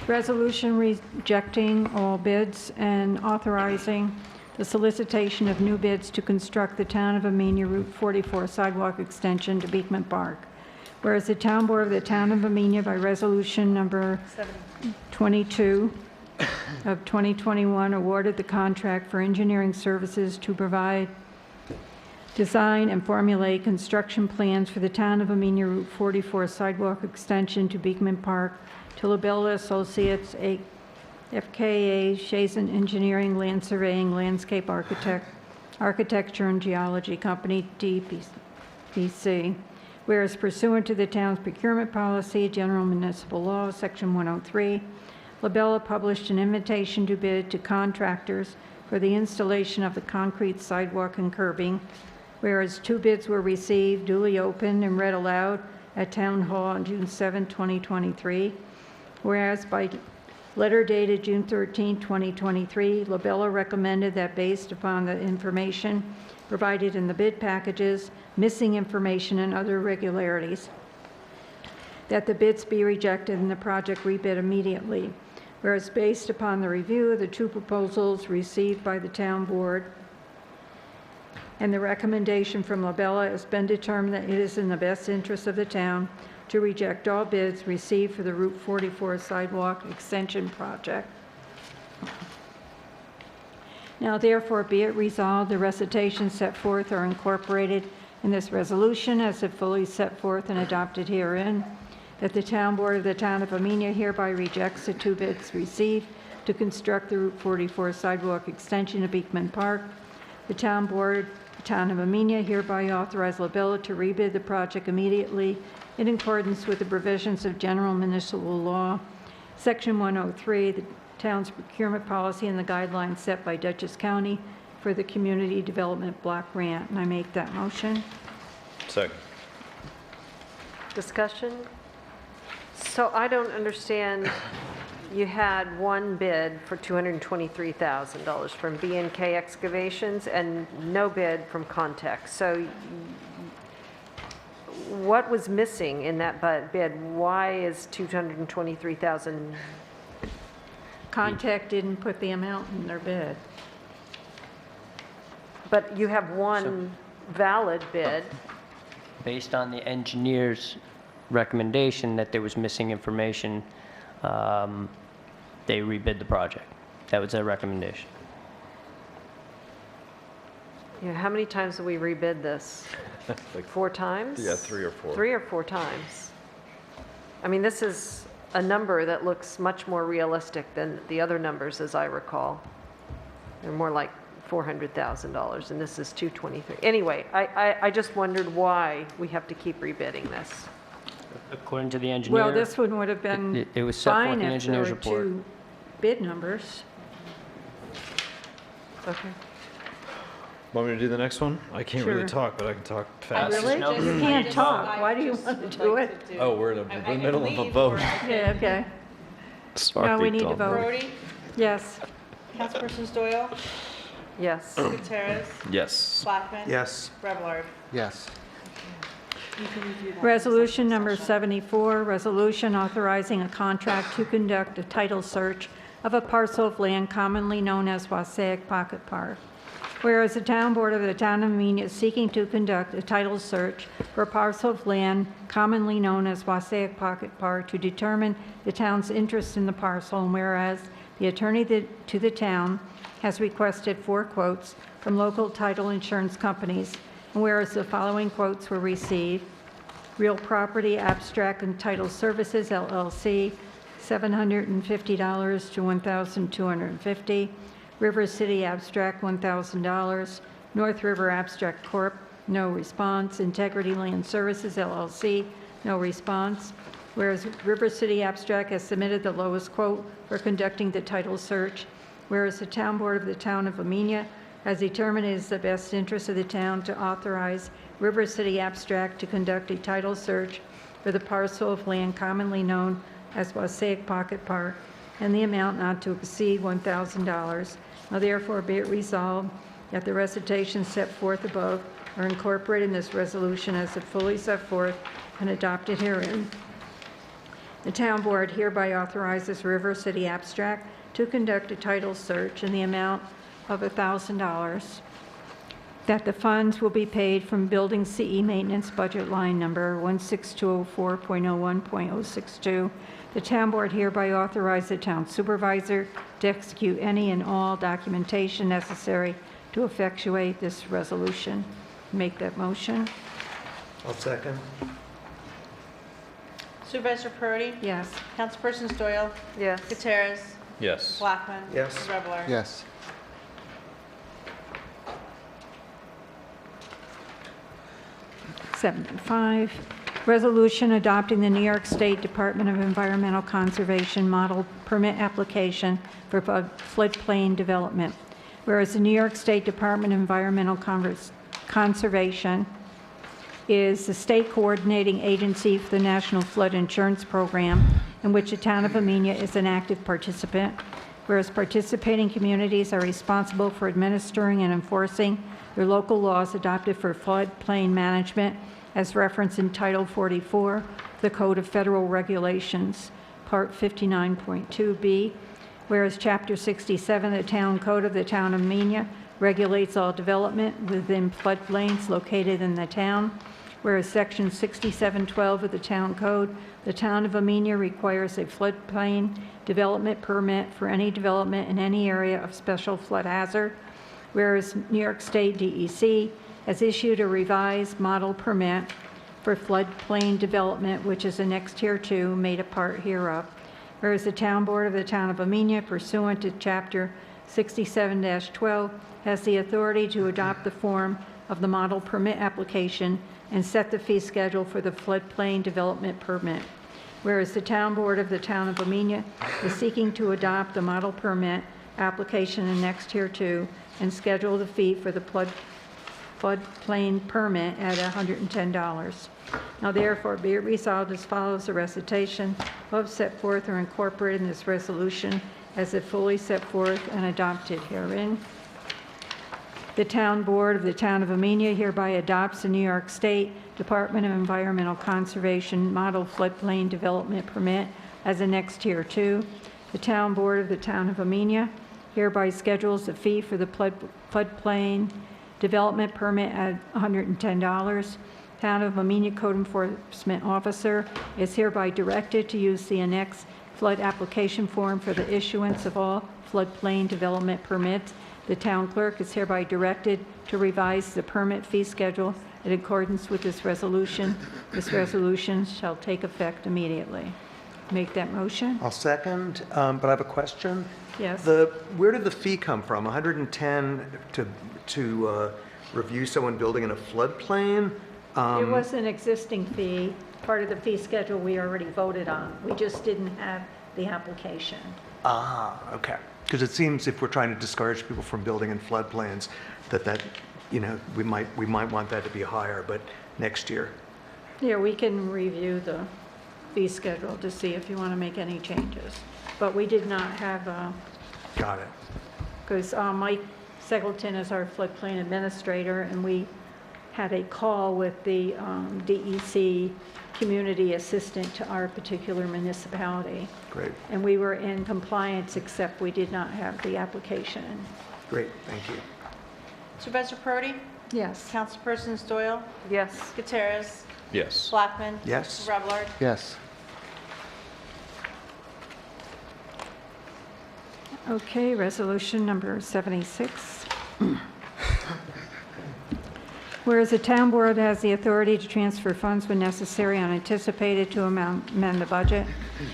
Resolution rejecting all bids and authorizing the solicitation of new bids to construct the Town of Amenia Route 44 sidewalk extension to Beekman Park. Whereas the Town Board of the Town of Amenia, by resolution number 22 of 2021, awarded the contract for engineering services to provide, design, and formulate construction plans for the Town of Amenia Route 44 sidewalk extension to Beekman Park to LaBella Associates, FKA, Shazen Engineering, Land Surveying, Landscape Architecture and Geology Company, DPC. Whereas pursuant to the town's procurement policy, General Municipal Law, Section 103, LaBella published an invitation to bid to contractors for the installation of the concrete sidewalk and curbing. Whereas 2 bids were received, duly opened and read aloud at Town Hall on June 7, 2023. Whereas by letter dated June 13, 2023, LaBella recommended that based upon the information provided in the bid packages, missing information and other irregularities, that the bids be rejected and the project rebid immediately. Whereas based upon the review of the 2 proposals received by the town board and the recommendation from LaBella, it has been determined that it is in the best interest of the town to reject all bids received for the Route 44 sidewalk extension project. Now therefore be it resolved, the recitations set forth are incorporated in this resolution as if fully set forth and adopted herein, that the Town Board of the Town of Amenia hereby rejects the 2 bids received to construct the Route 44 sidewalk extension of Beekman Park. The Town Board, the Town of Amenia hereby authorize LaBella to rebid the project immediately in accordance with the provisions of General Municipal Law, Section 103, the town's procurement policy, and the guidelines set by Dutchess County for the Community Development Block Grant. And I make that motion. Second. Discussion? So I don't understand, you had 1 bid for $223,000 from B&K Excavations and no bid from Context. So what was missing in that bid? Why is $223,000? Contact didn't put the amount in their bid. But you have 1 valid bid. Based on the engineer's recommendation that there was missing information, they rebid the project. That was their recommendation. Yeah, how many times have we rebid this? Like 4 times? Yeah, 3 or 4. 3 or 4 times. I mean, this is a number that looks much more realistic than the other numbers, as I recall. They're more like $400,000, and this is $223,000. Anyway, I just wondered why we have to keep rebidding this. According to the engineer. Well, this one would have been It was set forth fine in the if there engineer's were report. 2 bid numbers. Okay. Want me to do the next one? I can't Sure. really talk, but I can talk fast. Really? You can't talk. Why do you want to do it? Oh, we're in the middle of a vote. Yeah, okay. Sorry, Now we need to Tom. vote. Brody? Yes. Councilpersons Doyle? Yes. Gutierrez? Yes. Blackman? Yes. Revlard? Yes. Resolution number 74, resolution authorizing a contract to conduct a title search of a parcel of land commonly known as Wassaic Pocket Park. Whereas the Town Board of the Town of Amenia is seeking to conduct a title search for a parcel of land commonly known as Wassaic Pocket Park to determine the town's interest in the parcel, and whereas the attorney to the town has requested 4 quotes from local title insurance companies, and whereas the following quotes were received: Real Property Abstract and Title Services, LLC, $750 to $1,250. River City Abstract, $1,000. North River Abstract Corp., no response. Integrity Land Services, LLC, no response. Whereas River City Abstract has submitted the lowest quote for conducting the title search. Whereas the Town Board of the Town of Amenia has determined it is the best interest of the town to authorize River City Abstract to conduct a title search for the parcel of land commonly known as Wassaic Pocket Park, and the amount not to exceed $1,000. Now therefore be it resolved that the recitations set forth above are incorporated in this resolution as it fully set forth and adopted herein. The Town Board hereby authorizes River City Abstract to conduct a title search in the amount of $1,000, that the funds will be paid from Building CE Maintenance Budget Line Number 16204.01.062. The Town Board hereby authorizes the Town Supervisor to execute any and all documentation necessary to effectuate this resolution. Make that motion. I'll second. Supervisor Perotti? Yes. Councilpersons Doyle? Yes. Gutierrez? Yes. Blackman? Yes. Reveler? Yes. $75, resolution adopting the New York State Department of Environmental Conservation model permit application for floodplain development. Whereas the New York State Department of Environmental Conservation is the state coordinating agency for the National Flood Insurance Program, in which the town of Amenia is an active participant. Whereas participating communities are responsible for administering and enforcing their local laws adopted for floodplain management, as referenced in Title 44, the Code of Federal Regulations, Part 59.2b. Whereas Chapter 67, the Town Code of the Town of Amenia, regulates all development within floodplains located in the town. Whereas Section 6712 of the Town Code, the Town of Amenia requires a floodplain development permit for any development in any area of special flood hazard. Whereas New York State DEC has issued a revised model permit for floodplain development, which is annexed here to, made a part hereof. Whereas the Town Board of the Town of Amenia, pursuant to Chapter 67-12, has the authority to adopt the form of the model permit application and set the fee schedule for the floodplain development permit. Whereas the Town Board of the Town of Amenia is seeking to adopt the model permit application annexed hereto and schedule the fee for the floodplain permit at $110. Now therefore be it resolved as follows: the recitation of set forth are incorporated in this resolution as if fully set forth and adopted herein. The Town Board of the Town of Amenia hereby adopts the New York State Department of Environmental Conservation Model Floodplain Development Permit as annexed hereto. The Town Board of the Town of Amenia hereby schedules the fee for the floodplain development permit at $110. Town of Amenia Code Enforcement Officer is hereby directed to use the annexed flood application form for the issuance of all floodplain development permits. The town clerk is hereby directed to revise the permit fee schedule in accordance with this resolution. This resolution shall take effect immediately. Make that motion. I'll second, but I have a question. Yes. Where did the fee come from? 110 to review someone building in a floodplain? It was an existing fee, part of the fee schedule we already voted on. We just didn't have the application. Ah, okay. Because it seems if we're trying to discourage people from building in floodplains, that we might want that to be higher, but next year. Yeah, we can review the fee schedule to see if you want to make any changes. But we did not have Got it. because Mike Singleton is our floodplain administrator, and we had a call with the DEC community assistant to our particular municipality. Great. And we were in compliance, except we did not have the application. Great, thank you. Supervisor Perotti? Yes. Councilpersons Doyle? Yes. Gutierrez? Yes. Blackman? Yes. Reveler? Yes. Okay, resolution number 76. Whereas the town board has the authority to transfer funds when necessary unanticipated to amend the budget.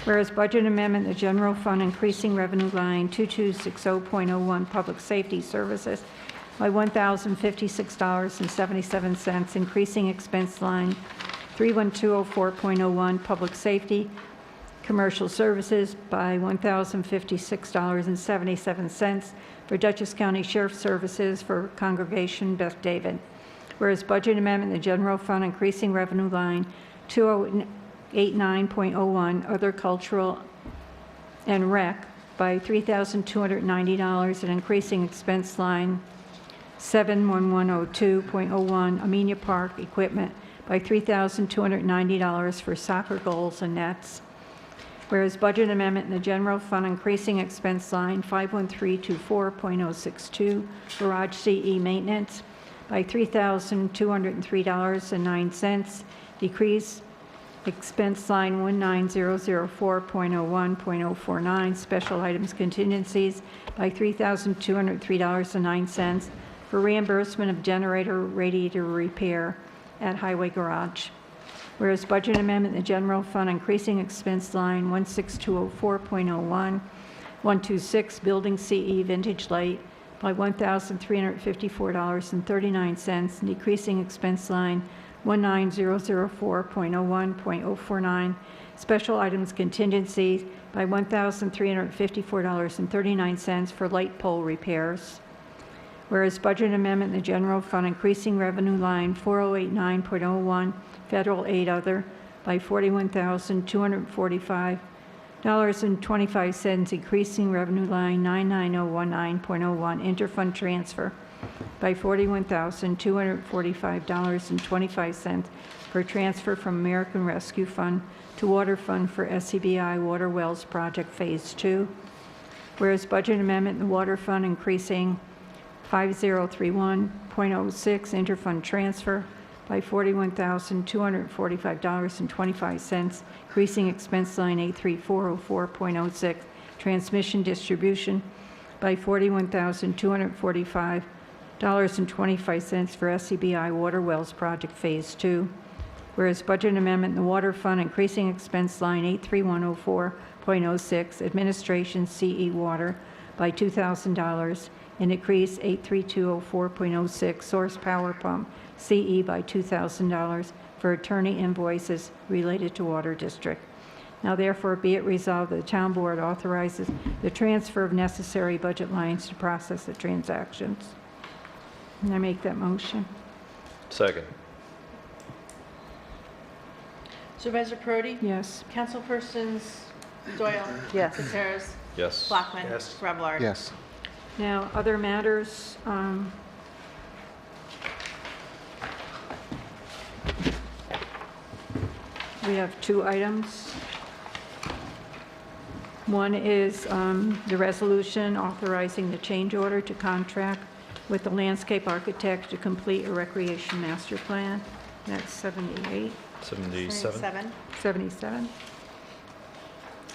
Whereas budget amendment, the general fund increasing revenue line 2260.01 public safety services by $1,056.77, increasing expense line 31204.01 public safety commercial services by $1,056.77 for Dutchess County Sheriff's Services for Congregation Beth David. Whereas budget amendment, the general fund increasing revenue line 2089.01 other cultural and rec by $3,290 and increasing expense line 71102.01 Amenia Park equipment by $3,290 for soccer goals and nets. Whereas budget amendment in the general fund increasing expense line 51324.062 garage CE maintenance by $3,203.09, decrease expense line 19004.01.049 special items contingencies by $3,203.09 for reimbursement of generator radiator repair at Highway Garage. Whereas budget amendment in the general fund increasing expense line 16204.01 126 building CE vintage light by $1,354.39 and decreasing expense line 19004.01.049 special items contingencies by $1,354.39 for light pole repairs. Whereas budget amendment in the general fund increasing revenue line 4089.01 federal aid other by $41,245.25, increasing revenue line 99019.01 interfund transfer by $41,245.25 for transfer from American Rescue Fund to Water Fund for SCBI Water Wells Project Phase 2. Whereas budget amendment in the Water Fund increasing 5031.06 interfund transfer by $41,245.25, increasing expense line 83404.06 transmission distribution by $41,245.25 for SCBI Water Wells Project Phase 2. Whereas budget amendment in the Water Fund increasing expense line 83104.06 administration CE Water by $2,000 and decrease 83204.06 source power pump CE by $2,000 for attorney invoices related to Water District. Now therefore be it resolved that the town board authorizes the transfer of necessary budget lines to process the transactions. And I make that motion. Second. Supervisor Perotti? Yes. Councilpersons Doyle? Yes. Gutierrez? Yes. Blackman? Yes. Revlard? Yes. Now, other matters, we have two items. One is the resolution authorizing the change order to contract with the landscape architect to complete a recreation master plan. That's 78, 77. 77.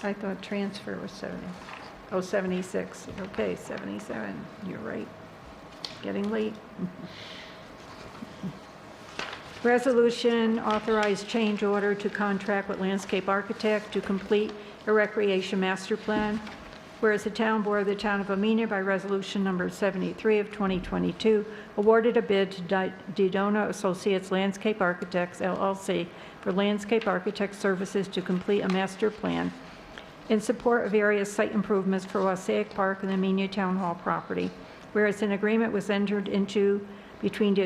I thought transfer was 70. Oh, 76. Okay, 77. You're right. Getting late. Resolution authorized change order to contract with landscape architect to complete a recreation master plan. Whereas the town board of the town of Amenia by resolution number 73 of 2022 awarded a bid to Didona Associates Landscape Architects LLC for landscape architect services to complete a master plan in support of various site improvements for Wassaic Park and the Amenia Town Hall property. Whereas an agreement was entered into between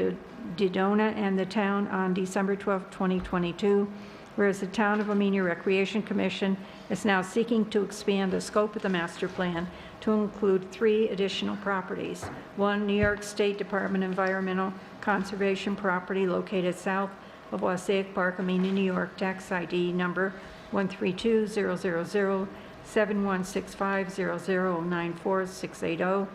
Didona and the town on December 12, 2022, whereas the Town of Amenia Recreation Commission is now seeking to expand the scope of the master plan to include 3 additional properties. 1, New York State Department Environmental Conservation property located south of Wassaic Park, Amenia, New York, tax ID number 132-000-7165-0094-680.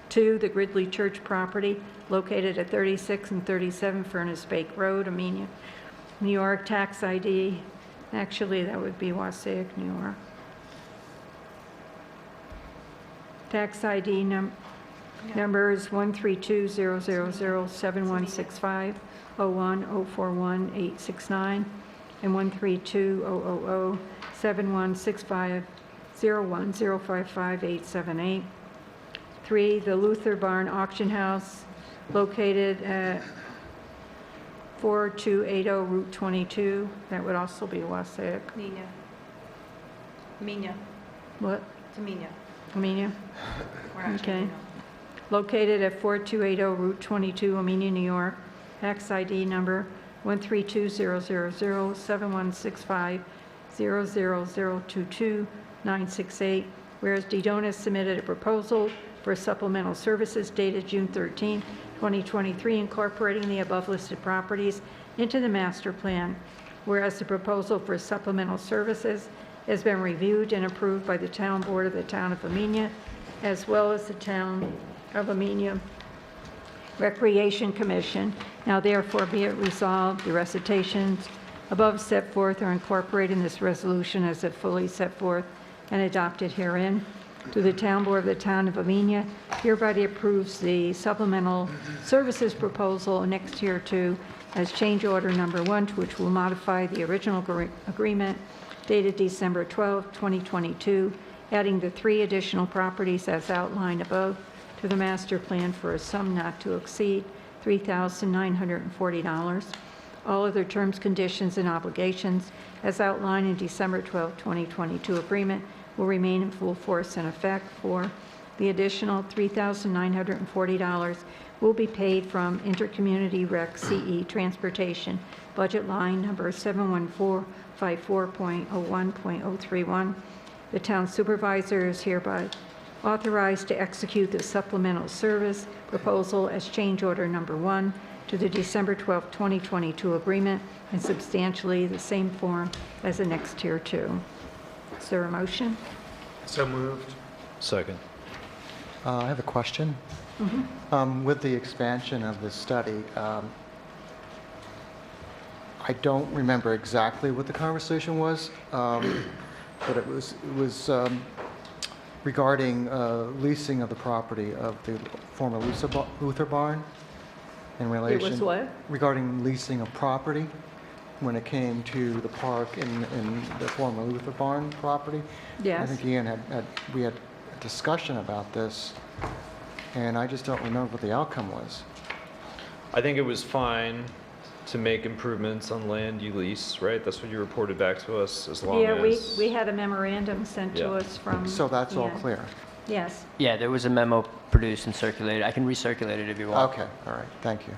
2, the Gridley Church property located at 36 and 37 Furnace Bake Road, Amenia, New York, tax ID, actually that would be Wassaic, New York. Tax ID numbers 132-000-7165, 01-041-869, and 132-000-7165, 01-055-878. 3, the Luther Barn Auction House located at 4280 Route 22. That would also be Wassaic. Amenia. What? It's Amenia. Amenia? We're not Okay. changing Located at 4280 Route 22, Amenia, New York. Tax ID number 132-000-7165, 00022-968. Whereas Dedona submitted a proposal for supplemental services dated June 13, 2023, incorporating the above listed properties into the master plan. Whereas the proposal for supplemental services has been reviewed and approved by the Town Board of the Town of Amenia, as well as the Town of Amenia Recreation Commission. Now therefore be it resolved, the recitations above set forth are incorporated in this resolution as if fully set forth and adopted herein. To the Town Board of the Town of Amenia, hereby approves the supplemental services proposal next year to as change order number 1, which will modify the original agreement dated December 12, 2022, adding the 3 additional properties as outlined above to the master plan for a sum not to exceed $3,940. All other terms, conditions, and obligations as outlined in December 12, 2022 agreement will remain in full force and effect. For the additional $3,940 will be paid from Intercommunity Rec CE Transportation budget line number 71454.01.031. The town supervisor is hereby authorized to execute the supplemental service proposal as change order number 1 to the December 12, 2022 agreement in substantially the same form as the next tier 2. Is there a motion? So moved. Second. I have a question. With the expansion of the study, I don't remember exactly what the conversation was, but it was regarding leasing of the property of the former Luther Barn in relation. It was what? Regarding leasing of property when it came to the park in the former Luther Barn property. Yes. I think Ian we had a discussion about this, and I just don't remember what the outcome was. I think it was fine to make improvements on land you lease, right? That's what you reported back to us, as long Yeah, as... we had a memorandum sent to Yeah. us from. So that's all Ian. clear? Yes. Yeah, there was a memo produced and circulated. I can recirculate it if you want. Okay, all right, thank you.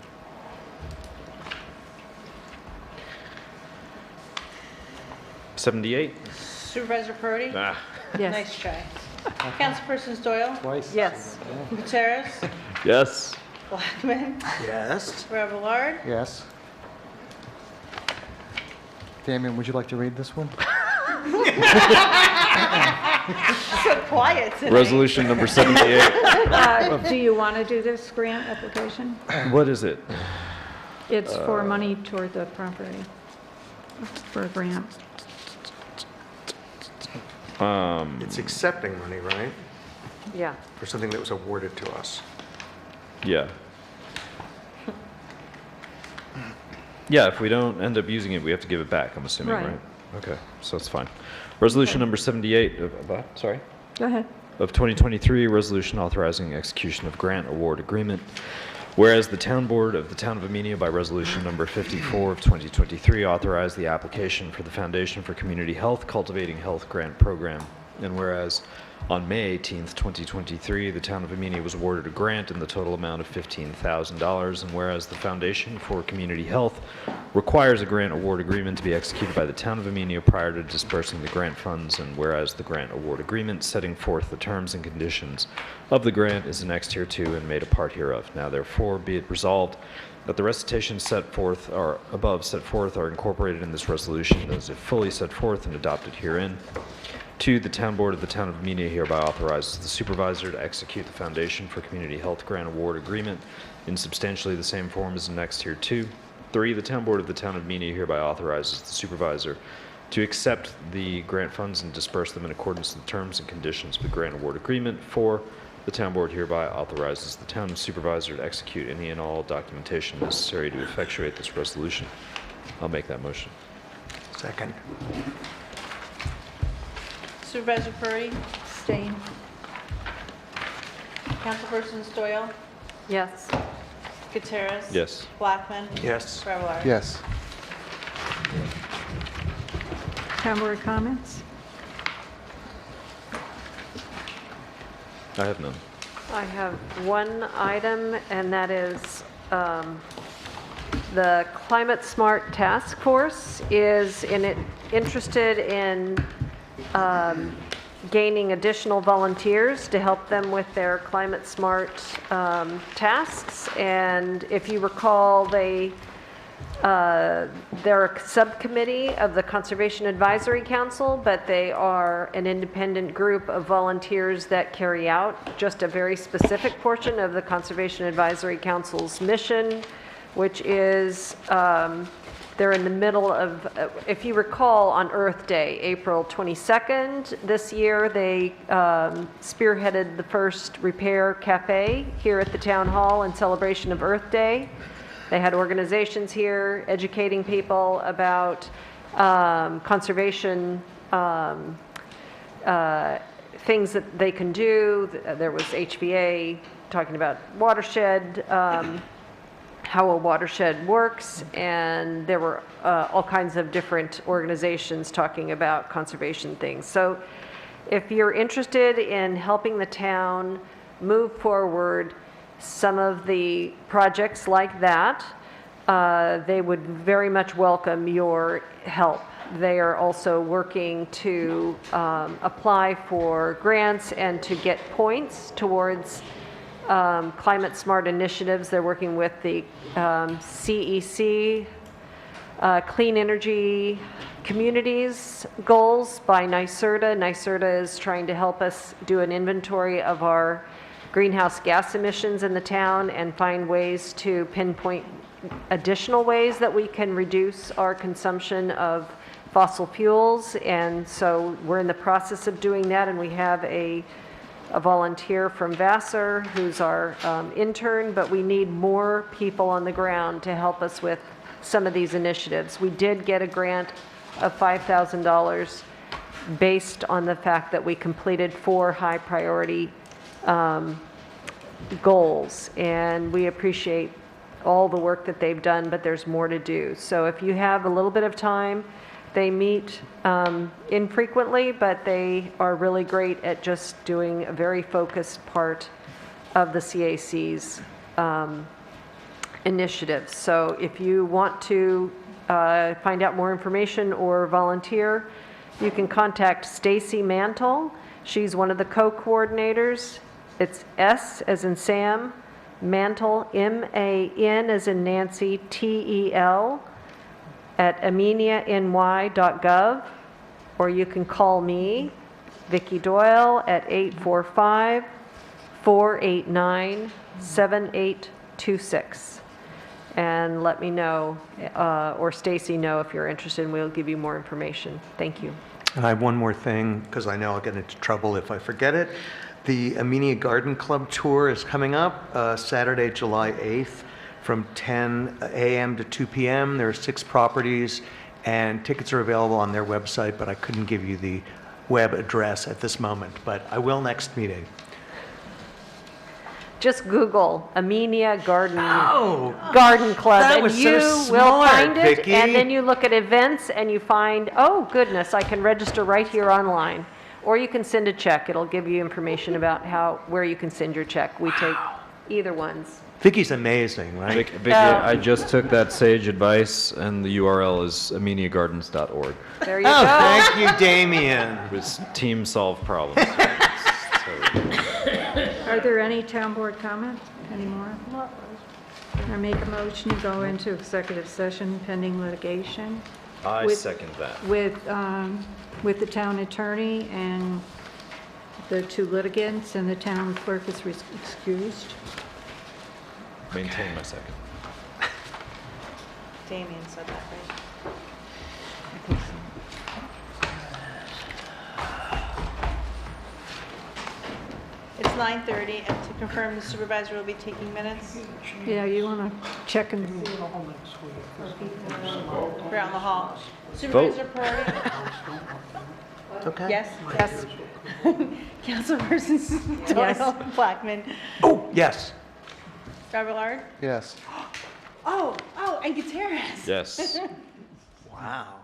$78? Supervisor Perotti? Ah. Yes. Nice try. Councilpersons Doyle? Twice. Yes. Gutierrez? Yes. Blackman? Yes. Revillard? Yes. Damien, would you like to read this one? So quiet tonight. Resolution number 78. Do you want to do this grant application? What is it? It's for money toward the property, for a grant. It's accepting money, right? Yeah. For something that was awarded to us. Yeah. Yeah, if we don't end up using it, we have to give it back, I'm assuming, Right. right? Okay, so it's fine. Resolution number 78 sorry, Go ahead. of 2023, resolution authorizing execution of grant award agreement. Whereas the Town Board of the Town of Amenia by resolution number 54 of 2023 authorized the application for the Foundation for Community Health Cultivating Health Grant Program. And whereas on May 18th, 2023, the Town of Amenia was awarded a grant in the total amount of $15,000. And whereas the Foundation for Community Health requires a grant award agreement to be executed by the Town of Amenia prior to dispersing the grant funds. And whereas the grant award agreement setting forth the terms and conditions of the grant is annexed hereto and made a part hereof. Now therefore be it resolved that the recitations set forth or above set forth are incorporated in this resolution as if fully set forth and adopted herein. 2, the Town Board of the Town of Amenia hereby authorizes the supervisor to execute the Foundation for Community Health Grant Award Agreement in substantially the same form as annexed here 2. 3, the Town Board of the Town of Amenia hereby authorizes the supervisor to accept the grant funds and disperse them in accordance with the terms and conditions of the grant award agreement. 4, The town board hereby authorizes the town supervisor to execute any and all documentation necessary to effectuate this resolution. I'll make that motion. Second. Supervisor Furry? Abstain. Councilpersons Doyle? Yes. Gutierrez? Yes. Blackman? Yes. Fablelaro? Yes. Town board comments? I have none. I have one item, and that is the Climate Smart Task Force is interested in gaining additional volunteers to help them with their climate smart tasks. And if you recall, they're a subcommittee of the Conservation Advisory Council, but they are an independent group of volunteers that carry out just a very specific portion of the Conservation Advisory Council's mission, which is they're in the middle of, if you recall, on Earth Day, April 22nd this year, they spearheaded the first repair cafe here at the town hall in celebration of Earth Day. They had organizations here educating people about conservation things that they can do. There was HVA talking about watershed, how a watershed works, and there were all kinds of different organizations talking about conservation things. So if you're interested in helping the town move forward some of the projects like that, they would very much welcome your help. They are also working to apply for grants and to get points towards climate smart initiatives. They're working with the CEC, Clean Energy Communities goals by NYSERDA. NYSERDA is trying to help us do an inventory of our greenhouse gas emissions in the town and find ways to pinpoint additional ways that we can reduce our consumption of fossil fuels. And so we're in the process of doing that, and we have a volunteer from Vassar who's our intern, but we need more people on the ground to help us with some of these initiatives. We did get a grant of $5,000 based on the fact that we completed 4 high priority goals, and we appreciate all the work that they've done, but there's more to do. So if you have a little bit of time, they meet infrequently, but they are really great at just doing a very focused part of the CAC's initiatives. So if you want to find out more information or volunteer, you can contact Stacy Mantle. She's one of the co-coordinators. It's S as in Sam, Mantle, M-A-N as in Nancy, T-E-L, at ameniany.gov, or you can call me, Vicki Doyle, at 845-489-7826, and let me know, or Stacy know if you're interested, and we'll give you more information. Thank you. And I have one more thing, because I know I'll get into trouble if I forget it. The Amenia Garden Club Tour is coming up Saturday, July 8th from 10 a.m. to 2 p.m. There are 6 properties, and tickets are available on their website, but I couldn't give you the web address at this moment, but I will next meeting. Just Google Amenia Garden Club, that and was you so will smart, find it. Vicki. And then you look at events, and you find, oh goodness, I can register right here online. Or you can send a check. It'll give you information about where you can send your check. We take either ones. Vicki's amazing, right? Vicky, I just took that sage advice, and the URL is ameniagardens.org. There you go. Thank you, Damien. It was team solve problems. Are there any town board comments anymore? I make a motion to go into executive session pending litigation. I second that. With the town attorney and the 2 litigants, and the town clerk is excused. Maintain my second. Damien said that, right? I think so. It's 9:30, and to confirm the supervisor will be taking minutes. Yeah, you want to check and, We're out in the hall. Supervisor Parati? Okay. Yes? yes, Councilpersons Yes. Doyle, Blackman, Oh, yes. Fablelard? Yes. Oh, and Gutierrez. Yes. Wow.